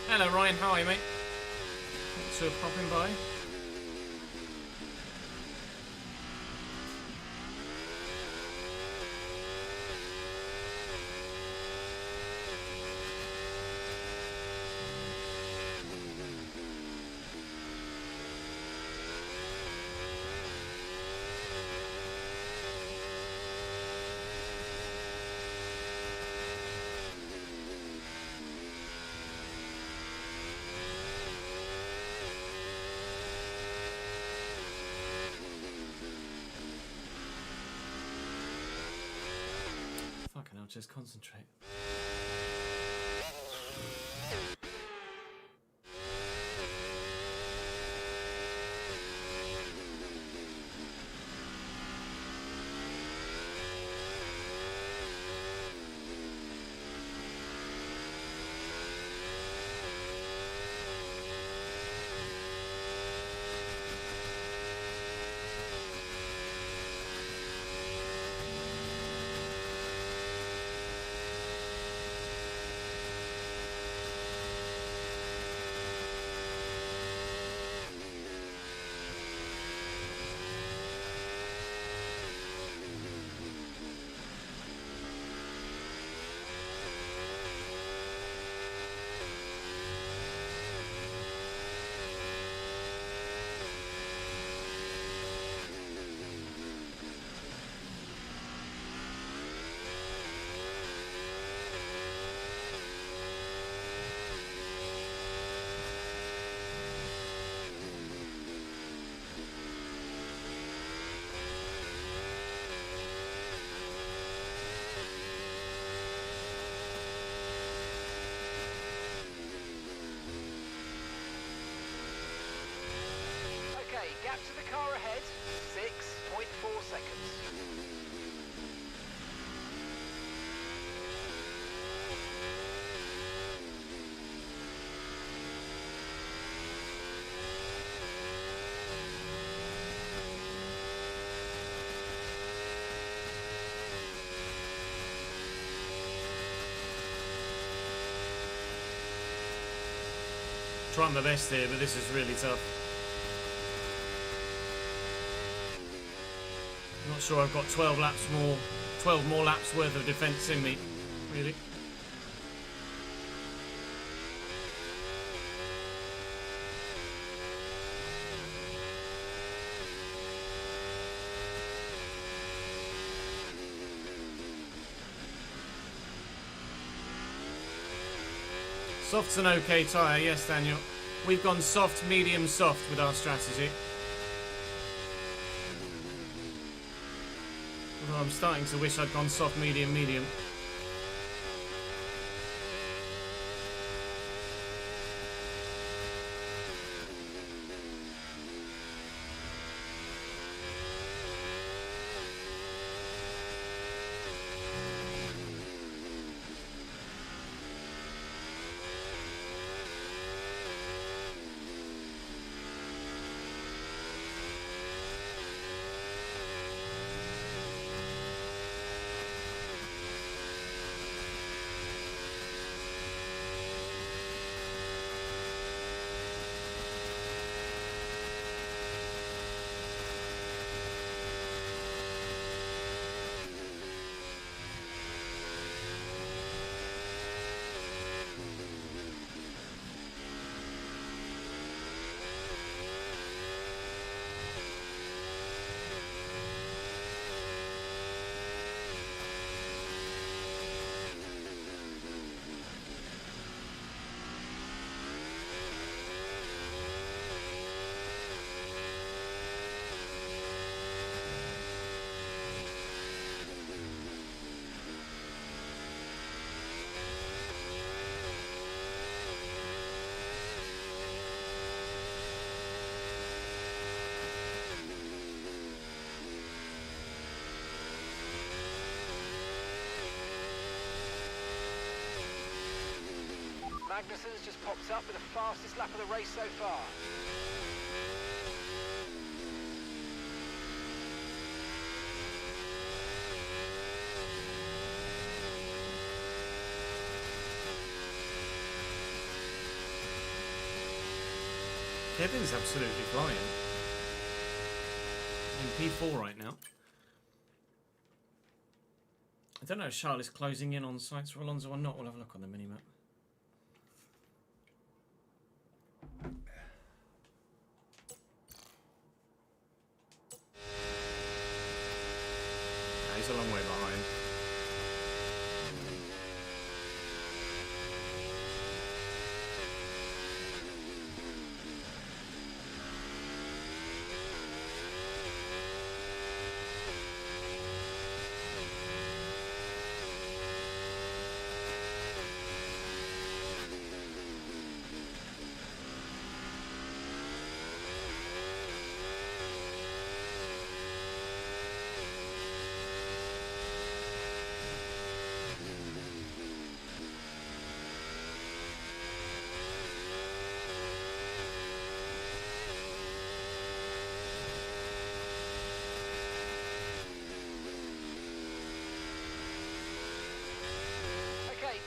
Hello Ryan, how are you, mate? Thanks for popping by. Fucking hell, just concentrate.
gap to the car ahead, 6.4 seconds.
Trying my best here, but this is really tough. I'm not sure I've got 12 more laps worth of defence in me, really. Soft's an okay tyre, yes, Daniel. We've gone soft, medium, soft with our strategy. Although I'm starting to wish I'd gone soft, medium, medium.
Magnussen's just popped up with the fastest lap of the race so far.
Kevin's absolutely flying. In P4 right now. I don't know if Charles is closing in on sights for Alonso or not. We'll have a look on the minimap. He's a long way behind.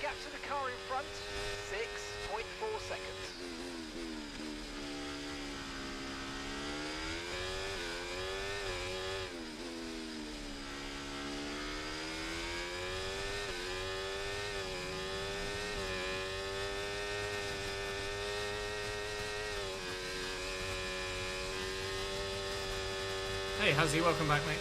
Gap to the car in front, 6.4 seconds.
Hey, Huzzy, welcome back, mate.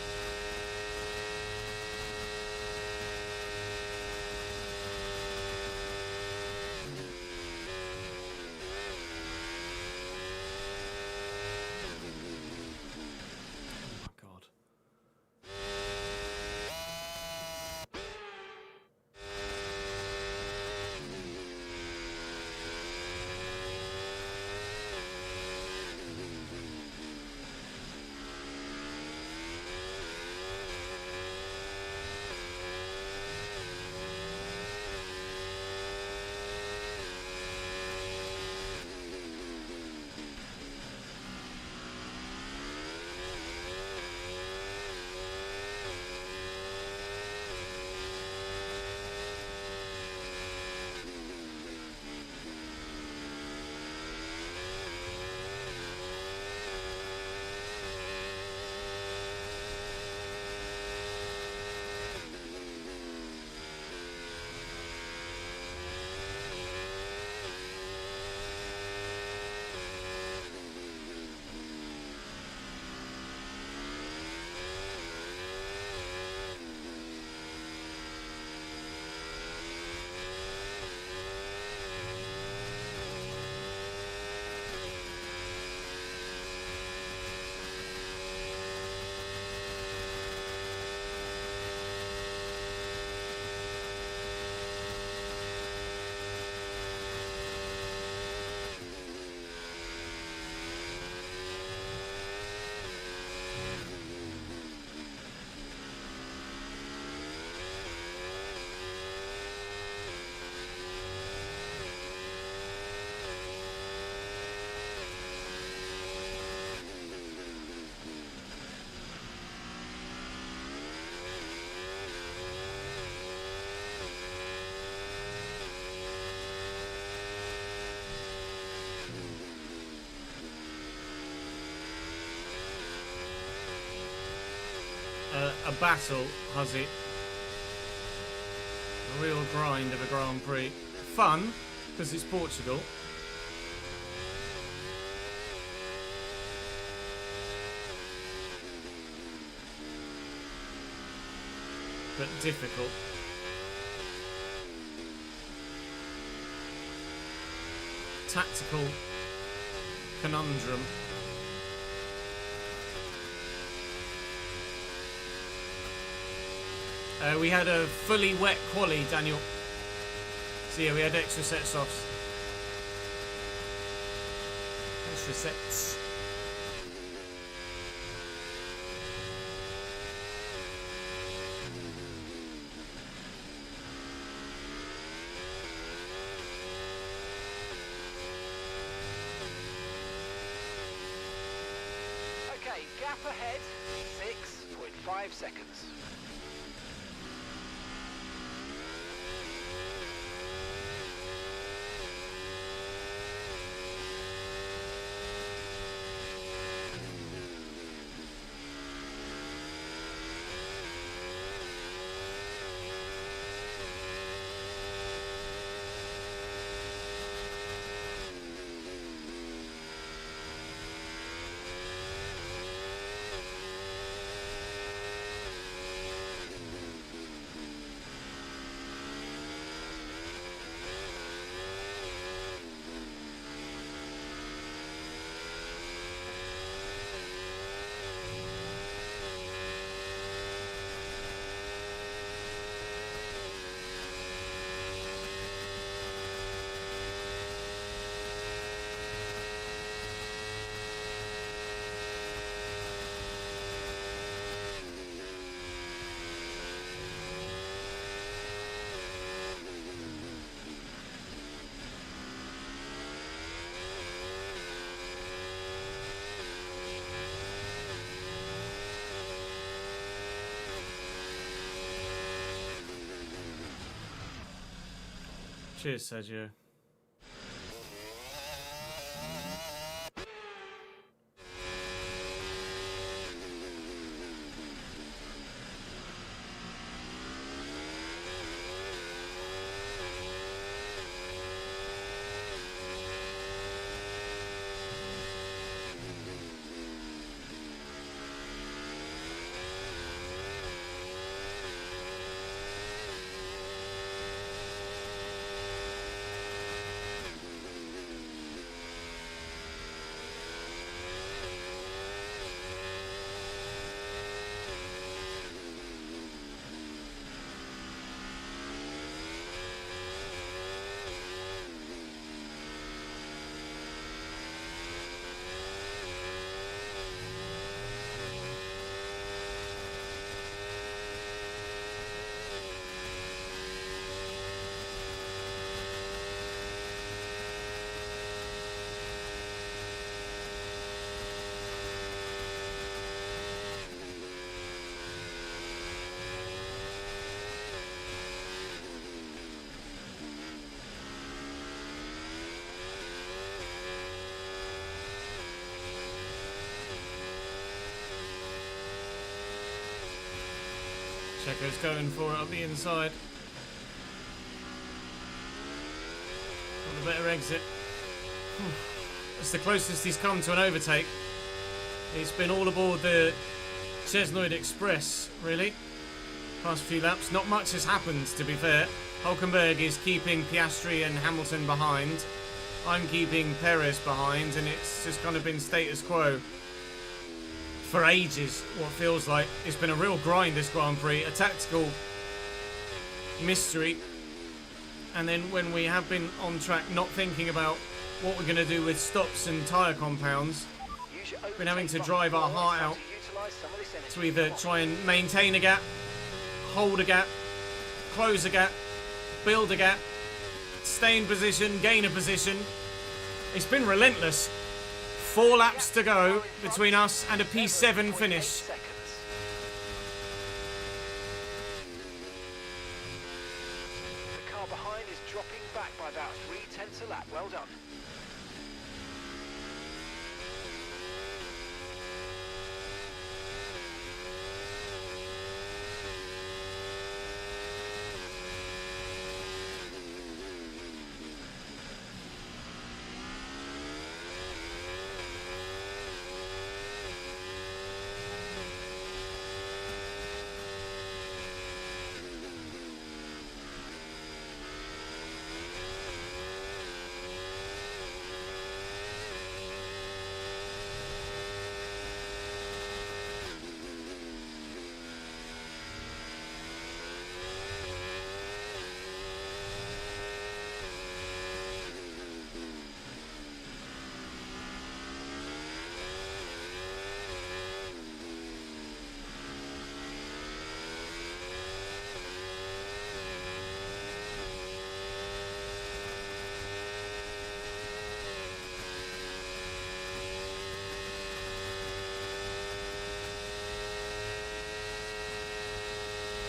a battle, has it? A real grind of a Grand Prix. Fun, because it's Portugal. But difficult. Tactical conundrum. We had a fully wet quali, Daniel. So yeah, we had extra set softs. Extra sets.
Okay, gap ahead, 6.5 seconds.
Cheers, Sergio. Checo's going for it up the inside. Want a better exit. It's the closest he's come to an overtake. It's been all aboard the Chesnoid Express, really. Past few laps. Not much has happened, to be fair. Hulkenberg is keeping Piastri and Hamilton behind. I'm keeping Perez behind, and it's just kind of been status quo for ages, what feels like. It's been a real grind, this Grand Prix. A tactical mystery. And then when we have been on track, not thinking about what we're going to do with stops and tyre compounds, been having to drive our heart out to either try and maintain a gap, hold a gap, close a gap, build a gap, stay in position, gain a position. It's been relentless. 4 laps to go between us and a P7 finish.
The car behind is dropping back by about 0.3 a lap. Well done.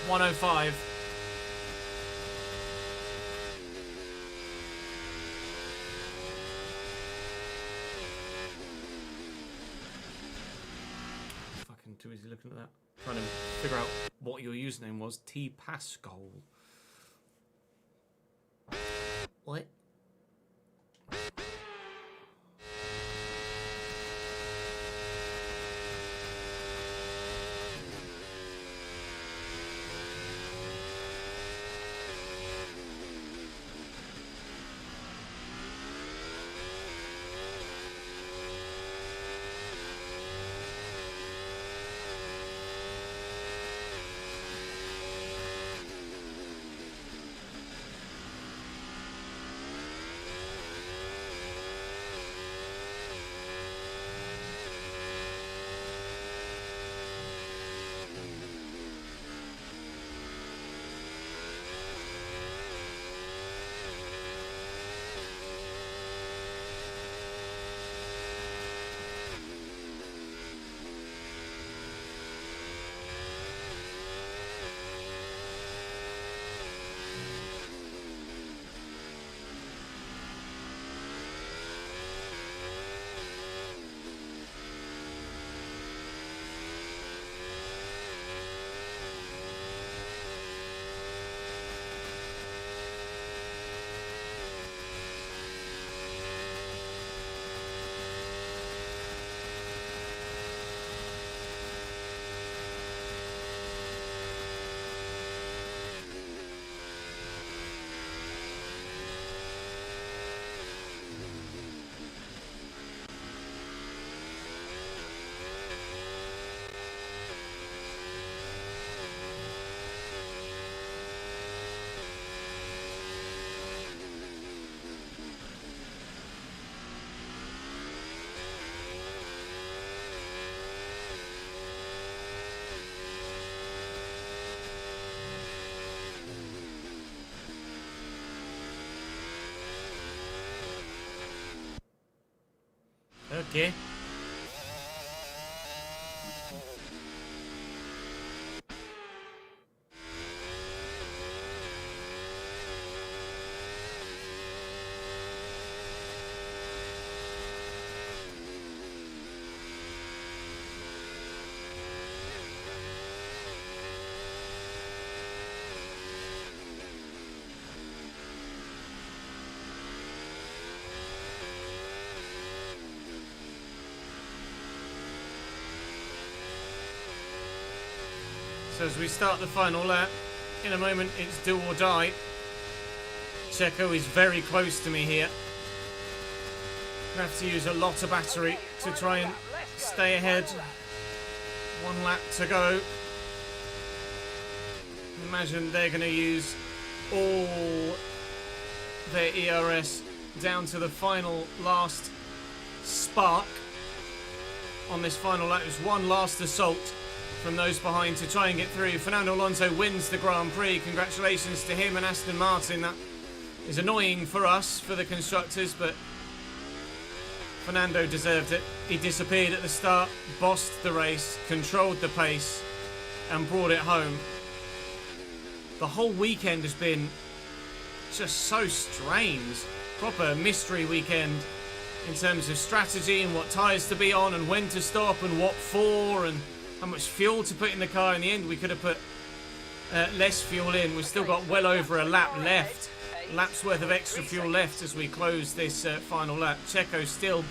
105. Fucking too busy looking at that. Trying to figure out what your username was. T Pascal. What? Okay. So as we start the final lap, in a moment it's do or die. Checo is very close to me here. I have to use a lot of battery to try and stay ahead. 1 lap to go. Imagine they're going to use all their ERS down to the final last spark on this final lap. It was one last assault from those behind to try and get through. Fernando Alonso wins the Grand Prix. Congratulations to him and Aston Martin. That is annoying for us, for the constructors, but Fernando deserved it. He disappeared at the start, bossed the race, controlled the pace, and brought it home. The whole weekend has been just so strange. Proper mystery weekend in terms of strategy and what tyres to be on and when to stop and what for and how much fuel to put in the car. In the end, we could have put less fuel in. We've still got well over a lap left. Lap's worth of extra fuel left as we close this final lap. Checo still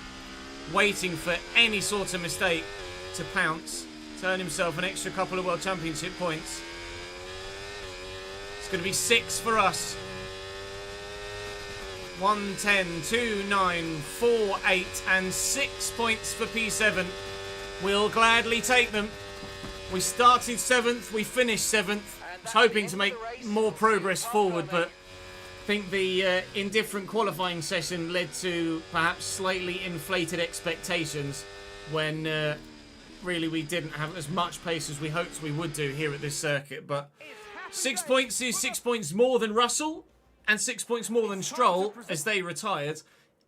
waiting for any sort of mistake to pounce, to earn himself an extra couple of World Championship points. It's going to be 6 for us. 1, 10, 2, 9, 4, 8 and 6 points for P7. We'll gladly take them. We started 7th, we finished 7th. I was hoping to make more progress forward, but I think the indifferent qualifying session led to perhaps slightly inflated expectations when really we didn't have as much pace as we hoped we would do here at this circuit. But 6 points is 6 points more than Russell and 6 points more than Stroll as they retired.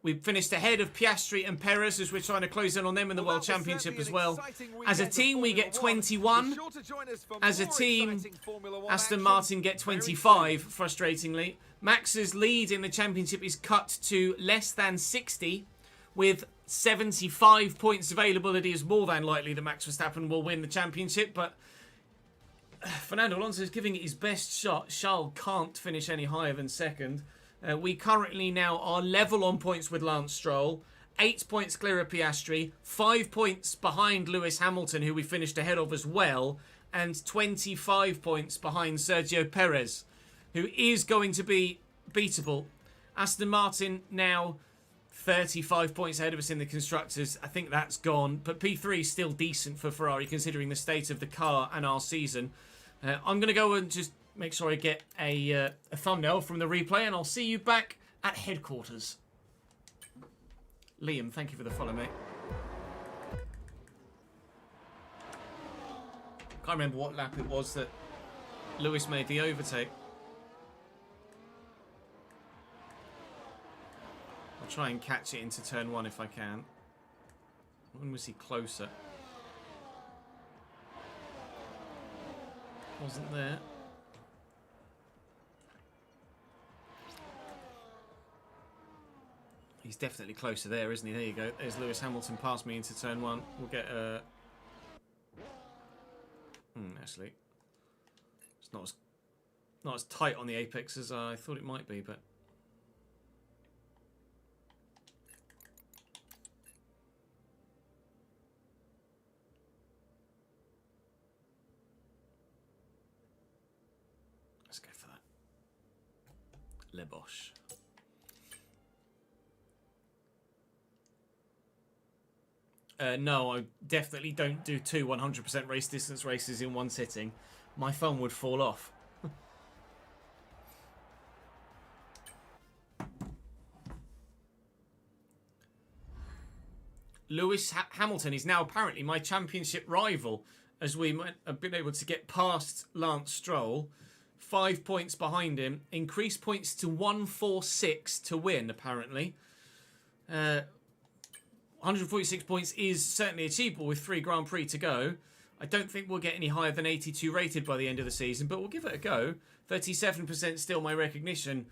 We finished ahead of Piastri and Perez as we're trying to close in on them in the World Championship as well. As a team, we get 21. As a team, Aston Martin get 25, frustratingly. Max's lead in the championship is cut to less than 60. With 75 points available, it is more than likely that Max Verstappen will win the championship. But Fernando Alonso is giving it his best shot. Charles can't finish any higher than second. We currently now are level on points with Lance Stroll. 8 points clear of Piastri. 5 points behind Lewis Hamilton, who we finished ahead of as well. And 25 points behind Sergio Perez, who is going to be beatable. Aston Martin now 35 points ahead of us in the Constructors. I think that's gone. But P3 is still decent for Ferrari, considering the state of the car and our season. I'm going to go and just make sure I get a thumbnail from the replay, and I'll see you back at headquarters. Liam, thank you for the follow, mate. Can't remember what lap it was that Lewis made the overtake. I'll try and catch it into turn 1 if I can. When was he closer? Wasn't there. He's definitely closer there, isn't he? There you go. There's Lewis Hamilton past me into turn 1. We'll get a... actually, it's not as tight on the apex as I thought it might be, but... Let's go for that. Le Bosch. No, I definitely don't do 2 100% race distance races in one sitting. My phone would fall off. Lewis Hamilton is now apparently my championship rival, as we have been able to get past Lance Stroll. 5 points behind him. Increased points to 146 to win, apparently. 146 points is certainly achievable with 3 Grand Prix to go. I don't think we'll get any higher than 82 rated by the end of the season, but we'll give it a go. 37% still my recognition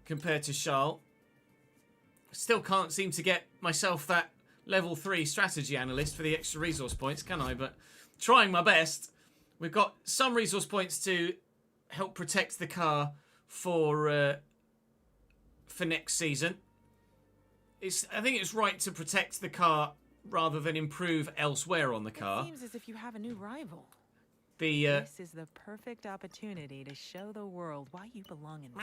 compared to Charles. Still can't seem to get myself that level 3 strategy analyst for the extra resource points, can I? But trying my best. We've got some resource points to help protect the car for next season. I think it's right to protect the car rather than improve elsewhere on the car.
It seems as if you have a new rival.
This is the perfect opportunity to show the world why you belong in this.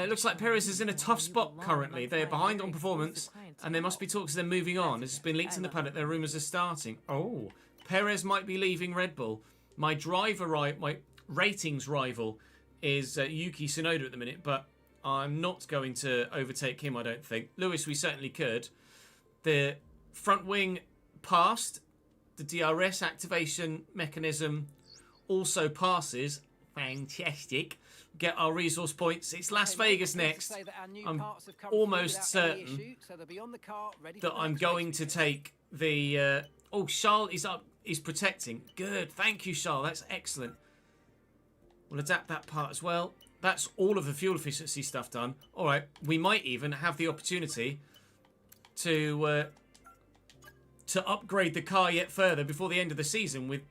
Looks like Perez is in a tough spot currently. They're behind on performance, and there must be talks of them moving on. It's been leaked in the paddock. Their rumours are starting. Oh, Perez might be leaving Red Bull. My ratings rival is Yuki Tsunoda at the minute, but I'm not going to overtake him, I don't think. Lewis, we certainly could. The front wing passed. The DRS activation mechanism also passes. Fantastic. Get our resource points. It's Las Vegas next. I'm almost certain that I'm going to take the... Oh, Charles is up. He's protecting. Good. Thank you, Charles. That's excellent. We'll adapt that part as well. That's all of the fuel efficiency stuff done. All right, we might even have the opportunity to upgrade the car yet further before the end of the season, with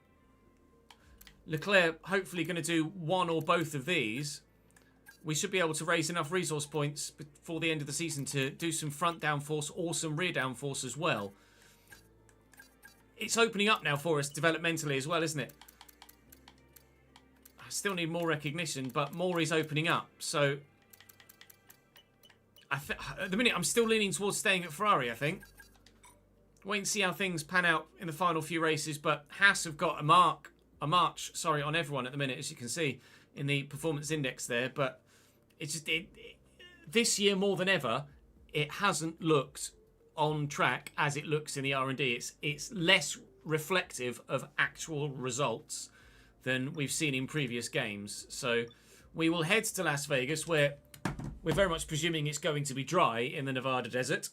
Leclerc hopefully going to do one or both of these. We should be able to raise enough resource points before the end of the season to do some front downforce or some rear downforce as well. It's opening up now for us developmentally as well, isn't it? Still need more recognition, but more is opening up. So at the minute, I'm still leaning towards staying at Ferrari, I think. Wait and see how things pan out in the final few races, but Haas have got a march on everyone at the minute, as you can see in the performance index there. But it's just this year more than ever, it hasn't looked on track as it looks in the R&D. It's less reflective of actual results than we've seen in previous games. So we will head to Las Vegas, where we're very much presuming it's going to be dry in the Nevada desert.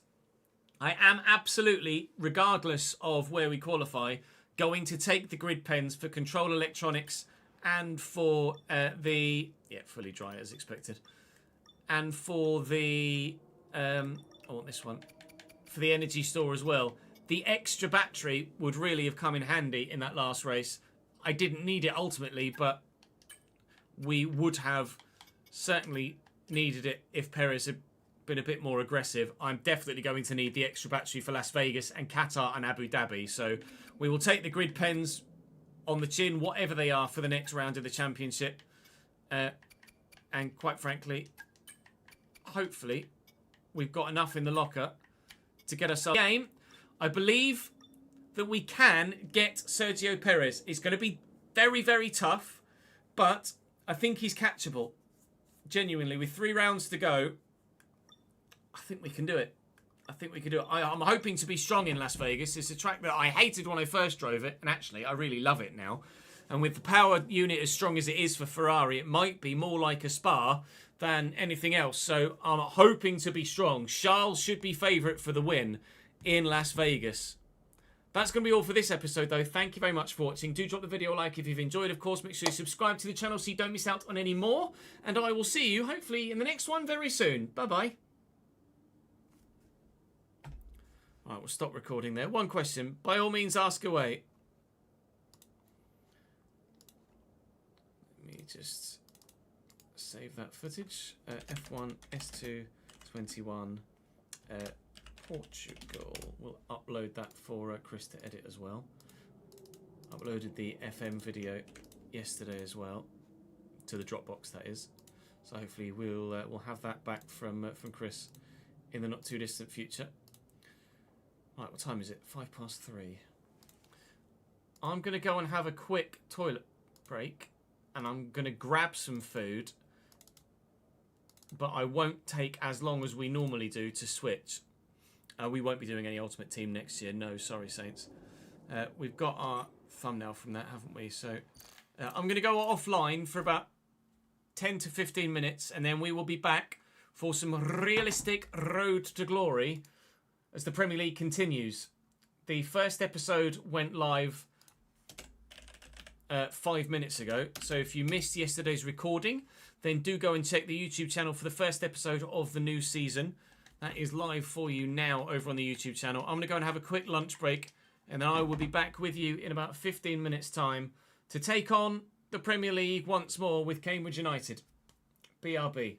I am absolutely, regardless of where we qualify, going to take the grid pens for control electronics and for the... Yeah, fully dry as expected. And for the... I want this one. For the energy store as well. The extra battery would really have come in handy in that last race. I didn't need it ultimately, but we would have certainly needed it if Perez had been a bit more aggressive. I'm definitely going to need the extra battery for Las Vegas and Qatar and Abu Dhabi. So we will take the grid pens on the chin, whatever they are, for the next round of the championship. And quite frankly, hopefully, we've got enough in the locker to get us a game. I believe that we can get Sergio Perez. It's going to be very, very tough, but I think he's catchable. Genuinely, with 3 rounds to go, I think we can do it. I think we can do it. I'm hoping to be strong in Las Vegas. It's a track that I hated when I first drove it, and actually, I really love it now. And with the power unit as strong as it is for Ferrari, it might be more like a Spa than anything else. So I'm hoping to be strong. Charles should be favourite for the win in Las Vegas. That's going to be all for this episode, though. Thank you very much for watching. Do drop the video a like if you've enjoyed. Of course, make sure you subscribe to the channel so you don't miss out on any more. And I will see you, hopefully, in the next one very soon. Bye-bye. All right, we'll stop recording there. One question. By all means, ask away. Let me just save that footage. F1, S2, 21, Portugal. We'll upload that for Chris to edit as well. Uploaded the FM video yesterday as well to the Dropbox, that is. So hopefully we'll have that back from Chris in the not too distant future. Right, what time is it? 3:05. I'm gonna go and have a quick toilet break, and I'm gonna grab some food. But I won't take as long as we normally do to switch. We won't be doing any Ultimate Team next year. No, sorry, Saints. We've got our thumbnail from that, haven't we? So I'm going to go offline for about 10 to 15 minutes, and then we will be back for some realistic Road to Glory as the Premier League continues. The first episode went live 5 minutes ago. So if you missed yesterday's recording, then do go and check the YouTube channel for the first episode of the new season. That is live for you now over on the YouTube channel. I'm going to go and have a quick lunch break, and then I will be back with you in about 15 minutes' time to take on the Premier League once more with Cambridge United. BRB.